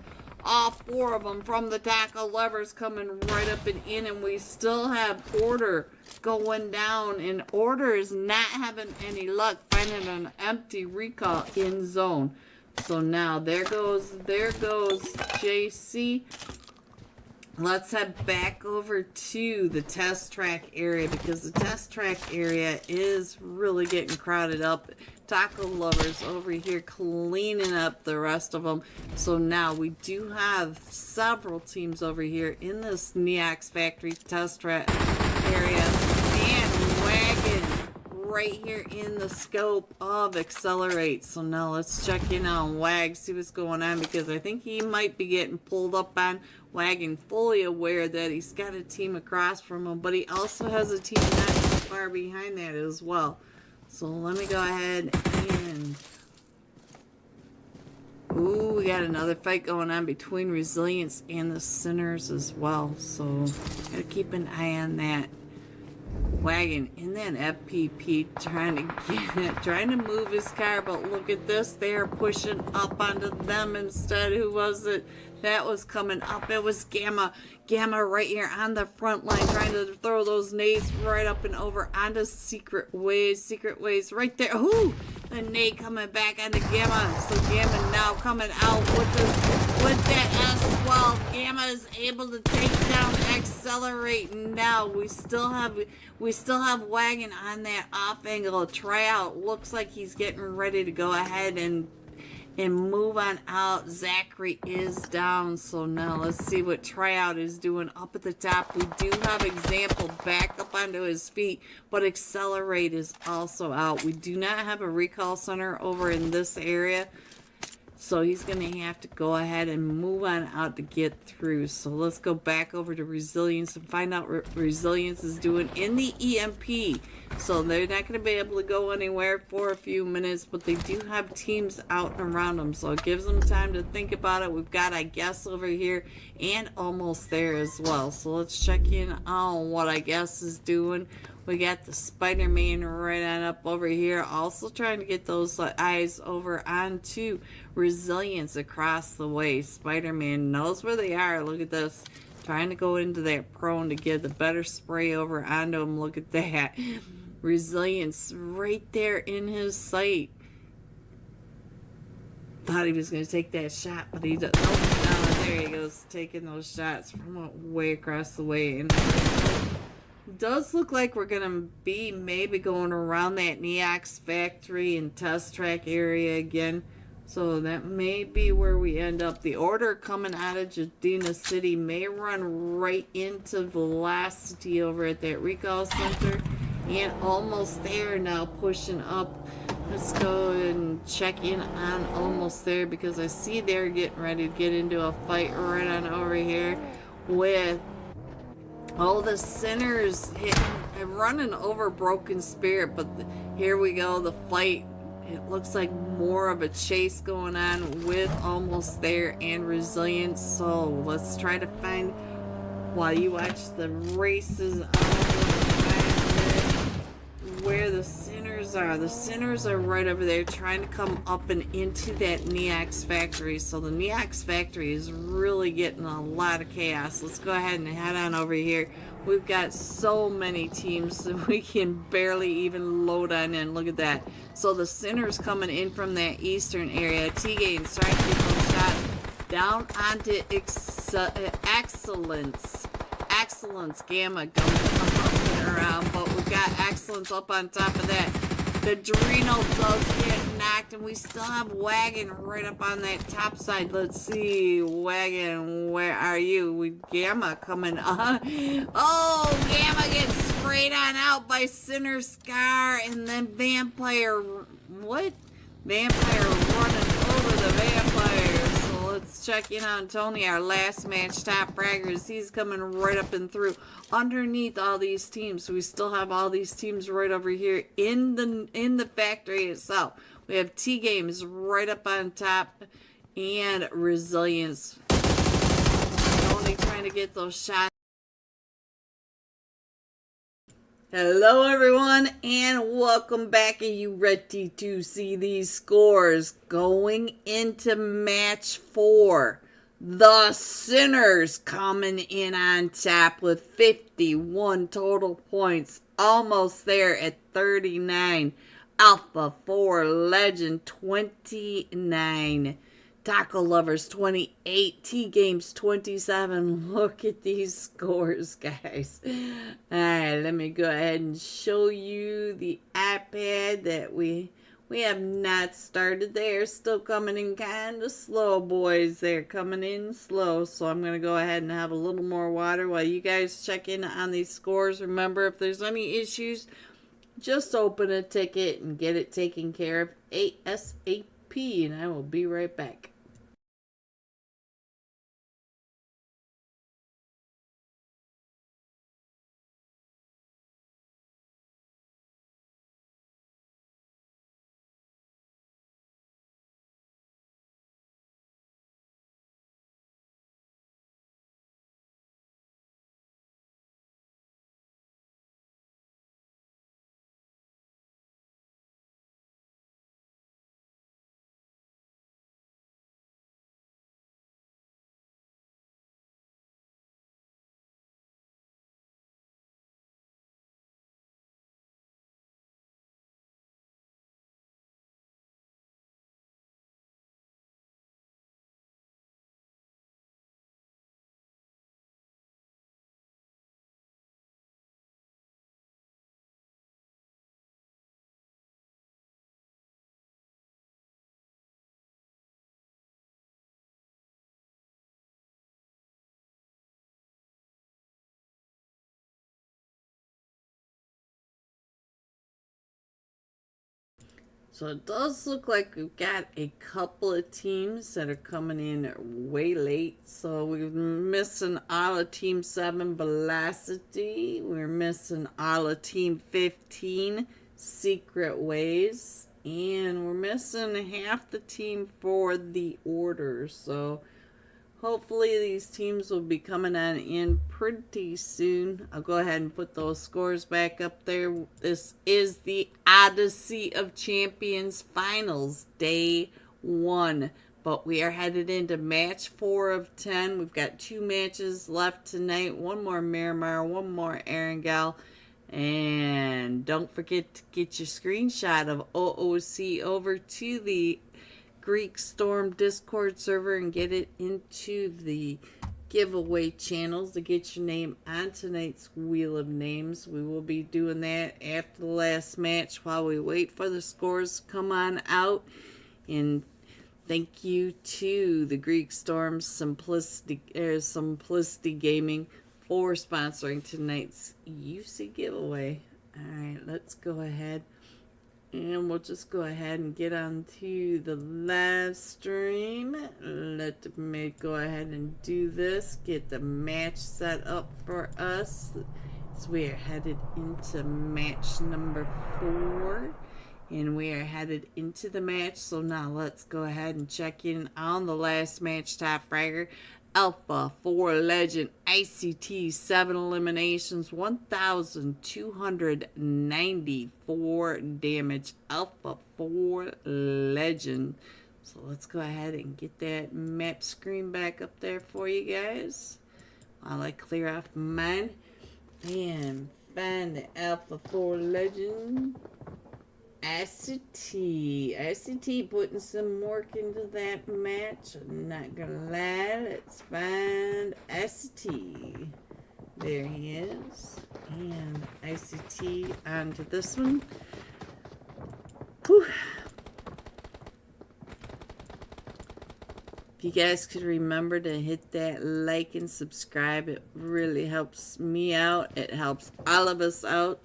all 4 of them from the tackle levers coming right up and in, and we still have order going down, and order is not having any luck finding an empty recall in zone. So now there goes JC. Let's head back over to the test track area, because the test track area is really getting crowded up. Taco lovers over here cleaning up the rest of them. So now we do have several teams over here in this Neox Factory test track area, and Wagon right here in the scope of Accelerate. So now let's check in on Wag, see what's going on, because I think he might be getting pulled up on. Wagon fully aware that he's got a team across from him, but he also has a team not too far behind that as well. So let me go ahead and... Ooh, we got another fight going on between Resilience and the Sinners as well. So gotta keep an eye on that. Wagon in that FPP trying to move his car, but look at this, they are pushing up onto them instead. Who was it that was coming up? It was Gamma right here on the front line, trying to throw those nades right up and over onto Secret Ways right there. Ooh, the nade coming back onto Gamma. So Gamma now coming out with that S12. Gamma is able to take down Accelerate. Now we still have Wagon on that off angle. Tryout looks like he's getting ready to go ahead and move on out. Zachary is down. So now let's see what Tryout is doing up at the top. We do have Example back up onto his feet, but Accelerate is also out. We do not have a recall center over in this area, so he's going to have to go ahead and move on out to get through. So let's go back over to Resilience and find out what Resilience is doing in the EMP. So they're not going to be able to go anywhere for a few minutes, but they do have teams out and around them. So it gives them time to think about it. We've got I Guess over here and Almost There as well. So let's check in on what I Guess is doing. We got the Spider-Man right on up over here, also trying to get those eyes over onto Resilience across the way. Spider-Man knows where they are. Look at this. Trying to go into that prone to get the better spray over onto him. Look at that. Resilience right there in his sight. Thought he was going to take that shot, but he doesn't. Oh, no, there he goes, taking those shots from way across the way. And it does look like we're going to be maybe going around that Neox Factory and test track area again. So that may be where we end up. The order coming out of Jadina City may run right into Velocity over at that recall center. And Almost There now pushing up. Let's go and check in on Almost There, because I see they're getting ready to get into a fight right on over here with all the Sinners hitting and running over Broken Spirit. But here we go, the fight. It looks like more of a chase going on with Almost There and Resilience. So let's try to find, while you watch the races on, where the Sinners are. The Sinners are right over there trying to come up and into that Neox Factory. So the Neox Factory is really getting a lot of chaos. Let's go ahead and head on over here. We've got so many teams that we can barely even load on in. Look at that. So the Sinners coming in from that eastern area. T-Game's trying to get those shots down onto Excellence. Excellence Gamma going up and around, but we've got Excellence up on top of that. The Adrenal does get knocked, and we still have Wagon right up on that top side. Let's see, Wagon, where are you? With Gamma coming on. Oh, Gamma gets sprayed on out by Sinner Scar, and then Vampire, what? Vampire running over the Vampire. So let's check in on Tony, our last match top fraggers. He's coming right up and through underneath all these teams. So we still have all these teams right over here in the factory itself. We have T Games right up on top and Resilience. Tony trying to get those shots. Hello everyone, and welcome back. Are you ready to see these scores going into match 4? The Sinners coming in on top with 51 total points, almost there at 39. Alpha 4 Legend 29. Taco Lovers 28, T-Games 27. Look at these scores, guys. Alright, let me go ahead and show you the iPad that we have not started. They're still coming in kind of slow, boys. They're coming in slow, so I'm going to go ahead and have a little more water while you guys check in on these scores. Remember, if there's any issues, just open a ticket and get it taken care of ASAP, and I will be right back. So it does look like we've got a couple of teams that are coming in way late. So we're missing all of Team 7 Velocity. We're missing all of Team 15 Secret Ways. And we're missing half the team for the Order. So hopefully these teams will be coming on in pretty soon. I'll go ahead and put those scores back up there. This is the Odyssey of Champions Finals, Day 1. But we are headed into match 4 of 10. We've got 2 matches left tonight. One more Miramar, one more Erangel. And don't forget to get your screenshot of OOC over to the Greek Storm Discord server and get it into the giveaway channels to get your name on tonight's Wheel of Names. We will be doing that after the last match while we wait for the scores to come on out. And thank you to the Greek Storm Simplicity Gaming for sponsoring tonight's UC giveaway. Alright, let's go ahead. And we'll just go ahead and get on to the live stream. Let me go ahead and do this. Get the match set up for us. So we are headed into match number 4. And we are headed into the match. So now let's go ahead and check in on the last match top fragger. Alpha 4 Legend ICT 7 eliminations, 1,294 damage. Alpha 4 Legend. So let's go ahead and get that map screen back up there for you guys while I clear off mine and find the Alpha 4 Legend. ICT putting some work into that match. I'm not gonna lie. Let's find ICT. There he is. And ICT onto this one. Whew. If you guys could remember to hit that like and subscribe, it really helps me out. It helps all of us out.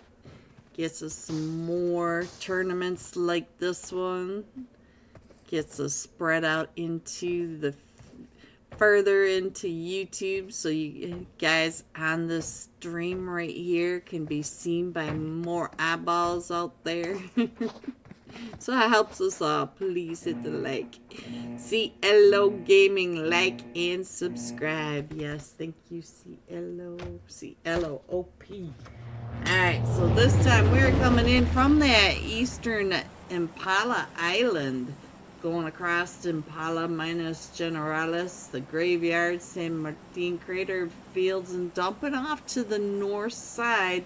Gets us some more tournaments like this one. Gets us spread out into the further into YouTube, so you guys on the stream right here can be seen by more eyeballs out there. So it helps us all. Please hit the like. CLO Gaming, like and subscribe. Yes, thank you, CLOOP. Alright, so this time we're coming in from that eastern Impala Island, going across to Impala minus Generalis, the graveyard, San Martin Crater Fields, and dumping off to the north side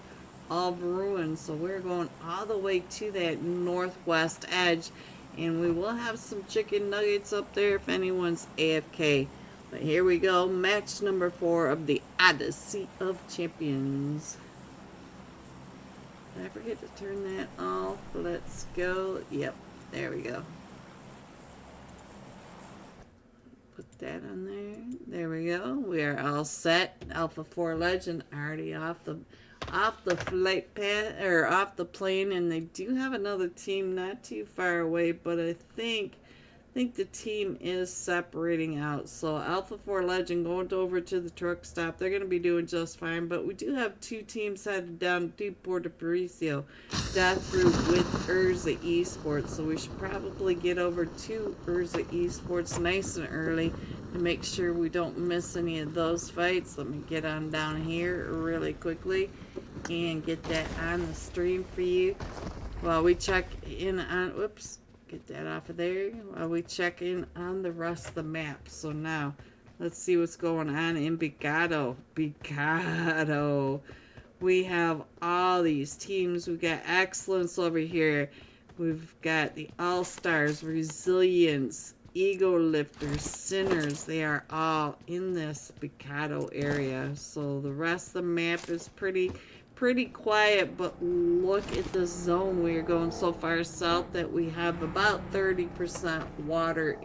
of Ruin. So we're going all the way to that northwest edge, and we will have some chicken nuggets up there if anyone's AFK. But here we go, match number 4 of the Odyssey of Champions. Did I forget to turn that off? Let's go. Yep, there we go. Put that on there. There we go. We are all set. Alpha 4 Legend already off the flight path, or off the plane, and they do have another team not too far away, but I think the team is separating out. So Alpha 4 Legend going over to the truck stop. They're going to be doing just fine, but we do have 2 teams headed down to Puerto Paraiso, Death Group with Urza Esports. So we should probably get over to Urza Esports nice and early to make sure we don't miss any of those fights. Let me get on down here really quickly and get that on the stream for you while we check in on, whoops, get that off of there, while we check in on the rest of the map. So now let's see what's going on in Bigado. We have all these teams. We've got Excellence over here. We've got the All-Stars, Resilience, Ego Lifters, Sinners. They are all in this Bigado area. So the rest of the map is pretty quiet, but look at this zone. We are going so far south that we have about 30% water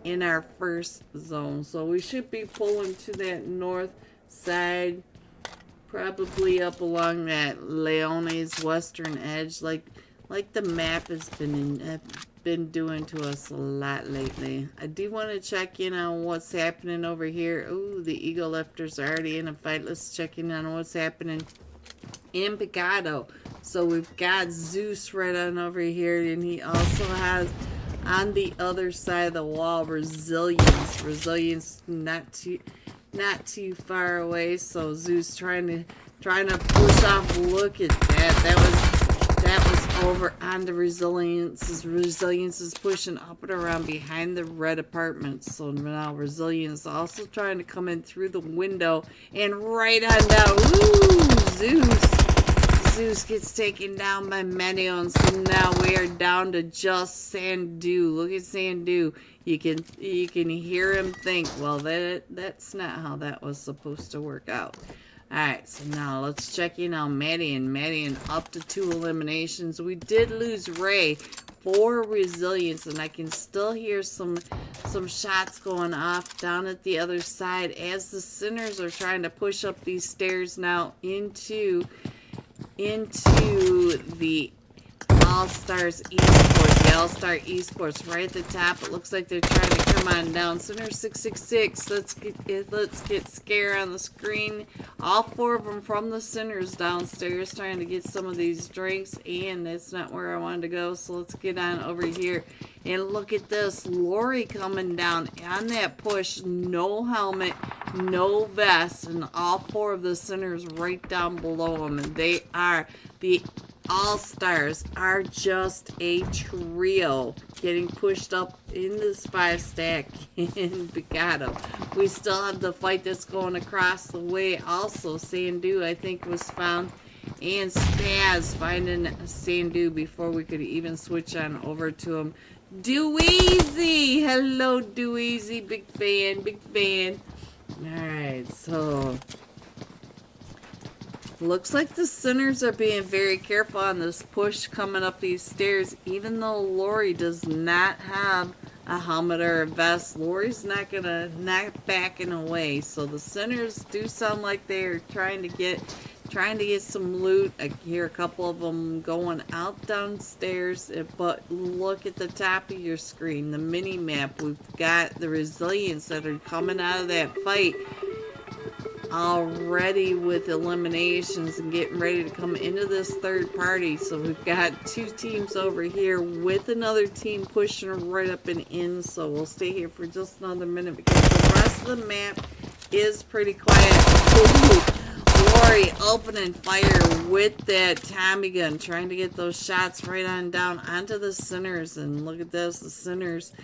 in our first zone. So we should be pulling to that north side, probably up along that Leone's western edge, like the map has been doing to us a lot lately. I do want to check in on what's happening over here. Ooh, the Ego Lifters are already in a fight. Let's check in on what's happening in Picado. So we've got Zeus right on over here, and he also has on the other side of the wall Resilience not too far away. So Zeus trying to push off. Look at that. That was over on the Resilience. Resilience is pushing up and around behind the red apartments. So now Resilience also trying to come in through the window and right on down. Ooh, Zeus gets taken down by Medion. So now we are down to just Sandu. Look at Sandu. You can hear him think, well, that's not how that was supposed to work out. Alright, so now let's check in on Medion up to 2 eliminations. We did lose Ray for Resilience, and I can still hear some shots going off down at the other side as the Sinners are trying to push up these stairs now into the All-Stars Esports, the All-Star Esports right at the top. It looks like they're trying to come on down. Center 666. Let's get Scare on the screen. All 4 of them from the Sinners downstairs trying to get some of these drinks, and that's not where I wanted to go. So let's get on over here and look at this. Lori coming down on that push. No helmet, no vest, and all 4 of the Sinners right down below them. And they are the All-Stars are just a trio getting pushed up in this 5-stack in Picado. We still have the fight that's going across the way. Also, Sandu, I think, was found. And Spaz finding Sandu before we could even switch on over to him. Dweezy! Hello, Dweezy. Big fan, big fan. Alright, so Looks like the Sinners are being very careful on this push coming up these stairs, even though Lori does not have a helmet or a vest. Lori's not backing away. So the Sinners do sound like they're trying to get some loot. I hear a couple of them going out downstairs, but look at the top of your screen, the mini map. We've got the Resilience that are coming out of that fight already with eliminations and getting ready to come into this third party. So we've got two teams over here with another team pushing right up and in. So we'll stay here for just another minute because the rest of the map is pretty quiet. Ooh, Lori opening fire with that Tommy gun, trying to get those shots right on down onto the Sinners. And look at this, the Sinners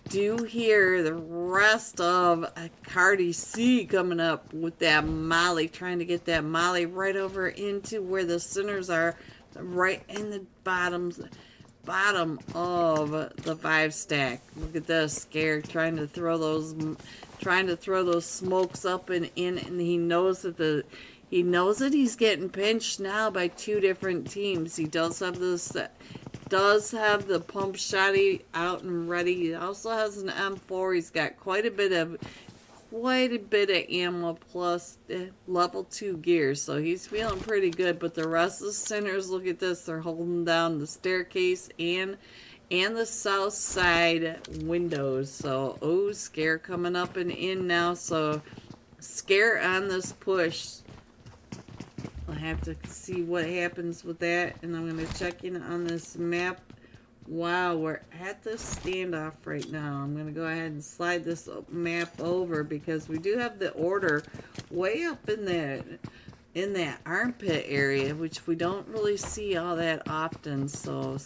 do hear the rest of Cardi C coming up with that Molly, trying to get that Molly right over into where the Sinners are, right in the bottom of the 5 stack. Look at this, Scare trying to throw those smokes up and in, and he knows that he's getting pinched now by 2 different teams. He does have the pump shotty out and ready. He also has an M4. He's got quite a bit of ammo plus level 2 gear, so he's feeling pretty good. But the rest of the Sinners, look at this, they're holding down the staircase and the south side windows. So Scare coming up and in now. So Scare on this push. I'll have to see what happens with that, and I'm going to check in on this map. Wow, we're at the standoff right now. I'm going to go ahead and slide this map over because we do have the order way up in that armpit area, which we don't really see all that often. So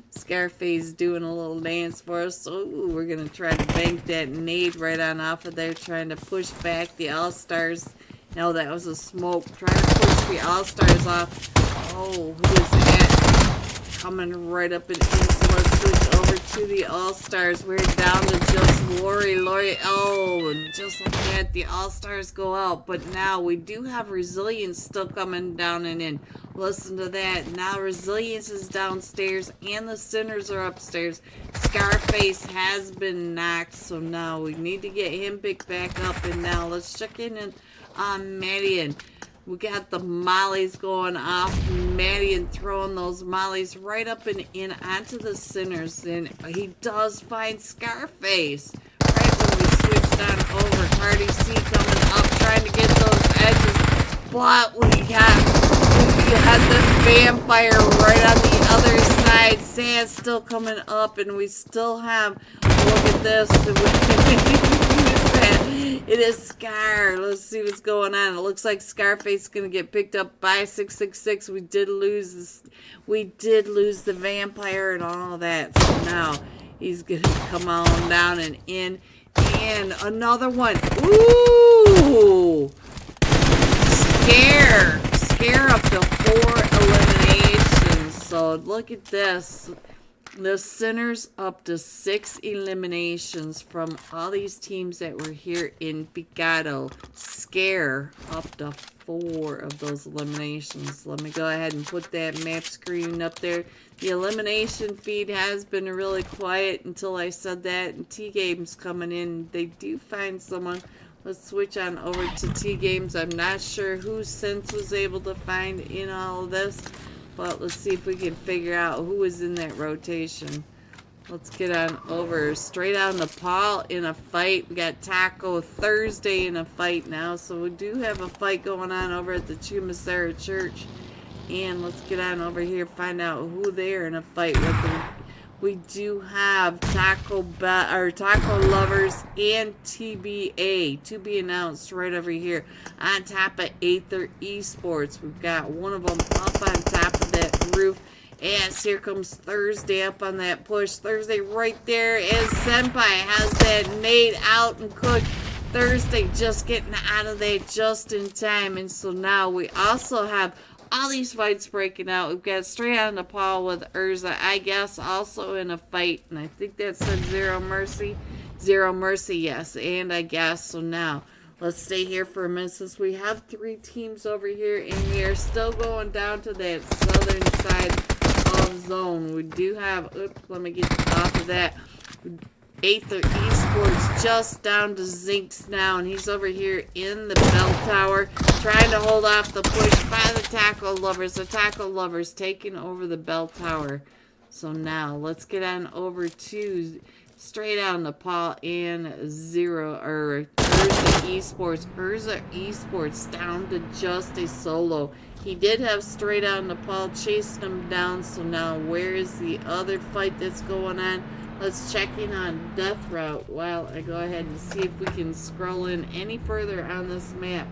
Scarface doing a little dance for us. So we're going to try to bank that nade right on off of there, trying to push back the All-Stars. No, that was a smoke. Trying to push the All-Stars off. Oh, who is that? Coming right up and in. So let's switch over to the All-Stars. We're down to just Lori. Oh, and just like that, the All-Stars go out. But now we do have Resilience still coming down and in. Listen to that. Now Resilience is downstairs and the Sinners are upstairs. Scarface has been knocked. So now we need to get him picked back up. And now let's check in on Madian. We got the mollies going off. Madian throwing those mollies right up and in onto the Sinners. And he does find Scarface. Right when we switched on over. Cardi C coming up, trying to get those edges. But we got the vampire right on the other side. Sand's still coming up, and we still have, look at this. It is Scar. Let's see what's going on. It looks like Scarface is going to get picked up by 666. We did lose the vampire and all of that. So now he's going to come on down and in. And another one. Ooh! Scare up to 4 eliminations. So look at this. The Sinners up to 6 eliminations from all these teams that were here in Picado. Scare up to 4 of those eliminations. Let me go ahead and put that map screen up there. The elimination feed has been really quiet until I said that. And T-Game's coming in. They do find someone. Let's switch on over to T-Games. I'm not sure who Sense was able to find in all of this. But let's see if we can figure out who is in that rotation. Let's get on over. Straight on to Paul in a fight. We got Taco Thursday in a fight now. So we do have a fight going on over at the Chumasera Church. And let's get on over here, find out who they're in a fight with. And we do have Taco Lovers and TBA to be announced right over here on top of Aether Esports. We've got one of them up on top of that roof. As here comes Thursday up on that push. Thursday right there as Senpai has that nade out and cooked. Thursday just getting out of there just in time. And so now we also have all these fights breaking out. We've got Straight on Nepal with Urza, I guess, also in a fight. And I think that said Zero Mercy. Zero Mercy, yes. And I guess. So now Let's stay here for a minute since we have 3 teams over here and we are still going down to that southern side of zone. We do have, oops, let me get off of that. Aether Esports just down to Zinks now, and he's over here in the bell tower trying to hold off the push by the tackle lovers. The tackle lovers taking over the bell tower. So now let's get on over to straight out Nepal and Zero or Urza Esports. Urza Esports down to just a solo. He did have straight out Nepal chasing him down. So now where is the other fight that's going on? Let's check in on Death Route while I go ahead and see if we can scroll in any further on this map.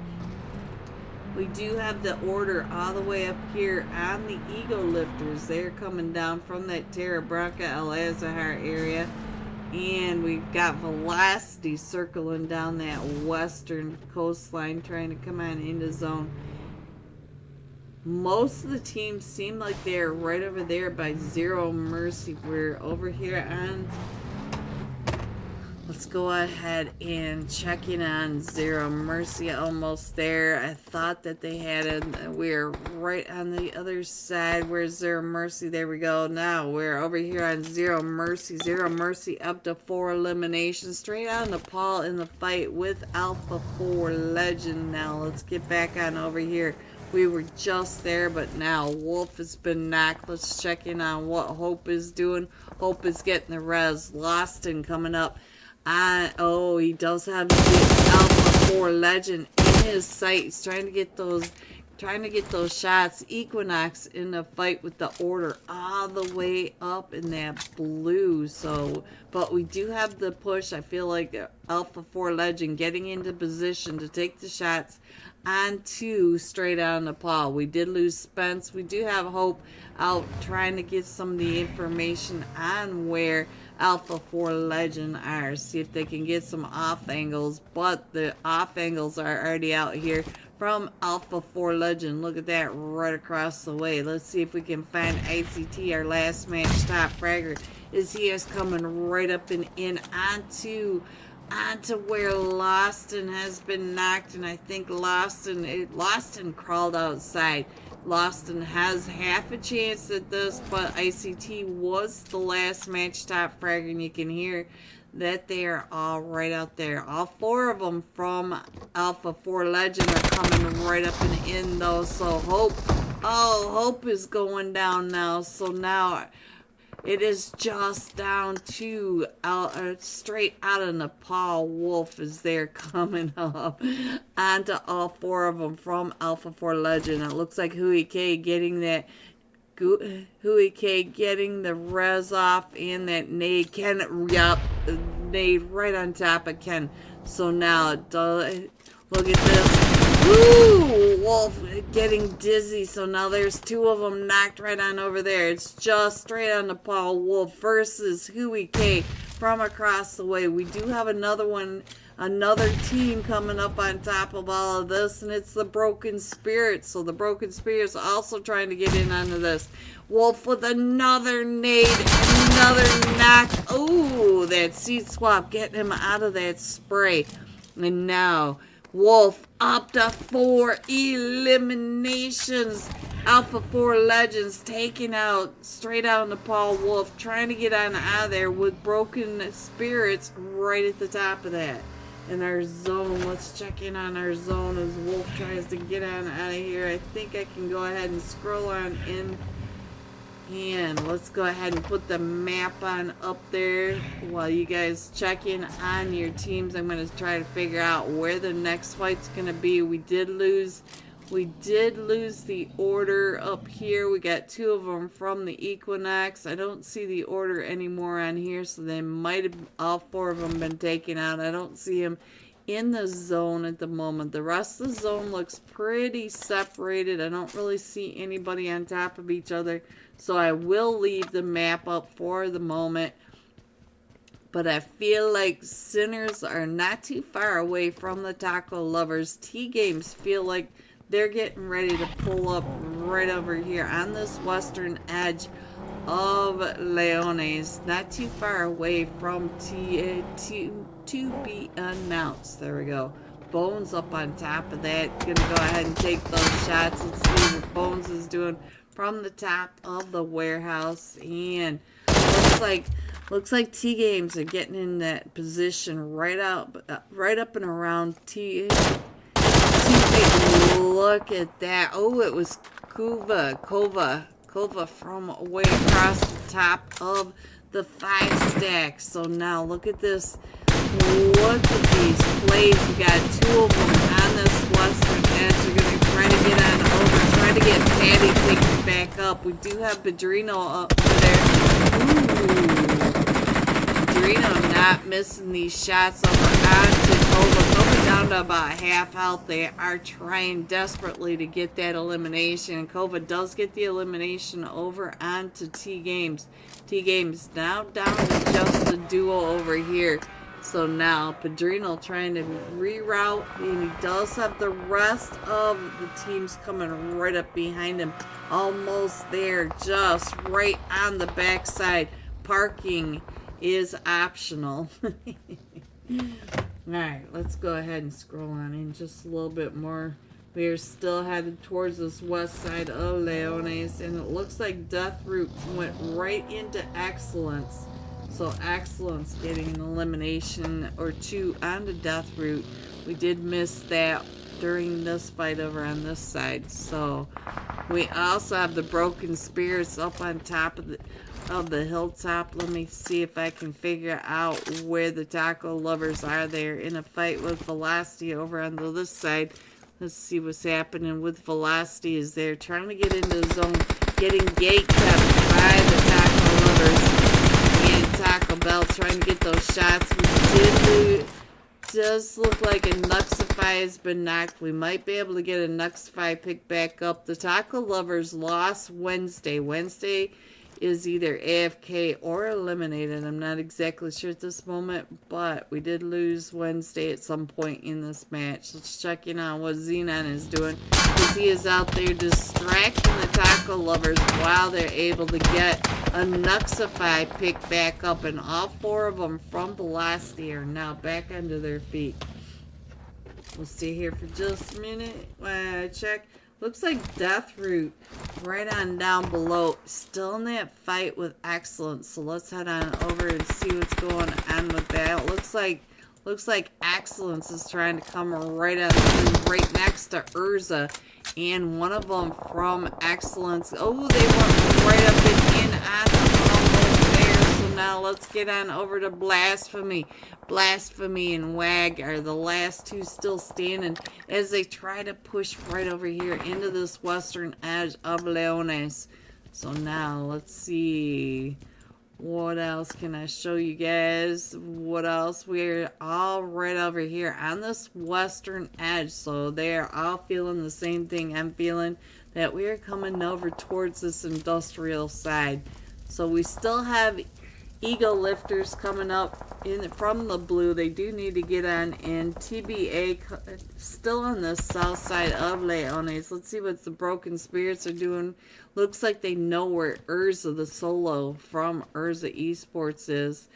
We do have the order all the way up here on the Ego Lifters. They're coming down from that Terra Branca El Azahar area. And we've got Velocity circling down that western coastline trying to come on into zone. Most of the teams seem like they're right over there by Zero Mercy. We're over here on... Let's go ahead and check in on Zero Mercy. Almost there. I thought that they had it. We're right on the other side. Where's Zero Mercy? There we go. Now we're over here on Zero Mercy. Zero Mercy up to 4 eliminations. Straight out Nepal in the fight with Alpha 4 Legend. Now let's get back on over here. We were just there, but now Wolf has been knocked. Let's check in on what Hope is doing. Hope is getting the res. Loston coming up. Oh, he does have the Alpha 4 Legend in his sight. He's trying to get those shots. Equinox in the fight with the order all the way up in that blue. So, but we do have the push. I feel like Alpha 4 Legend getting into position to take the shots onto straight out Nepal. We did lose Spence. We do have Hope out trying to get some of the information on where Alpha 4 Legend are. See if they can get some off angles. But the off angles are already out here from Alpha 4 Legend. Look at that right across the way. Let's see if we can find ICT, our last match top fragger. Is he is coming right up and in onto where Loston has been knocked, and I think Loston crawled outside. Loston has half a chance at this, but ICT was the last match top fragger, and you can hear that they are all right out there. All 4 of them from Alpha 4 Legend are coming right up and in though. So Hope is going down now. So now it is just down to straight out of Nepal. Wolf is there coming up onto all 4 of them from Alpha 4 Legend. It looks like Hui K getting that. Hui K getting the res off and that nade. Ken, yup, nade right on top of Ken. So now, look at this. Woo! Wolf getting dizzy. So now there's 2 of them knocked right on over there. It's just straight on Nepal. Wolf versus Hui K from across the way. We do have another team coming up on top of all of this, and it's the Broken Spirit. So the Broken Spirit is also trying to get in onto this. Wolf with another nade, another knock. Oh, that seat swap getting him out of that spray. And now Wolf up to 4 eliminations. Alpha 4 Legends taking out straight out Nepal. Wolf trying to get on out of there with Broken Spirits right at the top of that. In our zone, let's check in on our zone as Wolf tries to get on out of here. I think I can go ahead and scroll on in. And let's go ahead and put the map on up there while you guys check in on your teams. I'm going to try to figure out where the next fight's going to be. We did lose the order up here. We got 2 of them from the Equinox. I don't see the order anymore on here, so they might have all 4 of them been taken out. I don't see them in the zone at the moment. The rest of the zone looks pretty separated. I don't really see anybody on top of each other, so I will leave the map up for the moment. But I feel like Sinners are not too far away from the Taco Lovers. T-Games feel like they're getting ready to pull up right over here on this western edge of Leones. Not too far away from to be announced. There we go. Bones up on top of that. Gonna go ahead and take those shots. Let's see what Bones is doing from the top of the warehouse. And looks like T Games are getting in that position right up and around T. Look at that. Oh, it was Kova from way across the top of the 5 stack. So now look at this. Look at these plays. We got 2 of them on this western edge. They're going to try to get on over, try to get Patty picked back up. We do have Padrino up there. Ooh. Padrino not missing these shots over onto Kova. Kova down to about half health. They are trying desperately to get that elimination. And Kova does get the elimination over onto T Games. T Games now down to just a duo over here. So now Padrino trying to reroute, and he does have the rest of the teams coming right up behind him. Almost there, just right on the backside. Parking is optional. Alright, let's go ahead and scroll on in just a little bit more. We are still headed towards this west side of Leones, and it looks like Deathroot went right into Excellence. So Excellence getting an elimination or 2 on the Deathroot. We did miss that during this fight over on this side. So we also have the Broken Spirits up on top of the hilltop. Let me see if I can figure out where the Taco Lovers are. They're in a fight with Velocity over on this side. Let's see what's happening with Velocity. Is they're trying to get into the zone, getting gate kept by the Taco Lovers. And Taco Bell trying to get those shots. We did lose. Does look like a Nuxify has been knocked. We might be able to get a Nuxify pick back up. The Taco Lovers lost Wednesday. Wednesday is either AFK or eliminated. I'm not exactly sure at this moment, but we did lose Wednesday at some point in this match. Let's check in on what Xenon is doing, because he is out there distracting the Taco Lovers while they're able to get a Nuxify pick back up, and all 4 of them from Velocity are now back under their feet. We'll stay here for just a minute while I check. Looks like Deathroot right on down below, still in that fight with Excellence. So let's head on over and see what's going on with that. Looks like Excellence is trying to come right on through, right next to Urza, and one of them from Excellence. Oh, they went right up and in on the almost there. So now let's get on over to Blasphemy. Blasphemy and Wag are the last 2 still standing as they try to push right over here into this western edge of Leones. So now let's see, what else can I show you guys? What else? We're all right over here on this western edge, so they're all feeling the same thing I'm feeling, that we are coming over towards this industrial side. So we still have Ego Lifters coming up from the blue. They do need to get on, and TBA still on the south side of Leones. Let's see what the Broken Spirits are doing. Looks like they know where Urza the solo from Urza Esports is.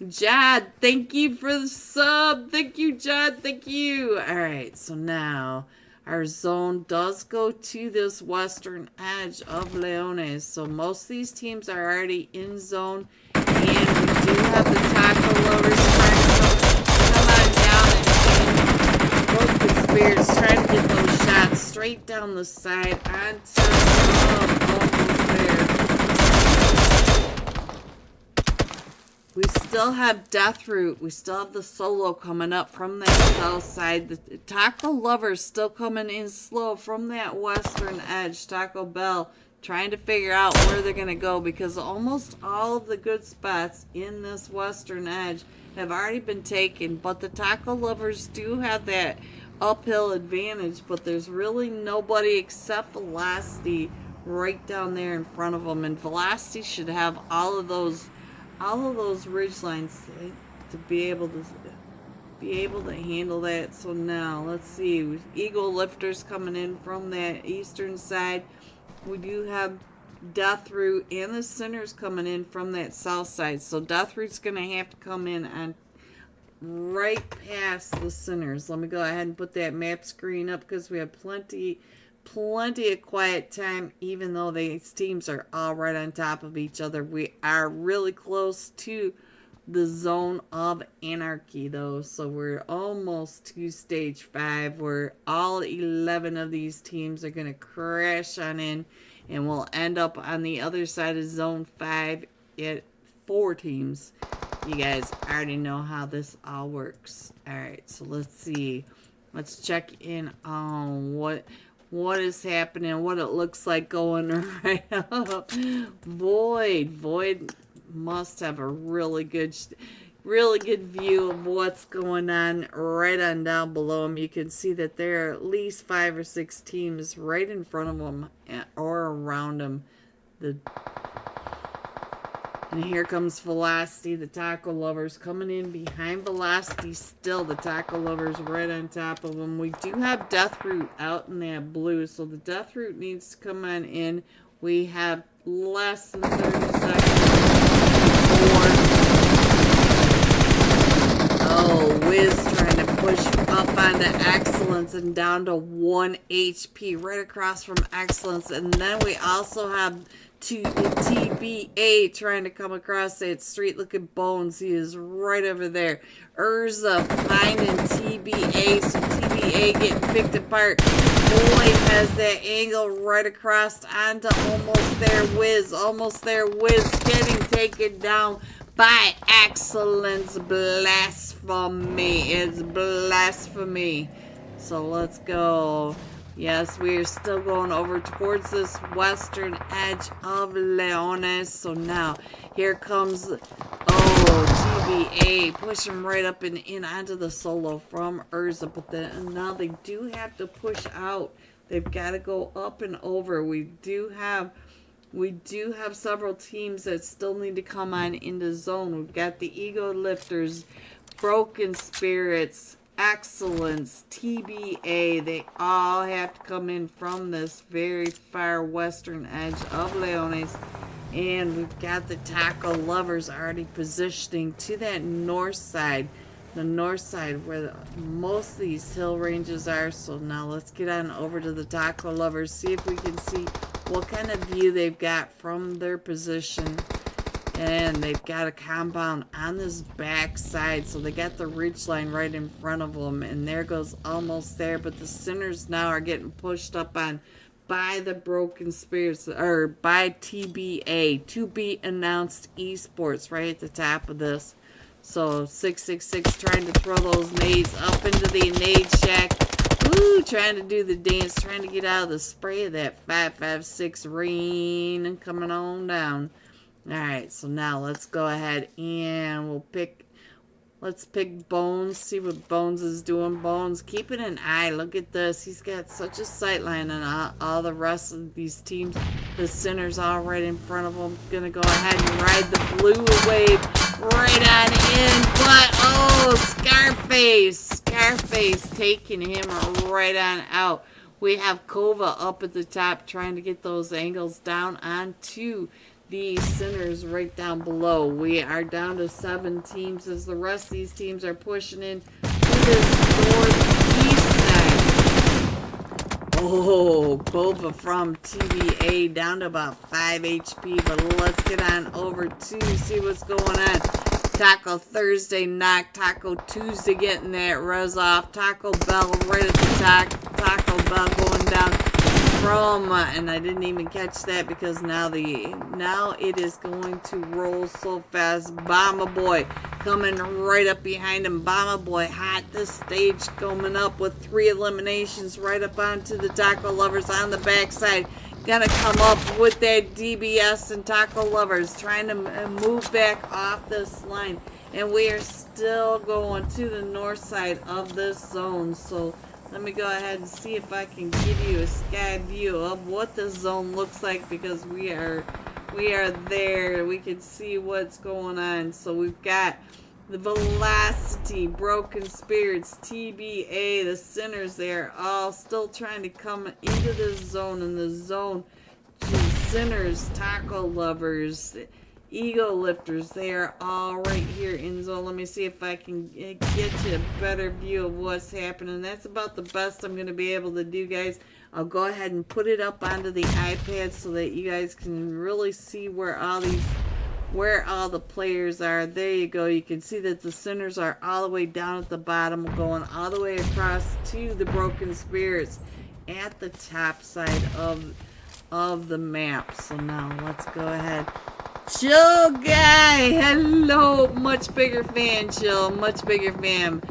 Jad, thank you for the sub. Thank you, Jad. Thank you. Alright, so now our zone does go to this western edge of Leones. So most of these teams are already in zone. And we do have the Taco Lovers trying to come on down, and Broken Spirits trying to get those shots straight down the side on top of almost there. We still have Deathroot. We still have the solo coming up from that south side. The Taco Lovers still coming in slow from that western edge. Taco Bell trying to figure out where they're going to go, because almost all of the good spots in this western edge have already been taken, but the Taco Lovers do have that uphill advantage, but there's really nobody except Velocity right down there in front of them, and Velocity should have all of those ridge lines to be able to handle that. So now let's see, Eagle Lifters coming in from that eastern side. We do have Deathroot and the Sinners coming in from that south side. So Deathroot's going to have to come in right past the Sinners. Let me go ahead and put that map screen up because we have plenty of quiet time, even though these teams are all right on top of each other. We are really close to the zone of anarchy, though, so we're almost to stage 5, where all 11 of these teams are going to crash on in, and we'll end up on the other side of zone 5 at 4 teams. You guys already know how this all works. Alright, so let's see. Let's check in on what is happening, what it looks like going right up. Void must have a really good view of what's going on right on down below him. You can see that there are at least 5 or 6 teams right in front of him or around him. And here comes Velocity, the Taco Lovers, coming in behind Velocity still. The Taco Lovers right on top of them. We do have Deathroot out in that blue, so the Deathroot needs to come on in. We have less than 30 seconds before. Oh, Wiz trying to push up onto Excellence and down to 1 HP right across from Excellence. And then we also have TBA trying to come across that street. Look at Bones. He is right over there. Urza finding TBA. So TBA getting picked apart. Boyd has that angle right across onto almost there. Wiz. Almost there. Wiz getting taken down by Excellence. Blasphemy. It's blasphemy. So let's go. Yes, we are still going over towards this western edge of Leones. So now, here comes, TBA, pushing right up and in onto the solo from Urza. But then now they do have to push out. They've got to go up and over. We do have several teams that still need to come on into zone. We've got the Ego Lifters, Broken Spirits, Excellence, TBA. They all have to come in from this very far western edge of Leones. And we've got the Taco Lovers already positioning to that north side. The north side where most of these hill ranges are. So now let's get on over to the Taco Lovers. See if we can see what kind of view they've got from their position. And they've got a compound on this back side. So they got the ridge line right in front of them. And there goes almost there. But the Sinners now are getting pushed up on by the Broken Spirits. Or by TBA. To be announced esports right at the top of this. So 666 trying to throw those nades up into the nade shack. Ooh, trying to do the dance. Trying to get out of the spray of that 556 rain. And coming on down. Alright, so now let's go ahead and let's pick Bones, see what Bones is doing. Bones, keeping an eye. Look at this. He's got such a sight line on all the rest of these teams. The Sinners all right in front of him. Gonna go ahead and ride the blue wave right on in. But, Scarface taking him right on out. We have Kova up at the top trying to get those angles down onto the Sinners right down below. We are down to 7 teams as the rest of these teams are pushing in to this northeast side. Oh, Bova from TBA down to about 5 HP. But let's get on over to see what's going on. Taco Thursday knock. Taco Tuesday getting that res off. Taco Bell right at the top. Taco Bell going down from, and I didn't even catch that because now it is going to roll so fast. Bomba Boy coming right up behind him. Bomba Boy hot this stage, coming up with 3 eliminations right up onto the Taco Lovers on the backside. Gonna come up with that DBS and Taco Lovers trying to move back off this line, and we are still going to the north side of this zone. So let me go ahead and see if I can give you a sky view of what this zone looks like, because we are there. We can see what's going on. So we've got the Velocity, Broken Spirits, TBA, the Sinners. They're all still trying to come into this zone. In the zone, Sinners, Taco Lovers, ego lifters. They are all right here in zone. Let me see if I can get you a better view of what's happening. That's about the best I'm going to be able to do, guys. I'll go ahead and put it up onto the iPad so that you guys can really see where all the players are. There you go. You can see that the centers are all the way down at the bottom, going all the way across to the broken spirits at the top side of the map. So now let's go ahead. Chill guy, hello, much bigger fan, chill, much bigger fan.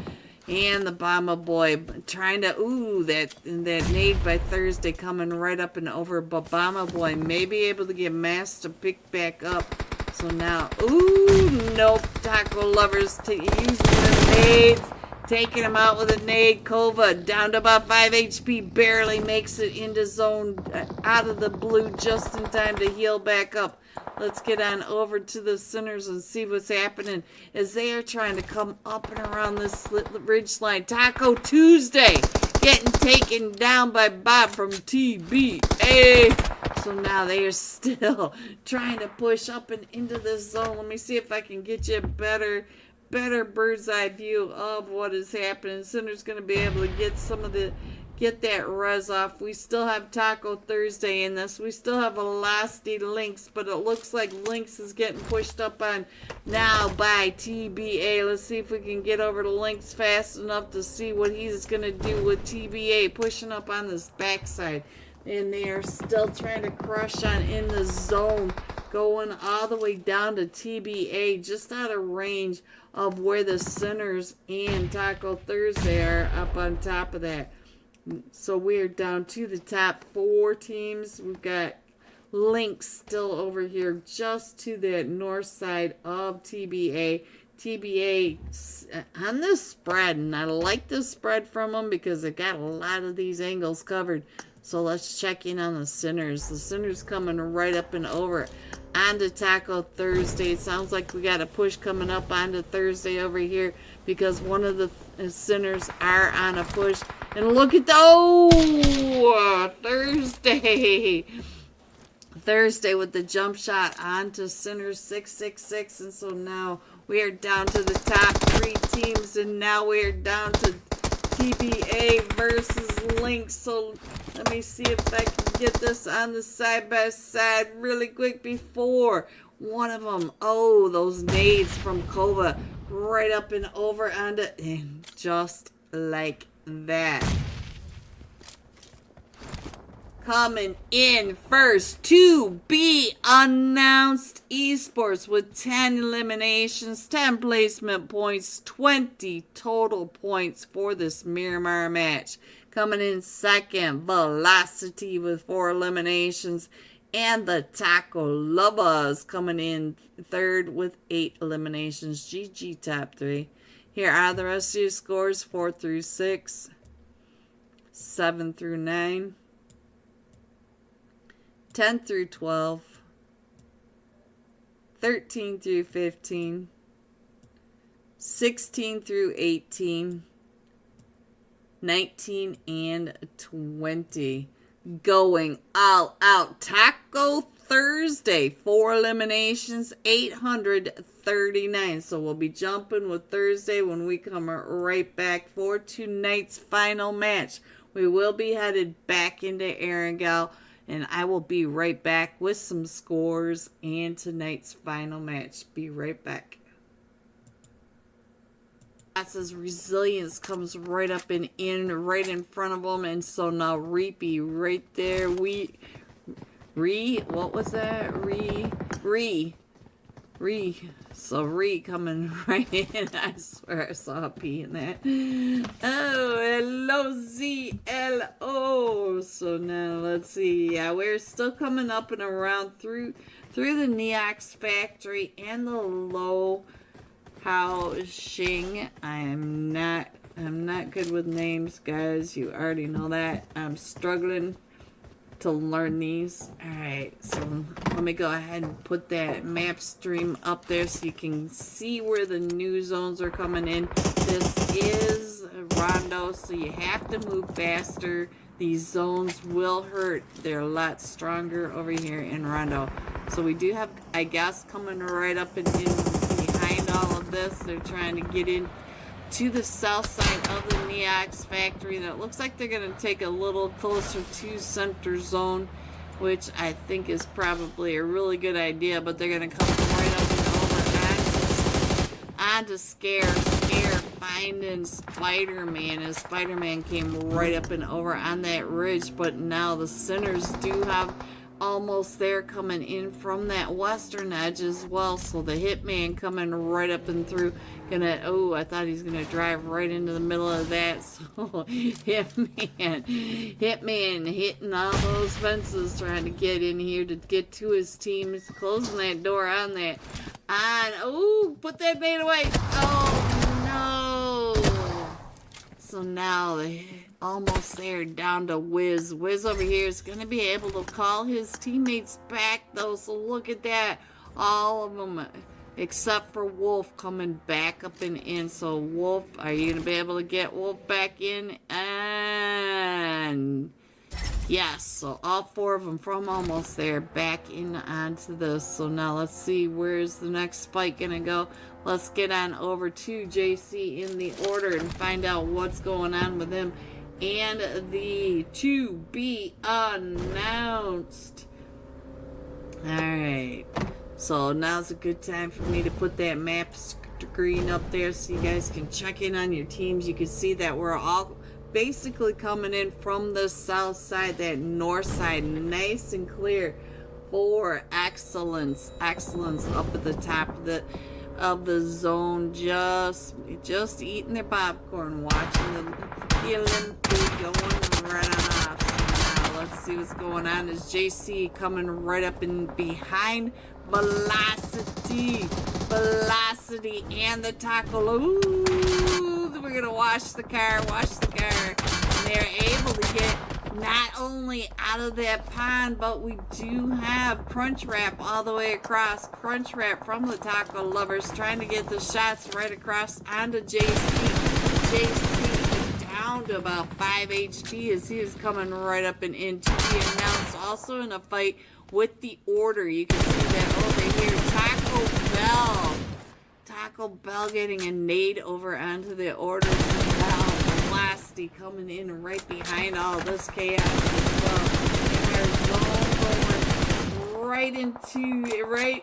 And the Bomber Boy trying to, ooh, that nade by Thursday coming right up and over. But Bomber Boy may be able to get Mass to pick back up. So now, ooh, nope, Taco Lovers using the nades. Taking him out with a nade. Kova down to about 5 HP. Barely makes it into zone out of the blue just in time to heal back up. Let's get on over to the centers and see what's happening as they are trying to come up and around this ridge line. Taco Tuesday getting taken down by Bob from TBA. So now they are still trying to push up and into this zone. Let me see if I can get you a better bird's eye view of what is happening. Center's going to be able to get that res off. We still have Taco Thursday in this. We still have Velocity Lynx, but it looks like Lynx is getting pushed up on now by TBA. Let's see if we can get over to Lynx fast enough to see what he's going to do with TBA pushing up on this backside. And they are still trying to crush on in the zone, going all the way down to TBA, just out of range of where the centers and Taco Thursday are up on top of that. So we're down to the top 4 teams. We've got Lynx still over here just to the north side of TBA. TBA on the spread, and I like the spread from them because they got a lot of these angles covered. So let's check in on the centers. The centers coming right up and over onto Taco Thursday. It sounds like we got a push coming up onto Thursday over here because one of the centers are on a push. And look at Thursday with the jump shot onto center 666. And so now we are down to the top 3 teams, and now we are down to TBA versus Lynx. So let me see if I can get this on the side by side really quick before one of them. Oh, those nades from Kova right up and over onto, and just like that. Coming in first to be announced esports with 10 eliminations, 10 placement points, 20 total points for this Miramar match. Coming in second, Velocity with 4 eliminations, and the Taco Lovers coming in third with 8 eliminations. GG top 3. Here are the rest of your scores: 4 through 6, 7 through 9, 10 through 12, 13 through 15, 16 through 18, 19 and 20. Going all out. Taco Thursday, 4 eliminations, 839. So we'll be jumping with Thursday when we come right back for tonight's final match. We will be headed back into Erangel, and I will be right back with some scores and tonight's final match. Be right back. As resilience comes right up and in, right in front of them, and so now Reapy right there. What was that? So coming right in. I swear I saw a P in that. Oh, hello, ZLO. So now let's see. Yeah, we're still coming up and around through the Neox factory and the low housing. I'm not good with names, guys. You already know that. I'm struggling to learn these. Alright, so let me go ahead and put that map stream up there so you can see where the new zones are coming in. This is Rondo, so you have to move faster. These zones will hurt. They're a lot stronger over here in Rondo. So we do have, I guess, coming right up and in behind all of this. They're trying to get in to the south side of the Neox factory. That looks like they're going to take a little closer to center zone, which I think is probably a really good idea, but they're going to come right up and over onto Scare finding Spider-Man, as Spider-Man came right up and over on that ridge. But now the Sinners do have almost there coming in from that western edge as well. So the Hitman coming right up and through. Oh, I thought he's gonna drive right into the middle of that. So Hitman hitting all those fences, trying to get in here to get to his team. He's closing that door on that. Oh, put that bait away. Oh no. So now they almost there, down to Wiz. Wiz over here is going to be able to call his teammates back, though. So look at that. All of them, except for Wolf, coming back up and in. So Wolf, are you going to be able to get Wolf back in? And yes, so all four of them from almost there back in onto this. So now let's see, where's the next fight going to go? Let's get on over to JC in the order and find out what's going on with him and the to be announced. Alright, so now's a good time for me to put that map screen up there so you guys can check in on your teams. You can see that we're all basically coming in from the south side, that north side, nice and clear for excellence up at the top of the zone, just eating their popcorn, watching the Olympic going right on off. So now let's see what's going on. Is JC coming right up and behind Velocity and the tackle. Ooh, we're gonna watch the car. And they're able to get not only out of that pond, but we do have Crunchwrap all the way across. Crunchwrap from the Taco Lovers trying to get the shots right across onto JC. JC down to about 5 HP as he is coming right up and in to be announced. Also in a fight with the Order. You can see that over here. Taco Bell getting a nade over onto the Order. Velocity coming in right behind all this chaos as well. And there's going right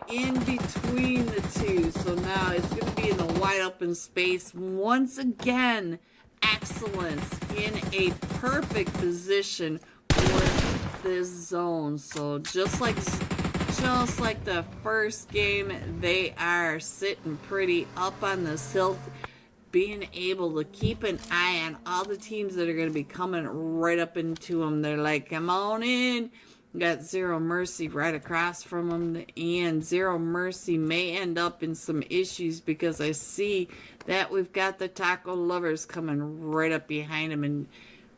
in between the two. So now it's going to be in the wide open space once again. Excellence in a perfect position for this zone. So just like the first game, they are sitting pretty up on this hill, being able to keep an eye on all the teams that are going to be coming right up into them. They're like, come on in. Got Zero Mercy right across from them, and Zero Mercy may end up in some issues because I see that we've got the Taco Lovers coming right up behind him. And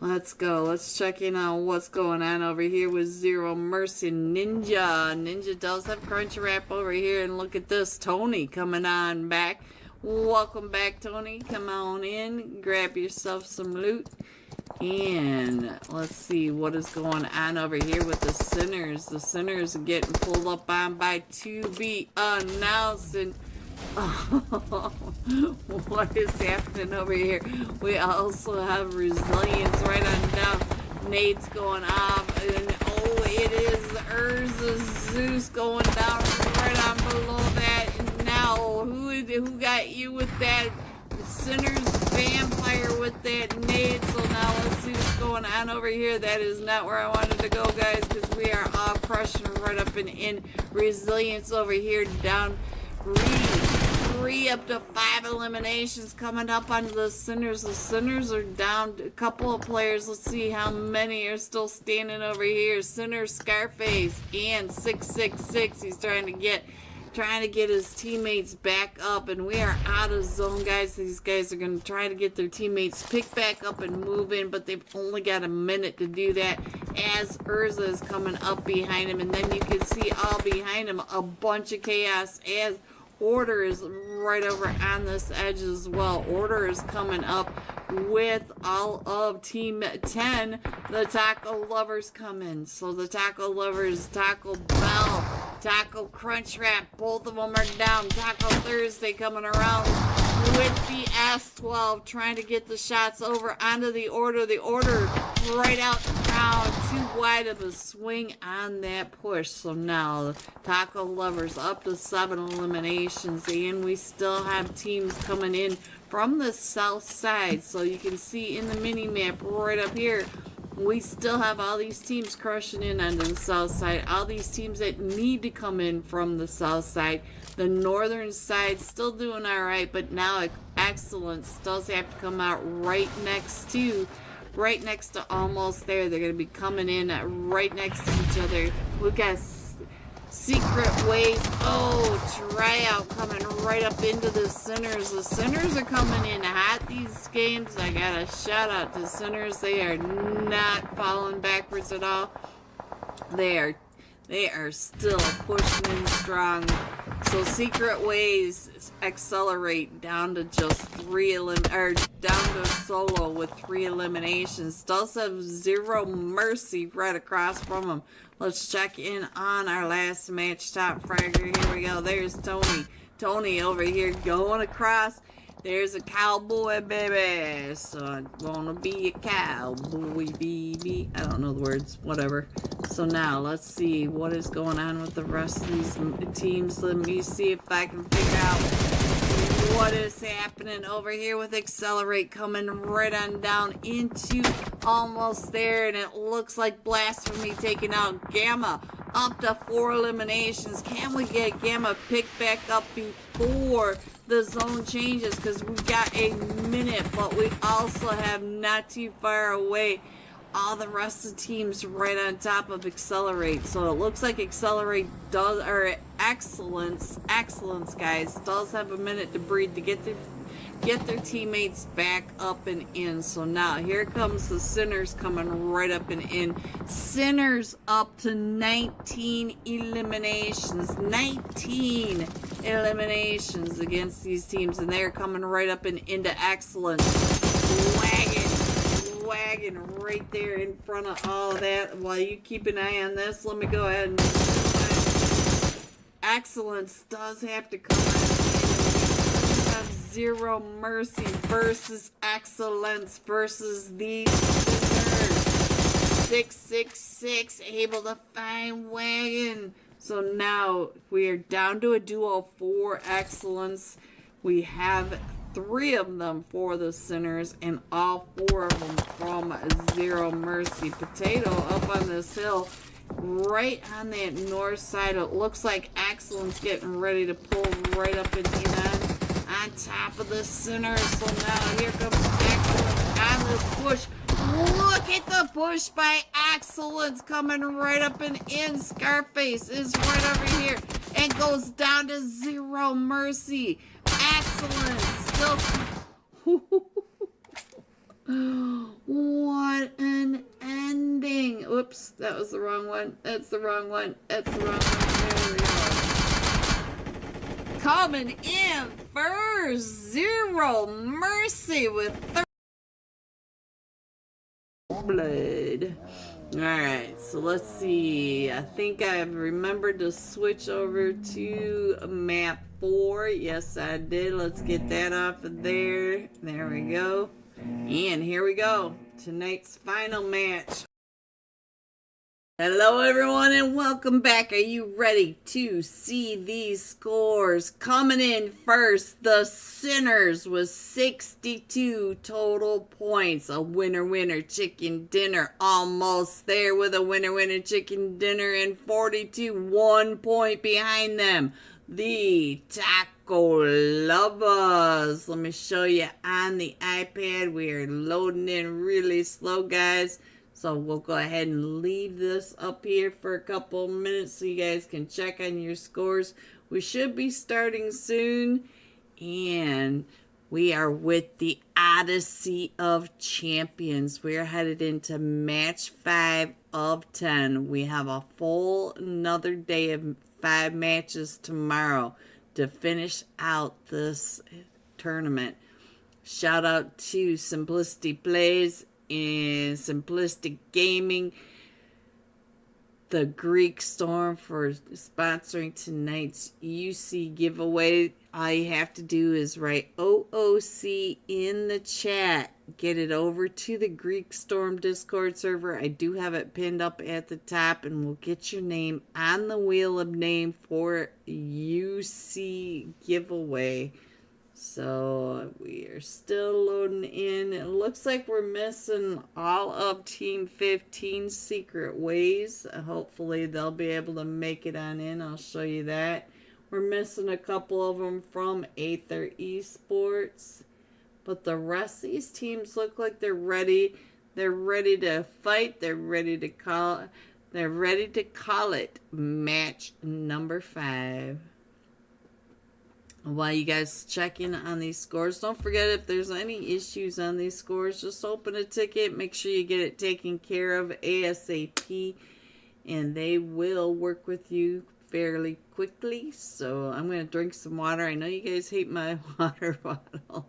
let's go. Let's check in on what's going on over here with Zero Mercy. Ninja does have Crunchwrap over here, and look at this. Tony coming on back. Welcome back, Tony. Come on in. Grab yourself some loot. And let's see what is going on over here with the Sinners. The Sinners are getting pulled up on by to be announced. And oh, what is happening over here? We also have Resilience right on down. Nade's going off. And oh, it is Urza Zeus going down right on below that. And now, who got you with that? Sinners Vampire with that nade. So now let's see what's going on over here. That is not where I wanted to go, guys, because we are all crushing right up and in. Resilience over here down three up to 5 eliminations coming up on the Sinners. The Sinners are down a couple of players. Let's see how many are still standing over here. Sinner, Scarface, and 666. He's trying to get his teammates back up, and we are out of zone, guys. These guys are going to try to get their teammates picked back up and move in, but they've only got a minute to do that. as Urza is coming up behind him. And then you can see all behind him a bunch of chaos as Order is right over on this edge as well. Order is coming up with all of Team 10. The Taco Lovers come in. So the Taco Lovers, Taco Bell, Taco Crunchwrap, both of them are down. Taco Thursday coming around with the S12, trying to get the shots over onto the Order. The Order right out down, too wide of a swing on that push. So now Taco Lovers up to 7 eliminations, and we still have teams coming in from the south side. So you can see in the mini map right up here, we still have all these teams crushing in onto the south side. All these teams that need to come in from the south side. The northern side still doing all right, but now Excellence does have to come out right next to almost there. They're going to be coming in right next to each other. We've got Secret Ways. Oh, Tryout coming right up into the Sinners. The Sinners are coming in hot these games. I got a shout out to Sinners. They are not falling backwards at all. They are still pushing in strong. So Secret Ways accelerate down to just down to solo with 3 eliminations. Does have Zero Mercy right across from him. Let's check in on our last match top fragger. Here we go. There's Tony. Tony over here going across. There's a cowboy, baby. So I wanna be a cowboy, baby. I don't know the words. Whatever. So now let's see what is going on with the rest of these teams. Let me see if I can figure out what is happening over here with Accelerate coming right on down into almost there. And it looks like Blasphemy taking out Gamma. Up to 4 eliminations. Can we get Gamma picked back up before the zone changes? Because we've got a minute, but we also have not too far away all the rest of the teams right on top of Accelerate. So it looks like Accelerate does, or Excellence guys, does have a minute to breathe to get their teammates back up and in. So now here comes the Sinners coming right up and in. Sinners up to 19 eliminations. 19 eliminations against these teams, and they're coming right up and into Excellence. Wagon right there in front of all of that. While you keep an eye on this, let me go ahead and Excellence does have to come out. Zero Mercy versus Excellence versus the Sinners. 666 able to find Wagon. So now we are down to a duo for Excellence. We have 3 of them for the Sinners and all 4 of them from Zero Mercy. Potato up on this hill right on that north side. It looks like Excellence getting ready to pull right up and in on top of the Sinners. So now here comes Excellence on this push. Look at the push by Excellence coming right up and in. Scarface is right over here and goes down to Zero Mercy. Excellence still. What an ending. Oops, that was the wrong one. That's the wrong one. That's the wrong one. There we go. Coming in first, Zero Mercy with blood. Alright, so let's see. I think I've remembered to switch over to map 4. Yes, I did. Let's get that off of there. There we go. And here we go. Tonight's final match. Hello everyone and welcome back. Are you ready to see these scores? Coming in first, the Sinners with 62 total points. A winner chicken dinner. Almost there with a winner chicken dinner, and 42, 1 point behind them. The Taco Lovers. Let me show you on the iPad. We are loading in really slow, guys. So we'll go ahead and leave this up here for a couple minutes so you guys can check on your scores. We should be starting soon. And We are with the Odyssey of Champions. We are headed into match 5 of 10. We have a full another day of 5 matches tomorrow to finish out this tournament. Shout out to Simplicity Plays and Simplistic Gaming, the Greek Storm, for sponsoring tonight's UC giveaway. All you have to do is write OOC in the chat. Get it over to the Greek Storm Discord server. I do have it pinned up at the top, and we'll get your name on the wheel of name for UC giveaway. So we are still loading in. It looks like we're missing all of Team 15's Secret Ways. Hopefully they'll be able to make it on in. I'll show you that. We're missing a couple of them from Aether Esports. But the rest of these teams look like they're ready. They're ready to fight. They're ready to call it match number 5. While you guys check in on these scores, don't forget, if there's any issues on these scores, just open a ticket. Make sure you get it taken care of ASAP, and they will work with you fairly quickly. So I'm going to drink some water. I know you guys hate my water bottle.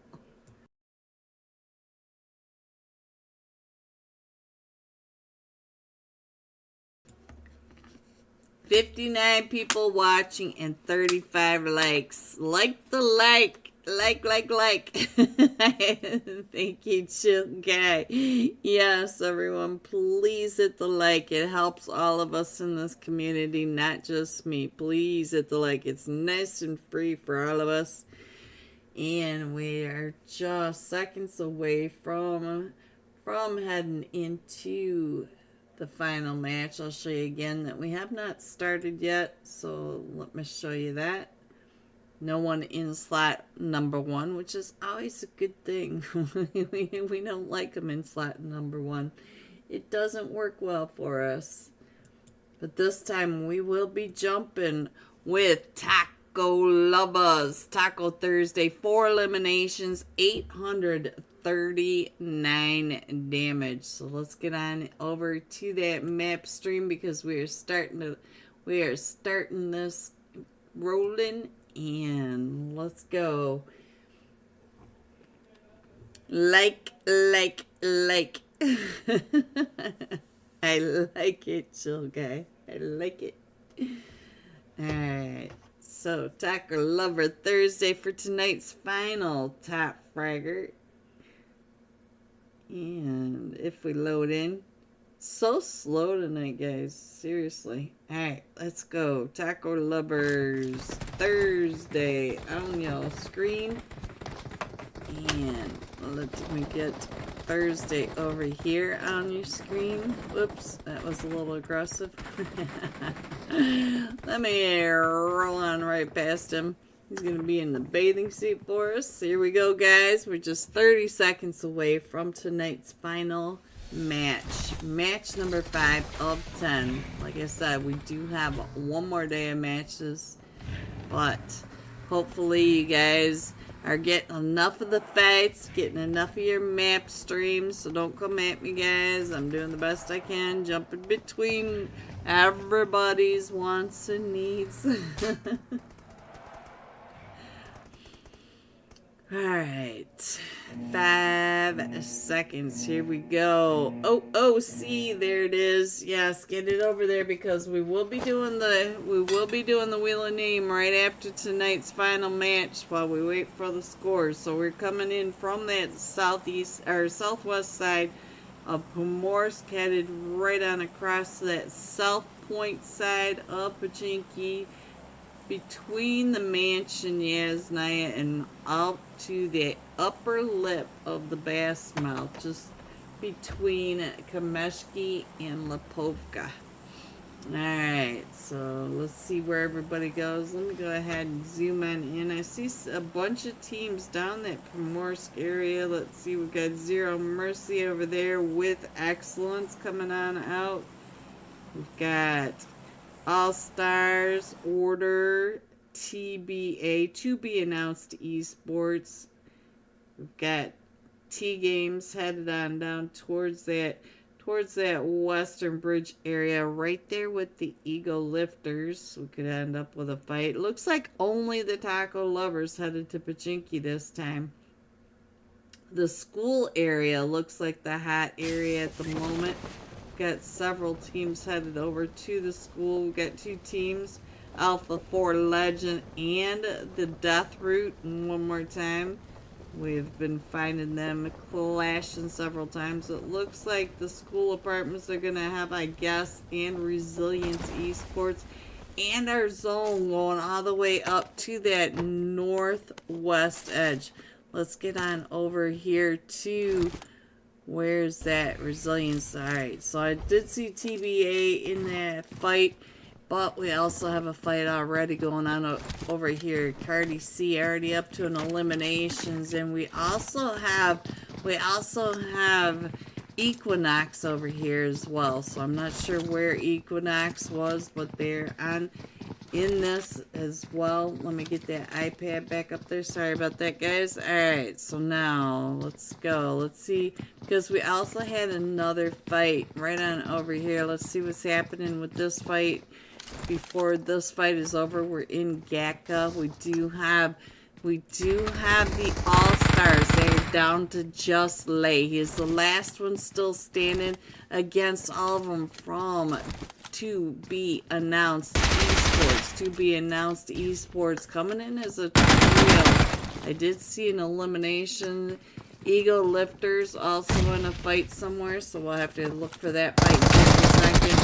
$59 people watching and 35 likes. Like the like. Thank you, Chill Guy. Yes, everyone, please hit the like. It helps all of us in this community, not just me. Please hit the like. It's nice and free for all of us. And we are just seconds away from heading into the final match. I'll show you again that we have not started yet, so let me show you that. No one in slot number 1, which is always a good thing. we don't like them in slot number 1. It doesn't work well for us. But this time we will be jumping with Taco Lovers. Taco Thursday, 4 eliminations, 839 damage. So let's get on over to that map stream, because we are starting this rolling, and let's go. Like. I like it, Chill Guy. I like it. Alright. So, Taco Lover Thursday for tonight's final top fragger. And if we load in, so slow tonight, guys. Seriously. Alright, let's go. Taco Lovers Thursday on your screen. And let me get Thursday over here on your screen. Whoops, that was a little aggressive. Let me roll on right past him. He's going to be in the bathing suit for us. Here we go, guys. We're just 30 seconds away from tonight's final match. Match number 5 of 10. Like I said, we do have one more day of matches. But hopefully you guys are getting enough of the fights, getting enough of your map streams. So don't come at me, guys. I'm doing the best I can, jumping between everybody's wants and needs. Alright, 5 seconds, here we go. Oh, see, there it is. Yes, get it over there, because we will be doing the Wheel of Name right after tonight's final match while we wait for the scores. So we're coming in from that southwest side of Pomorsk, headed right on across that south point side of Pachinki, between the mansion Yasnaya and up to the upper lip of the Bass Mouth, just between Kameshki and Lipovka. Alright, so let's see where everybody goes. Let me go ahead and zoom on in. I see a bunch of teams down that Pomorsk area. Let's see, we've got Zero Mercy over there with Excellence coming on out. We've got All Stars, Order, TBA, to be announced esports, We've got T Games headed on down towards that western bridge area right there with the Ego Lifters. We could end up with a fight. Looks like only the Taco Lovers headed to Pachinki this time. The school area looks like the hot area at the moment. We've got several teams headed over to the school. We've got 2 teams, Alpha 4 Legend and the Death Route. And one more time, we've been finding them clashing several times. It looks like the school apartments are going to have, I guess, and Resilience Esports and our zone going all the way up to that northwest edge. Let's get on over here to, where's that Resilience? Alright, so I did see TBA in that fight, but we also have a fight already going on over here. Cardi C already up to an eliminations, and we also have Equinox over here as well. So I'm not sure where Equinox was, but they're on in this as well. Let me get that iPad back up there. Sorry about that, guys. Alright, so now let's go. Let's see, because we also had another fight right on over here. Let's see what's happening with this fight before this fight is over. We're in GACA. We do have the All-Stars. They're down to just Lay. He is the last one still standing against all of them from to be announced esports coming in as a trio. I did see an elimination. Ego Lifters also in a fight somewhere, so we'll have to look for that fight in just a second.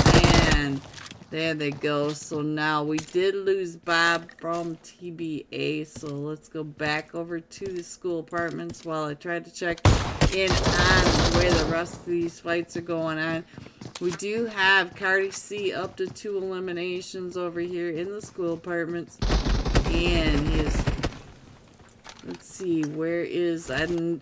And there they go. So now we did lose Bob from TBA, so let's go back over to the school apartments while I try to check in on where the rest of these fights are going on. We do have Cardi C up to 2 eliminations over here in the school apartments. And his, let's see, where is, I only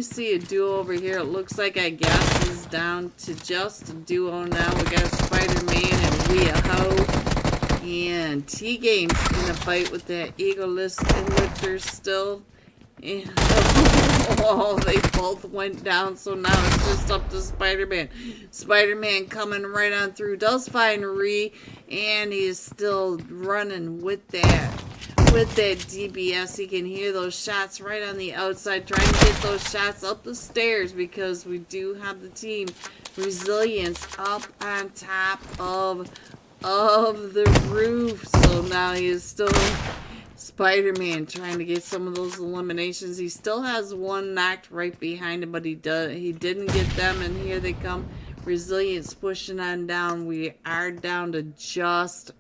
see a duo over here. It looks like, I guess, is down to just a duo now. We got Spider-Man and Weeaho. And T-Game's in a fight with that Eagle List and Lifter still. And oh, they both went down, so now it's just up to Spider-Man. Spider-Man coming right on through, does find Ree, and he is still running with that DBS. He can hear those shots right on the outside, trying to get those shots up the stairs, because we do have the team Resilience up on top of the roof. So now he is still Spider-Man trying to get some of those eliminations. He still has one knocked right behind him, but he didn't get them, and here they come. Resilience pushing on down. We are down to just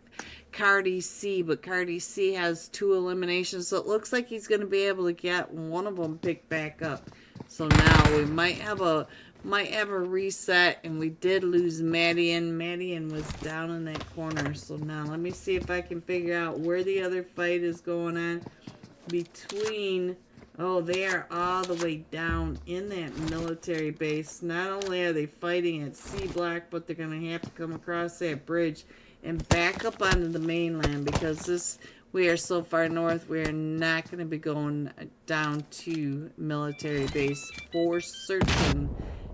Cardi C, but Cardi C has 2 eliminations, so it looks like he's going to be able to get one of them picked back up. So now we might have a reset, and we did lose Madian. Madian was down in that corner, so now let me see if I can figure out where the other fight is going on between. Oh, they are all the way down in that military base. Not only are they fighting at C Block, but they're going to have to come across that bridge and back up onto the mainland, because we are so far north, we are not going to be going down to military base for certain.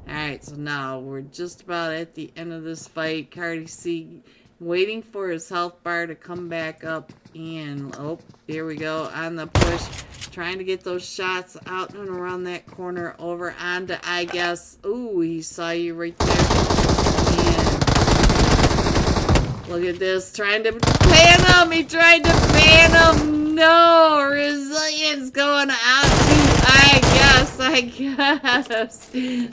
Alright, so now we're just about at the end of this fight. Cardi C waiting for his health bar to come back up, and oh, here we go on the push, trying to get those shots out and around that corner over onto, I guess. Ooh, he saw you right there. And look at this, trying to ban him. He tried to ban him. No, Resilience going out to, I guess.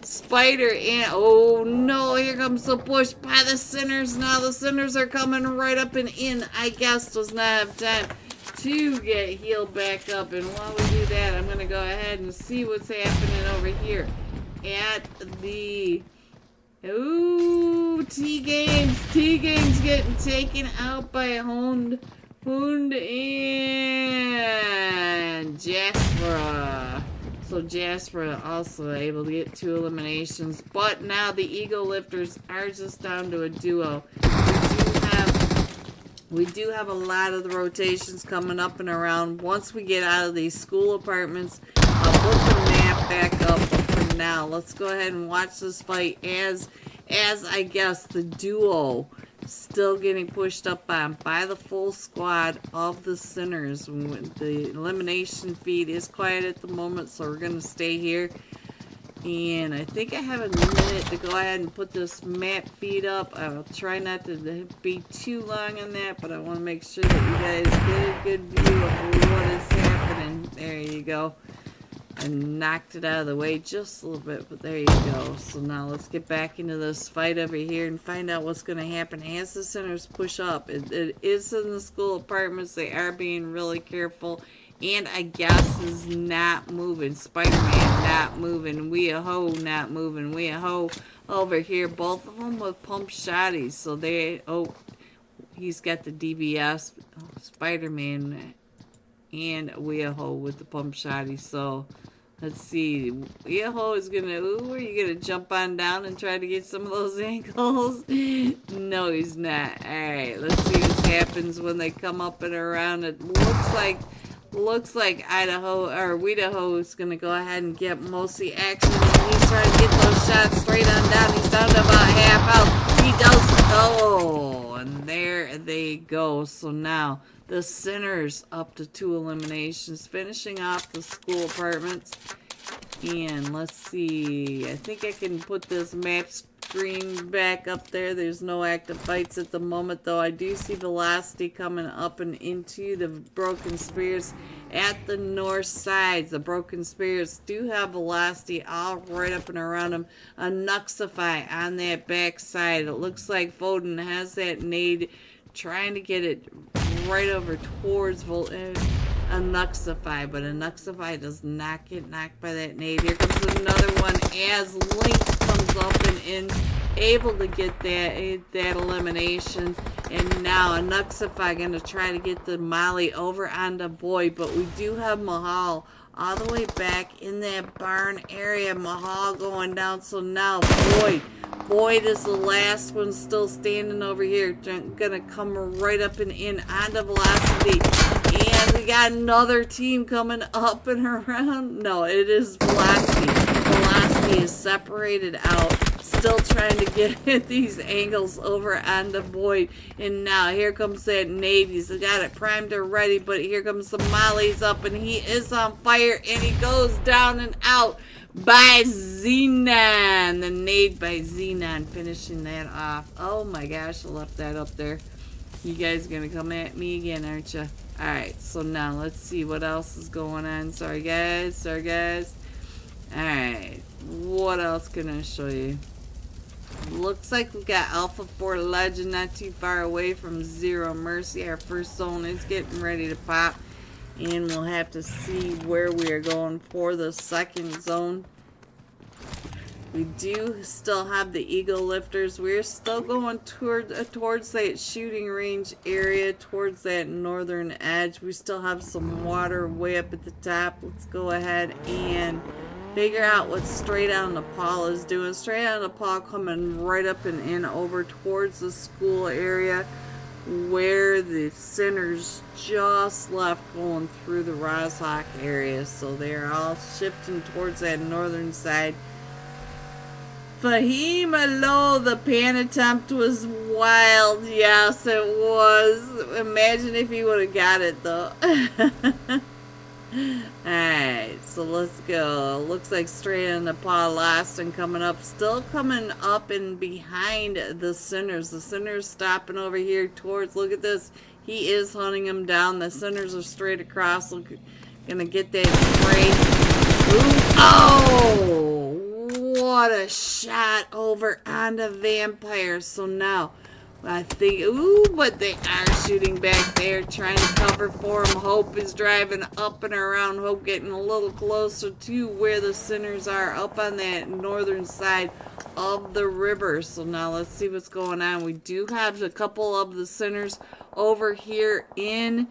Spider and, oh no, here comes the push by the Sinners. Now the Sinners are coming right up and in. I guess does not have time to get healed back up. And while we do that, I'm going to go ahead and see what's happening over here at the... Ooh, T-Games getting taken out by Hound and Jaspera. So Jaspera also able to get 2 eliminations, but We do have a lot of the rotations coming up and around. Once we get out of these school apartments, I'll put the map back up. But for now, let's go ahead and watch this fight as I guess the duo still getting pushed up on by the full squad of the Sinners. The elimination feed is quiet at the moment, so we're going to stay here. And I think I have a minute to go ahead and put this map feed up. I'll try not to be too long on that, but I want to make sure that you guys get a good view of what is happening. There you go. I knocked it out of the way just a little bit, but there you go. So now let's get back into this fight over here and find out what's going to happen as the Sinners push up. It is in the school apartments. They are being really careful. And I guess is not moving. Spider-Man not moving. We-a-ho not moving. We-a-ho over here. Both of them with pump shotties. So they, oh, he's got the DBS. Oh, Spider-Man and We-a-ho with the pump shotties. So let's see. We-a-ho is going to, ooh, are you going to jump on down and try to get some of those ankles? No, he's not. Alright, let's see what happens when they come up and around. It looks like Idaho or Weedaho is going to go ahead and get most of the action. He's trying to get those shots straight on down. He's down to about half health. He does. Oh, and there they go. So now the Sinners up to 2 eliminations, finishing off the school apartments. And let's see. I think I can put this map screen back up there. There's no active fights at the moment, though. I do see velocity coming up and into the Broken Spears at the north side. The Broken Spears do have velocity all right up and around them. A Nuxify on that back side. It looks like Foden has that nade, trying to get it right over towards a Nuxify, but a Nuxify does not get knocked by that nade. Here comes another one as Lynx comes up and in, able to get that elimination. And now a Nuxify going to try to get the Molly over onto Void, but we do have Mahal all the way back in that barn area. Mahal going down, so now Void is the last one still standing over here. Gonna come right up and in onto velocity. And we got another team coming up and around. No, it is Velocity. Velocity is separated out. Still trying to get these angles over onto Void. And now here comes that nade. He's got it primed and ready. But here comes the Molly's up. And he is on fire. And he goes down and out by Xenon. The nade by Xenon, finishing that off. Oh my gosh, I left that up there. You guys gonna come at me again, aren't you? Alright, so now let's see what else is going on. Sorry guys. Alright, what else can I show you? Looks like we got Alpha 4 Legend not too far away from Zero Mercy. Our first zone is getting ready to pop. And we'll have to see where we are going for the second zone. We do still have the Eagle Lifters. We're still going towards that shooting range area, towards that northern edge. We still have some water way up at the top. Let's go ahead and figure out what Straight On Nepal is doing. Straight On Nepal coming right up and in over towards the school area, where the Sinners just left, going through the Rozhok area. So they're all shifting towards that northern side. Fahim Alo, the pan attempt was wild. Yes, it was. Imagine if he would have got it, though. Alright, so let's go. Looks like Straight On Nepal last and coming up. Still coming up and behind the Sinners. The Sinners stopping over here towards, look at this. He is hunting them down. The Sinners are straight across. Look, gonna get that spray. Ooh, oh! What a shot over onto Vampire. So now, I think, ooh, but they are shooting back there, trying to cover for him. Hope is driving up and around. Hope getting a little closer to where the Sinners are, up on that northern side of the river. So now let's see what's going on. We do have a couple of the Sinners over here in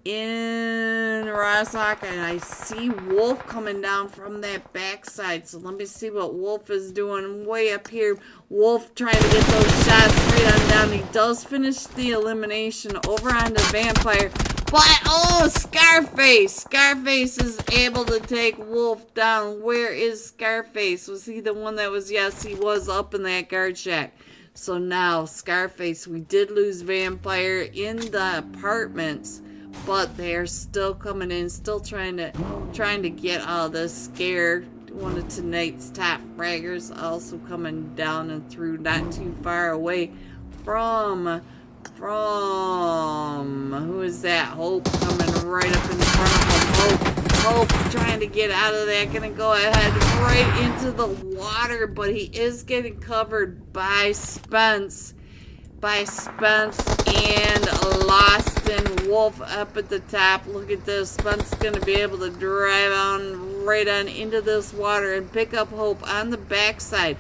in Rostock, and I see Wolf coming down from that backside. So let me see what Wolf is doing way up here. Wolf trying to get those shots straight on down. He does finish the elimination over on the Vampire. But, oh, Scarface! Scarface is able to take Wolf down. Where is Scarface? Was he the one that was? Yes, he was up in that guard shack. So now, Scarface, we did lose Vampire in the apartments, but they're still coming in, still trying to get all this scare. One of tonight's top fraggers also coming down and through, not too far away from who is that? Hope coming right up in front of him. Hope trying to get out of that, gonna go ahead right into the water, but he is getting covered by Spence and Lost and Wolf up at the top. Look at this. Spence gonna be able to drive on right on into this water and pick up Hope on the backside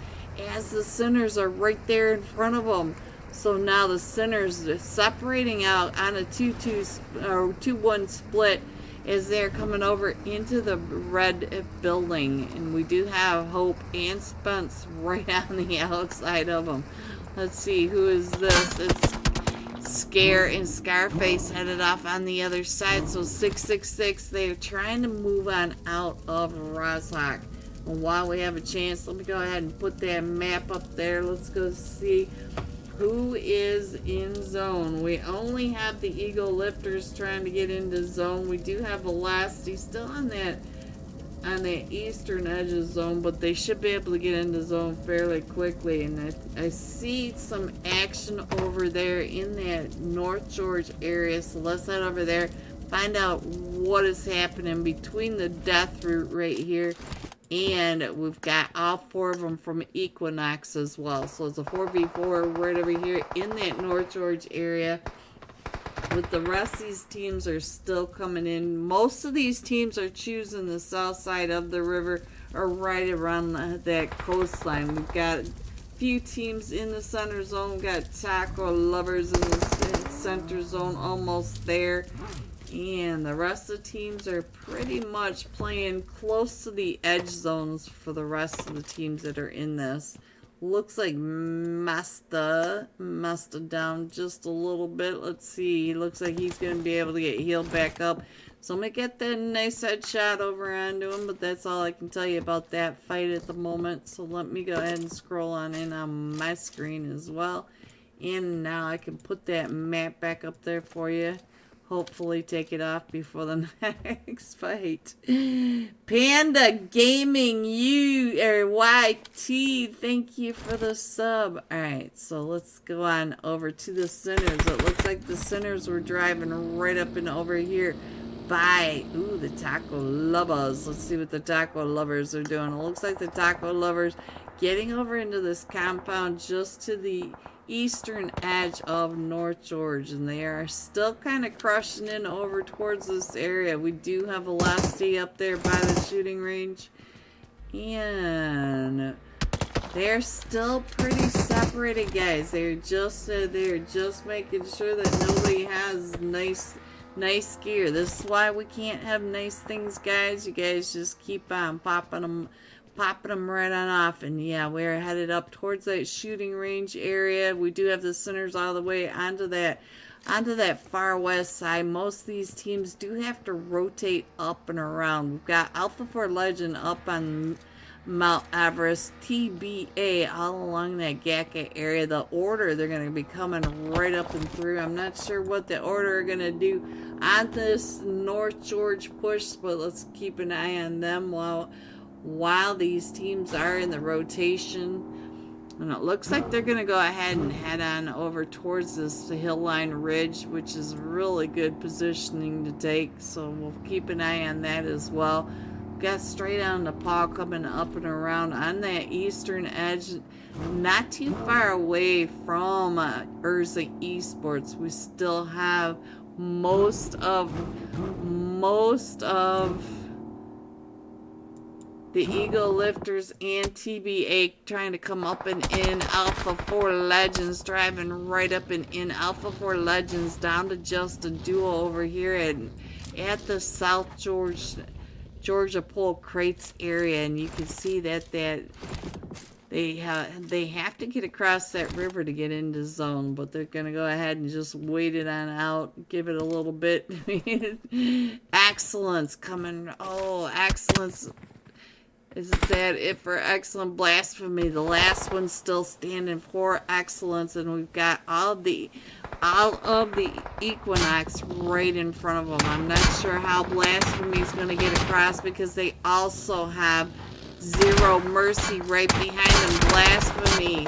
as the Sinners are right there in front of him. So now the Sinners are separating out on a 2-2 or 2-1 split as they're coming over into the red building. And we do have Hope and Spence right on the outside of them. Let's see, who is this? It's Scare and Scarface headed off on the other side. So 666, they're trying to move on out of Rostock. And while we have a chance, let me go ahead and put that map up there. Let's go see who is in zone. We only have the Eagle Lifters trying to get into zone. We do have Velocity still on that eastern edge of zone, but they should be able to get into zone fairly quickly. And I see some action over there in that North George area, so let's head over there, find out what is happening between the death route right here. And we've got all four of them from Equinox as well. So it's a 4v4 right over here in that North George area. With the rest of these teams are still coming in. Most of these teams are choosing the south side of the river or right around that coastline. We've got a few teams in the center zone. We've got Taco Lovers in the center zone almost there. And the rest of the teams are pretty much playing close to the edge zones for the rest of the teams that are in this. Looks like Masta down just a little bit. Let's see. Looks like he's going to be able to get healed back up. So I'm going to get that nice headshot over onto him. But that's all I can tell you about that fight at the moment. So let me go ahead and scroll on in on my screen as well. And now I can put that map back up there for you. Hopefully take it off before the next fight. Panda Gaming YT, thank you for the sub. Alright, so let's go on over to the Sinners. It looks like the Sinners were driving right up and over here by, the Taco Lovers. Let's see what the Taco Lovers are doing. It looks like the Taco Lovers getting over into this compound just to the eastern edge of North George, and they are still kind of crushing in over towards this area. We do have Velocity up there by the shooting range, and they're still pretty separated, guys. They're just making sure that nobody has nice gear. This is why we can't have nice things, guys. You guys just keep on popping them right on off. And yeah, we're headed up towards that shooting range area. We do have the Sinners all the way onto that far west side. Most of these teams do have to rotate up and around. We've got Alpha 4 Legend up on Mount Everest, TBA all along that Gaka area. The Order, they're going to be coming right up and through. I'm not sure what the Order are going to do on this North George push, but let's keep an eye on them while these teams are in the rotation. And it looks like they're going to go ahead and head on over towards this Hillline Ridge, which is really good positioning to take. So we'll keep an eye on that as well. Got straight on the paw coming up and around on that eastern edge, not too far away from Urza Esports. We still have most of the Eagle Lifters and TBA trying to come up and in. Alpha 4 Legends driving right up and in. Alpha 4 Legends down to just a duo over here at the South Georgia Pole Crates area, and you can see that they have to get across that river to get into zone, but they're gonna go ahead and just wait it on out, give it a little bit. Excellence coming. Oh, Excellence. Is that it for Excellent? Blasphemy, the last one still standing for Excellence, and we've got all of the Equinox right in front of them. I'm not sure how Blasphemy is going to get across because they also have Zero Mercy right behind them. Blasphemy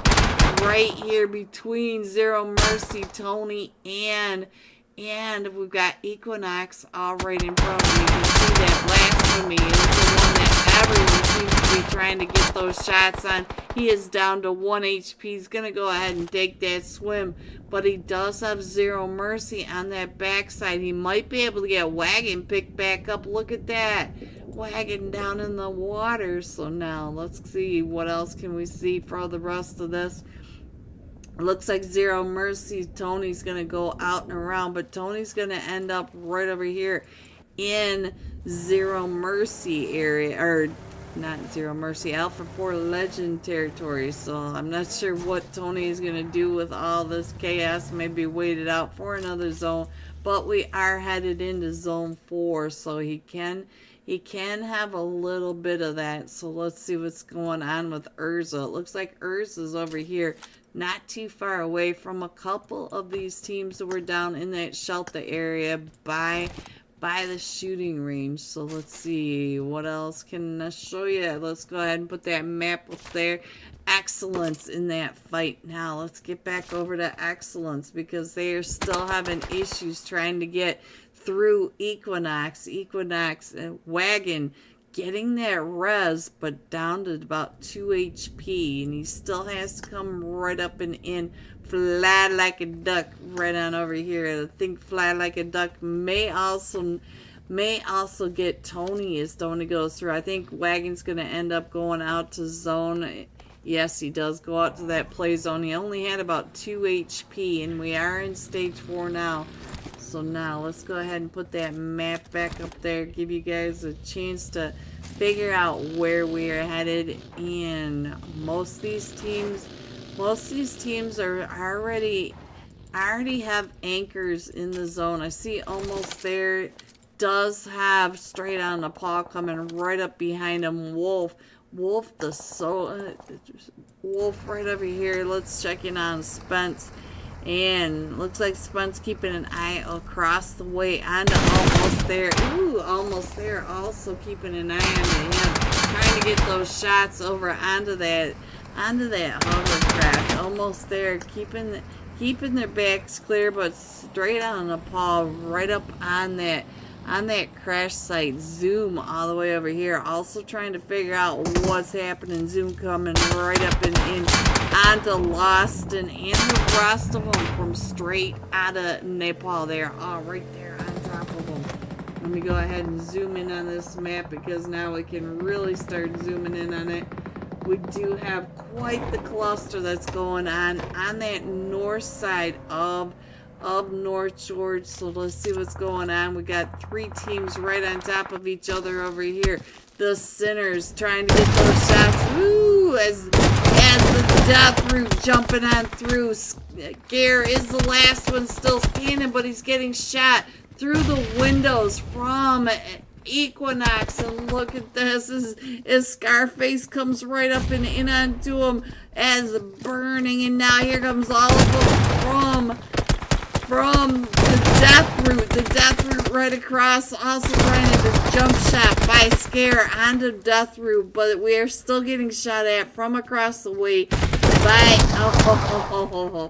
right here between Zero Mercy, Tony, and we've got Equinox all right in front of them. You can see that Blasphemy is the one that everyone seems to be trying to get those shots on. He is down to 1 HP. He's going to go ahead and take that swim, but he does have Zero Mercy on that backside. He might be able to get Wagon picked back up. Look at that. Wagon down in the water. So now let's see what else can we see for the rest of this. It looks like Zero Mercy. Tony's going to go out and around, but Tony's going to end up right over here in Zero Mercy area, or not Zero Mercy, Alpha 4 Legend territory. So I'm not sure what Tony is going to do with all this chaos. Maybe wait it out for another zone, but we are headed into zone 4, so he can have a little bit of that. So let's see what's going on with Urza. It looks like Urza's over here, not too far away from a couple of these teams that were down in that shelter area by the shooting range. So let's see, what else can I show you? Let's go ahead and put that map up there. Excellence in that fight. Now let's get back over to Excellence because they are still having issues trying to get through Equinox and Wagon, getting that res, but down to about 2 HP, and he still has to come right up and in, fly like a duck right on over here. I think Fly Like a Duck may also get Tony as Tony goes through. I think Wagon's going to end up going out to zone. Yes, he does go out to that play zone. He only had about 2 HP, and we are in stage 4 now. So now let's go ahead and put that map back up there, give you guys a chance to figure out where we are headed. And most of these teams are already have anchors in the zone. I see Almost There does have Straight on the Paw coming right up behind him. Wolf right over here. Let's check in on Spence. And looks like Spence keeping an eye across the way onto Almost There. Ooh, Almost There also keeping an eye on him, trying to get those shots over onto that hovercraft. Almost There keeping their backs clear, but Straight on the Paw right up on that crash site. Zoom all the way over here, also trying to figure out what's happening. Zoom coming right up and in onto Lost and the rest of them from straight out of Nepal. They're all right there on top of them. Let me go ahead and zoom in on this map because now we can really start zooming in on it. We do have quite the cluster that's going on that north side of North George. So let's see what's going on. We got 3 teams right on top of each other over here. The Sinners trying to get those shots. Ooh, as the Death Route jumping on through. Gare is the last one still standing, but he's getting shot through the windows from Equinox. And look at this as Scarface comes right up and in onto him as burning. And now here comes all of them from the Death Route right across, also trying to jump shot by Scare onto Death Route, but we are still getting shot at from across the way by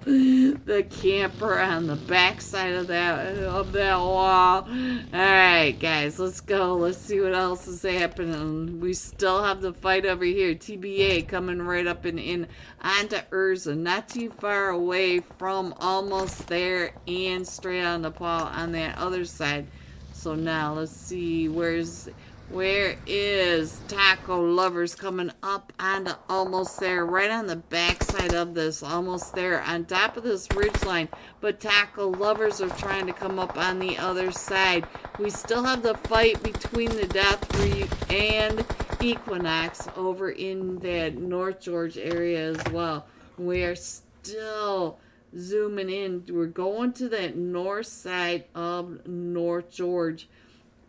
the camper on the backside of that wall. Alright guys, let's go. Let's see what else is happening. We still have the fight over here. TBA coming right up and in onto Urza, not too far away from Almost There and Straight on the Paw on that other side. So now let's see, where's Where is Taco Lovers coming up and almost there, right on the backside of this, almost there on top of this ridge line. But Taco Lovers are trying to come up on the other side. We still have the fight between the Death Root and Equinox over in that North George area as well. We are still zooming in. We're going to that north side of North George,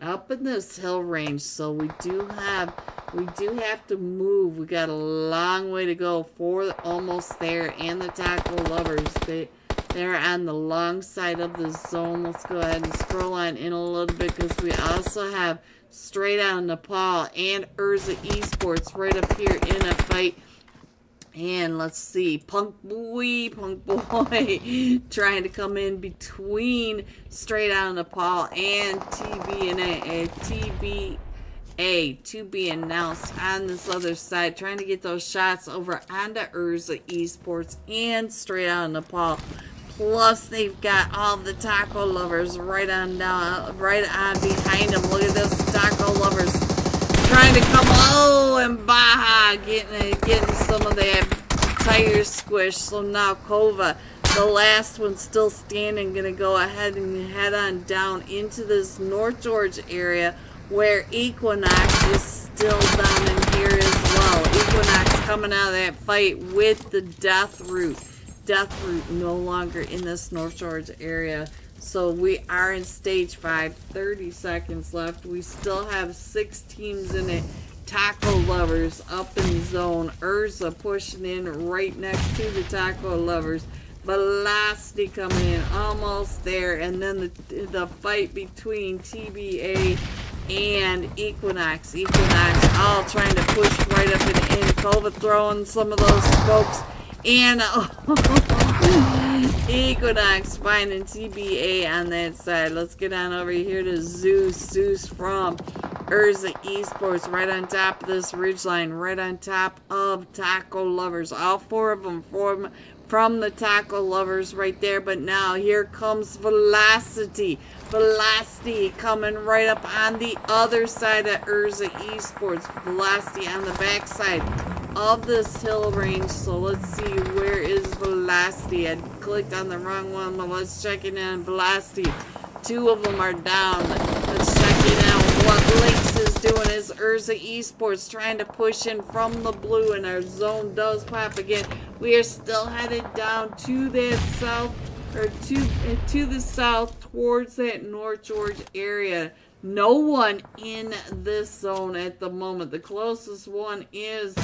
up in this hill range, so we do have to move. We got a long way to go for almost there. And the Taco Lovers, they're on the long side of the zone. Let's go ahead and scroll on in a little bit, because we also have Straight Out Nepal and Urza Esports right up here in a fight. And let's see, Punk Boy, trying to come in between Straight Out Nepal and TBA to be announced on this other side, trying to get those shots over onto Urza Esports and Straight Out Nepal. Plus, they've got all the Taco Lovers right on behind them. Look at this, Taco Lovers trying to come, and Baja getting some of that tire squish. So now Kova, the last one still standing, gonna go ahead and head on down into this North George area, where Equinox is still down in here as well. Equinox coming out of that fight with the Death Root. Death Root no longer in this North George area. So we are in stage 5, 30 seconds left. We still have 6 teams in it. Taco Lovers up in zone. Urza pushing in right next to the Taco Lovers. Velocity coming in almost there. And then the fight between TBA and Equinox. Equinox all trying to push right up and in. Kova throwing some of those scopes. And Equinox finding TBA on that side. Let's get on over here to Zeus. Zeus from Urza Esports right on top of this ridgeline, right on top of Taco Lovers. All 4 of them from the Taco Lovers right there. But now here comes Velocity. Velocity coming right up on the other side of Urza Esports. Velocity on the backside of this hill range. So let's see, where is Velocity? I clicked on the wrong one, but let's check it in. Velocity, 2 of them are down. Let's check it out. What Lynx is doing is Urza Esports trying to push in from the blue, and our zone does pop again. We are still headed down to that south, or to the south towards that North George area. No one in this zone at the moment. The closest one is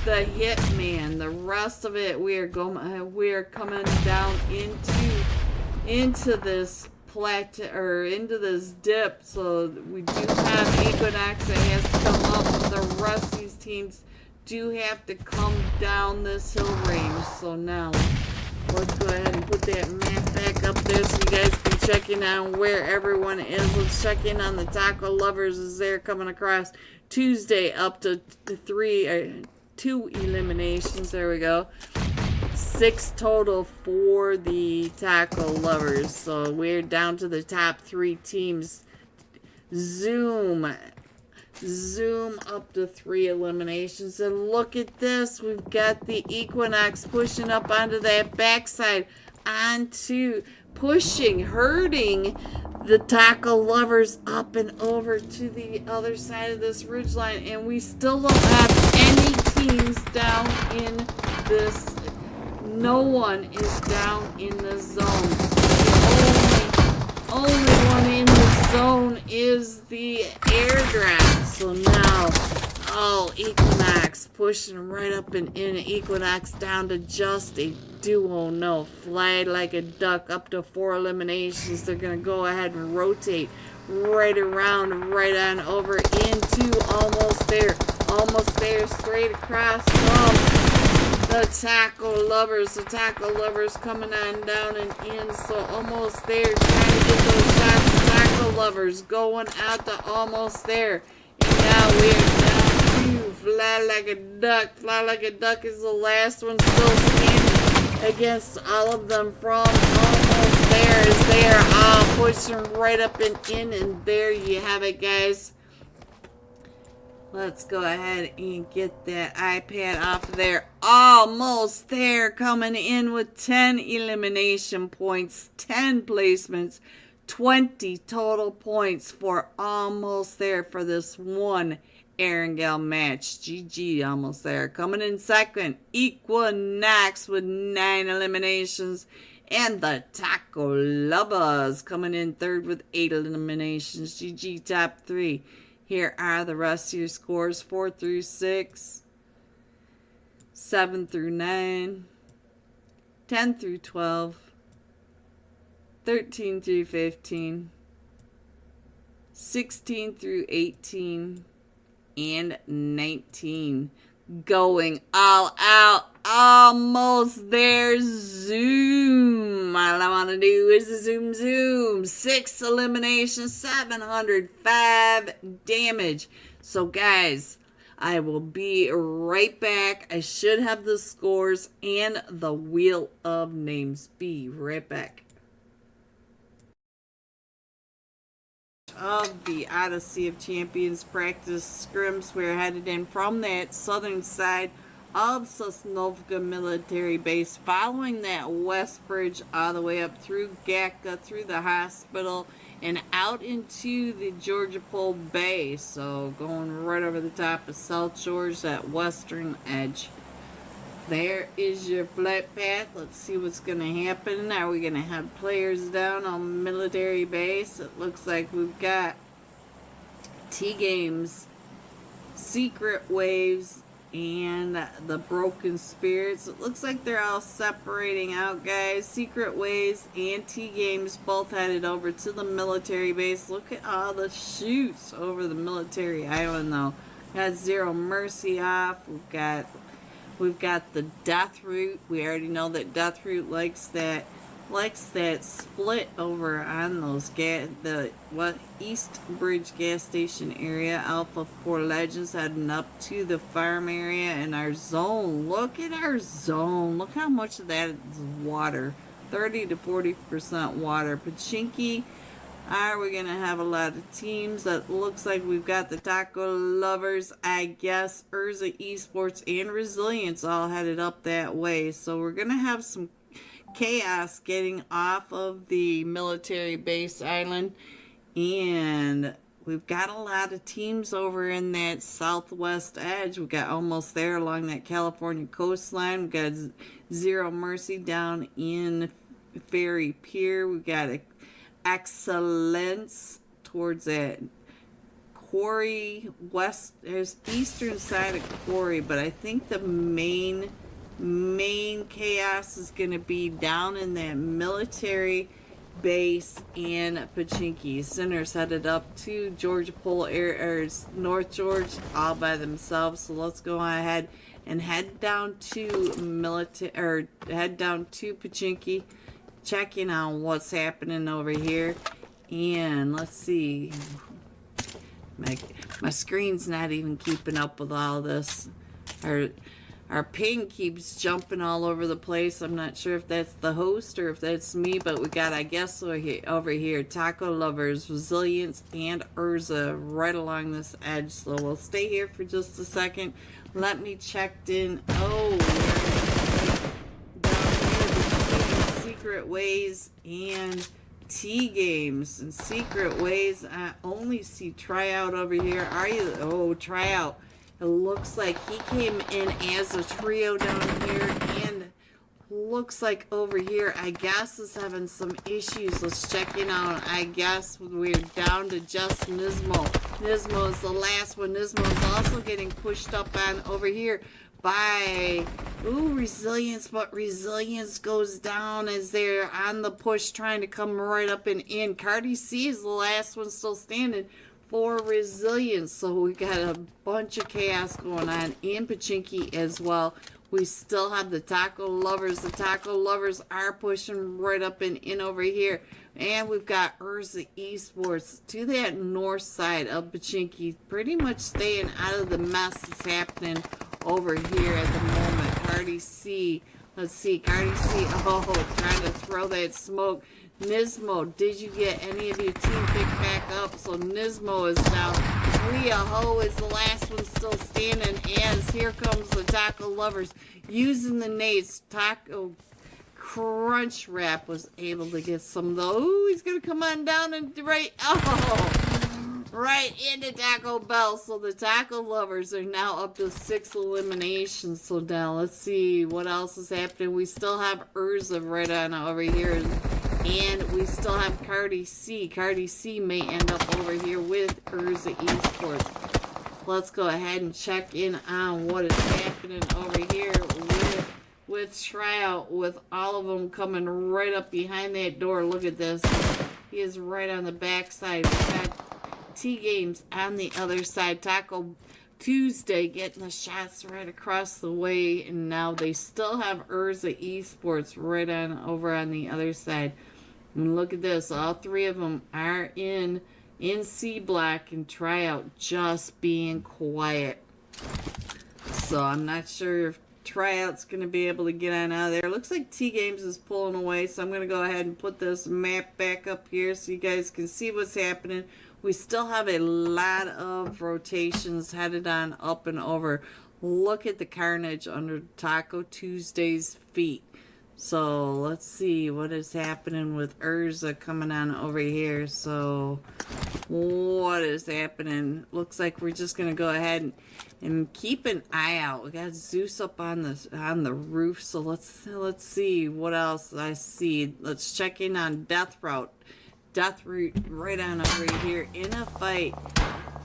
the Hitman. The rest of it, we are coming down into this plateau, or into this dip. So we do have Equinox that has to come up. The rest of these teams do have to come down this hill range. So now let's go ahead and put that map back up there so you guys can check in on where everyone is. Let's check in on the Taco Lovers as they're coming across Tuesday, up to 2 eliminations. There we go. 6 total for the Taco Lovers. So we're down to the top 3 teams. Zoom up to 3 eliminations. And look at this. We've got the Equinox pushing up onto that backside, hurting the Taco Lovers up and over to the other side of this ridgeline. And we still don't have any teams down in this. No one is down in the zone. The only one in the zone is the airdrop. So now, Equinox pushing right up and in. Equinox down to just a duo. No, fly like a duck, up to 4 eliminations. They're going to go ahead and rotate right around, right on over into almost there, straight across from the Taco Lovers. The Taco Lovers coming on down and in, so almost there, trying to get those shots. The Taco Lovers going out to almost there. And now we're down to Fly Like a Duck. Fly Like a Duck is the last one still standing against all of them from almost there, as they are all pushing right up and in. And there you have it, guys. Let's go ahead and get that iPad off of there. Almost there. Coming in with 10 elimination points, 10 placements, 20 total points for almost there for this one Erangel match. GG, almost there. Coming in second, Equinox with 9 eliminations. And the Taco Lovers coming in third with 8 eliminations. GG, top 3. Here are the rest of your scores: 4 through 6, 7 through 9, 10 through 12, 13 through 15, 16 through 18, and 19. Going all out. Almost there. Zoom. All I want to do is a zoom. 6 eliminations, 705 damage. So guys, I will be right back. I should have the scores and the wheel of names. Be right back. Of the Odyssey of Champions practice scrims, we're headed in from that southern side of Sosnovka military base, following that west bridge all the way up through Gatka, through the hospital, and out into the Georgia Pole Bay. So going right over the top of South George, that western edge. There is your flight path. Let's see what's going to happen. Are we going to have players down on military base? It looks like we've got T-Games, Secret Waves, and the Broken Spirits. It looks like they're all separating out, guys. Secret Waves and T-Games both headed over to the military base. Look at all the shoots over the military island, though. Got Zero Mercy off. We've got the Death Route. We already know that Death Route likes that split over on those East Bridge gas station area. Alpha 4 Legends heading up to the farm area, and our zone. Look at our zone. Look how much of that is water. 30 to 40% water. Pachinki. Are we going to have a lot of teams? That looks like we've got the Taco Lovers, I guess, Urza Esports, and Resilience all headed up that way. So we're going to have some chaos getting off of the military base island. And we've got a lot of teams over in that southwest edge. We got almost there along that California coastline. We've got Zero Mercy down in Ferry Pier. We've got a Excellence towards that Quarry west. There's eastern side of Quarry, but I think the main chaos is going to be down in that military base and Pachinki. Sinners headed up to Georgia Pole or North George all by themselves. So let's go ahead and head down to Pachinki, checking on what's happening over here. And let's see, my screen's not even keeping up with all this. Our ping keeps jumping all over the place. I'm not sure if that's the host or if that's me, but we got, I guess, over here Taco Lovers, Resilience, and Urza right along this edge. So we'll stay here for just a second. Let me check in. Oh, Secret Ways and T-Games. And Secret Ways, I only see Tryout over here. Are you? Oh, Tryout. It looks like he came in as a trio down here, and looks like over here, I guess, is having some issues. Let's check in on, I guess, we're down to just Nismo. Nismo is the last one. Nismo is also getting pushed up on over here by Resilience, but Resilience goes down as they're on the push trying to come right up and in. Cardi C is the last one still standing for Resilience. So we got a bunch of chaos going on in Pachinki as well. We still have the Taco Lovers. The Taco Lovers are pushing right up and in over here. And we've got Urza Esports to that north side of Pachinki, pretty much staying out of the mess that's happening over here at the moment. Cardi C. Let's see. Cardi C. Oh, trying to throw that smoke. Nismo, did you get any of your team picked back up? So Nismo is down. Wee-a-ho is the last one still standing as here comes the taco lovers using the nades. Taco Crunch Wrap was able to get some of those. Ooh, he's going to come on down and right into Taco Bell. So the taco lovers are now up to 6 eliminations. So now let's see what else is happening. We still have Urza right on over here. And we still have Cardi C. Cardi C may end up over here with Urza Esports. Let's go ahead and check in on what is happening over here with Tryout, with all of them coming right up behind that door. Look at this. He is right on the backside. We got T-Games on the other side. Taco Tuesday getting the shots right across the way. And now they still have Urza Esports right on over on the other side. And look at this. All 3 of them are in C block and Tryout just being quiet. So I'm not sure if Tryout's going to be able to get on out of there. Looks like T-Games is pulling away, so I'm going to go ahead and put this map back up here so you guys can see what's happening. We still have a lot of rotations headed on up and over. Look at the carnage under Taco Tuesday's feet. So let's see what is happening with Urza coming on over here. So what is happening? Looks like we're just going to go ahead and keep an eye out. We got Zeus up on the roof. So let's see what else I see. Let's check in on Death Route. Death Route right on over here in a fight.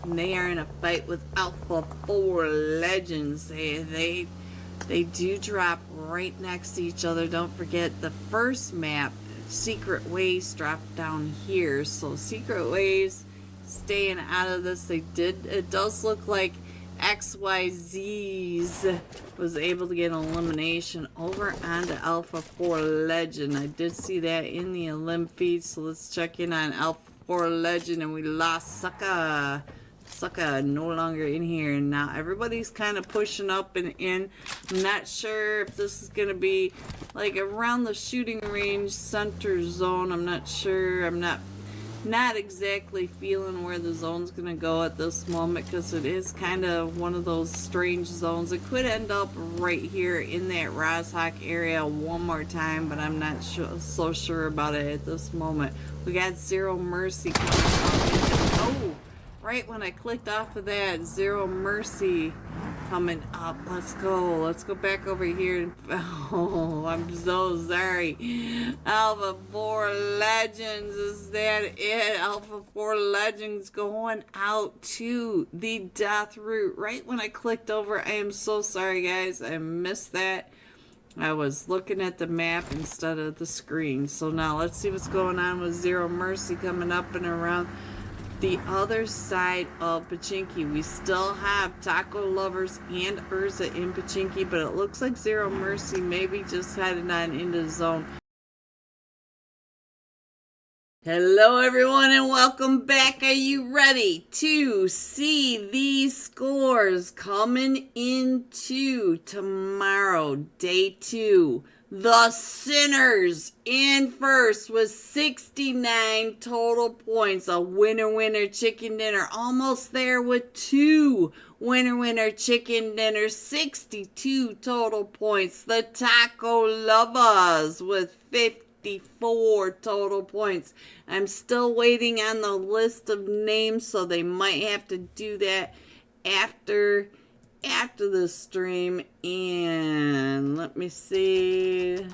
And they are in a fight with Alpha 4 Legends. They do drop right next to each other. Don't forget the first map, Secret Ways, dropped down here. So Secret Ways staying out of this. It does look like XYZ's was able to get an elimination over onto Alpha 4 Legend. I did see that in the elim feed. So let's check in on Alpha 4 Legend, and we lost Sucka no longer in here. And now everybody's kind of pushing up and in. I'm not sure if this is going to be like around the shooting range center zone. I'm not sure. I'm not exactly feeling where the zone's going to go at this moment, because it is kind of one of those strange zones. It could end up right here in that Rozhawk area one more time, but I'm not so sure about it at this moment. We got Zero Mercy coming up. Oh! Right when I clicked off of that, Zero Mercy coming up. Let's go back over here. Oh, I'm so sorry. Alpha 4 Legends, is that it? Alpha 4 Legends going out to the Death Route. Right when I clicked over, I am so sorry, guys. I missed that. I was looking at the map instead of the screen. So now let's see what's going on with Zero Mercy coming up and around the other side of Pachinki. We still have Taco Lovers and Urza in Pachinki, but it looks like Zero Mercy maybe just headed on into the zone. Hello everyone and welcome back. Are you ready to see these scores coming into tomorrow, day 2? The Sinners in first with 69 total points. A winner chicken dinner. Almost there with 2 winner chicken dinners. 62 total points. The Taco Lovers with 54 total points. I'm still waiting on the list of names, so they might have to do that after the stream. And let me see.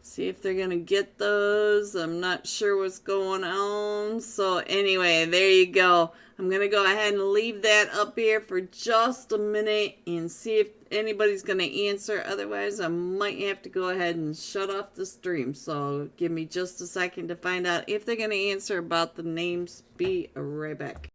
See if they're gonna get those. I'm not sure what's going on. So anyway, there you go. I'm gonna go ahead and leave that up here for just a minute and see if anybody's gonna answer. Otherwise, I might have to go ahead and shut off the stream. So give me just a second to find out if they're gonna answer about the names. Be right back.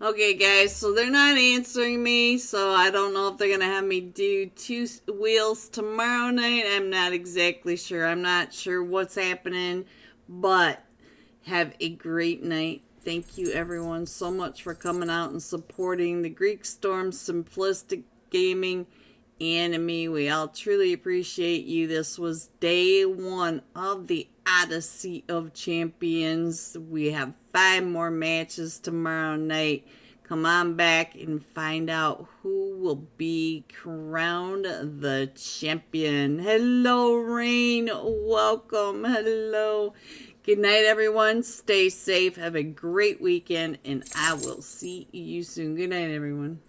Okay, guys, so they're not answering me, so I don't know if they're going to have me do 2 wheels tomorrow night. I'm not exactly sure. I'm not sure what's happening, but have a great night. Thank you, everyone, so much for coming out and supporting the Greek Storm Simplistic Gaming Anime. We all truly appreciate you. This was day 1 of the Odyssey of Champions. We have 5 more matches tomorrow night. Come on back and find out who will be crowned the champion. Hello, Rain. Welcome. Hello. Good night, everyone. Stay safe. Have a great weekend, and I will see you soon. Good night, everyone.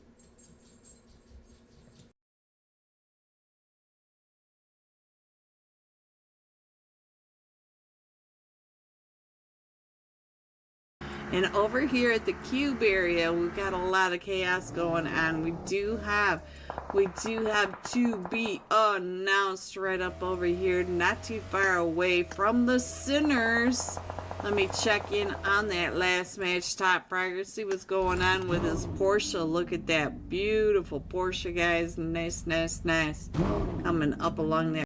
And over here at the cube area, we've got a lot of chaos going on. We do have to be announced right up over here, not too far away from the Sinners. Let me check in on that last match. Top Frogger, see what's going on with his Porsche. Look at that beautiful Porsche, guys. Nice, nice, nice. Coming up along that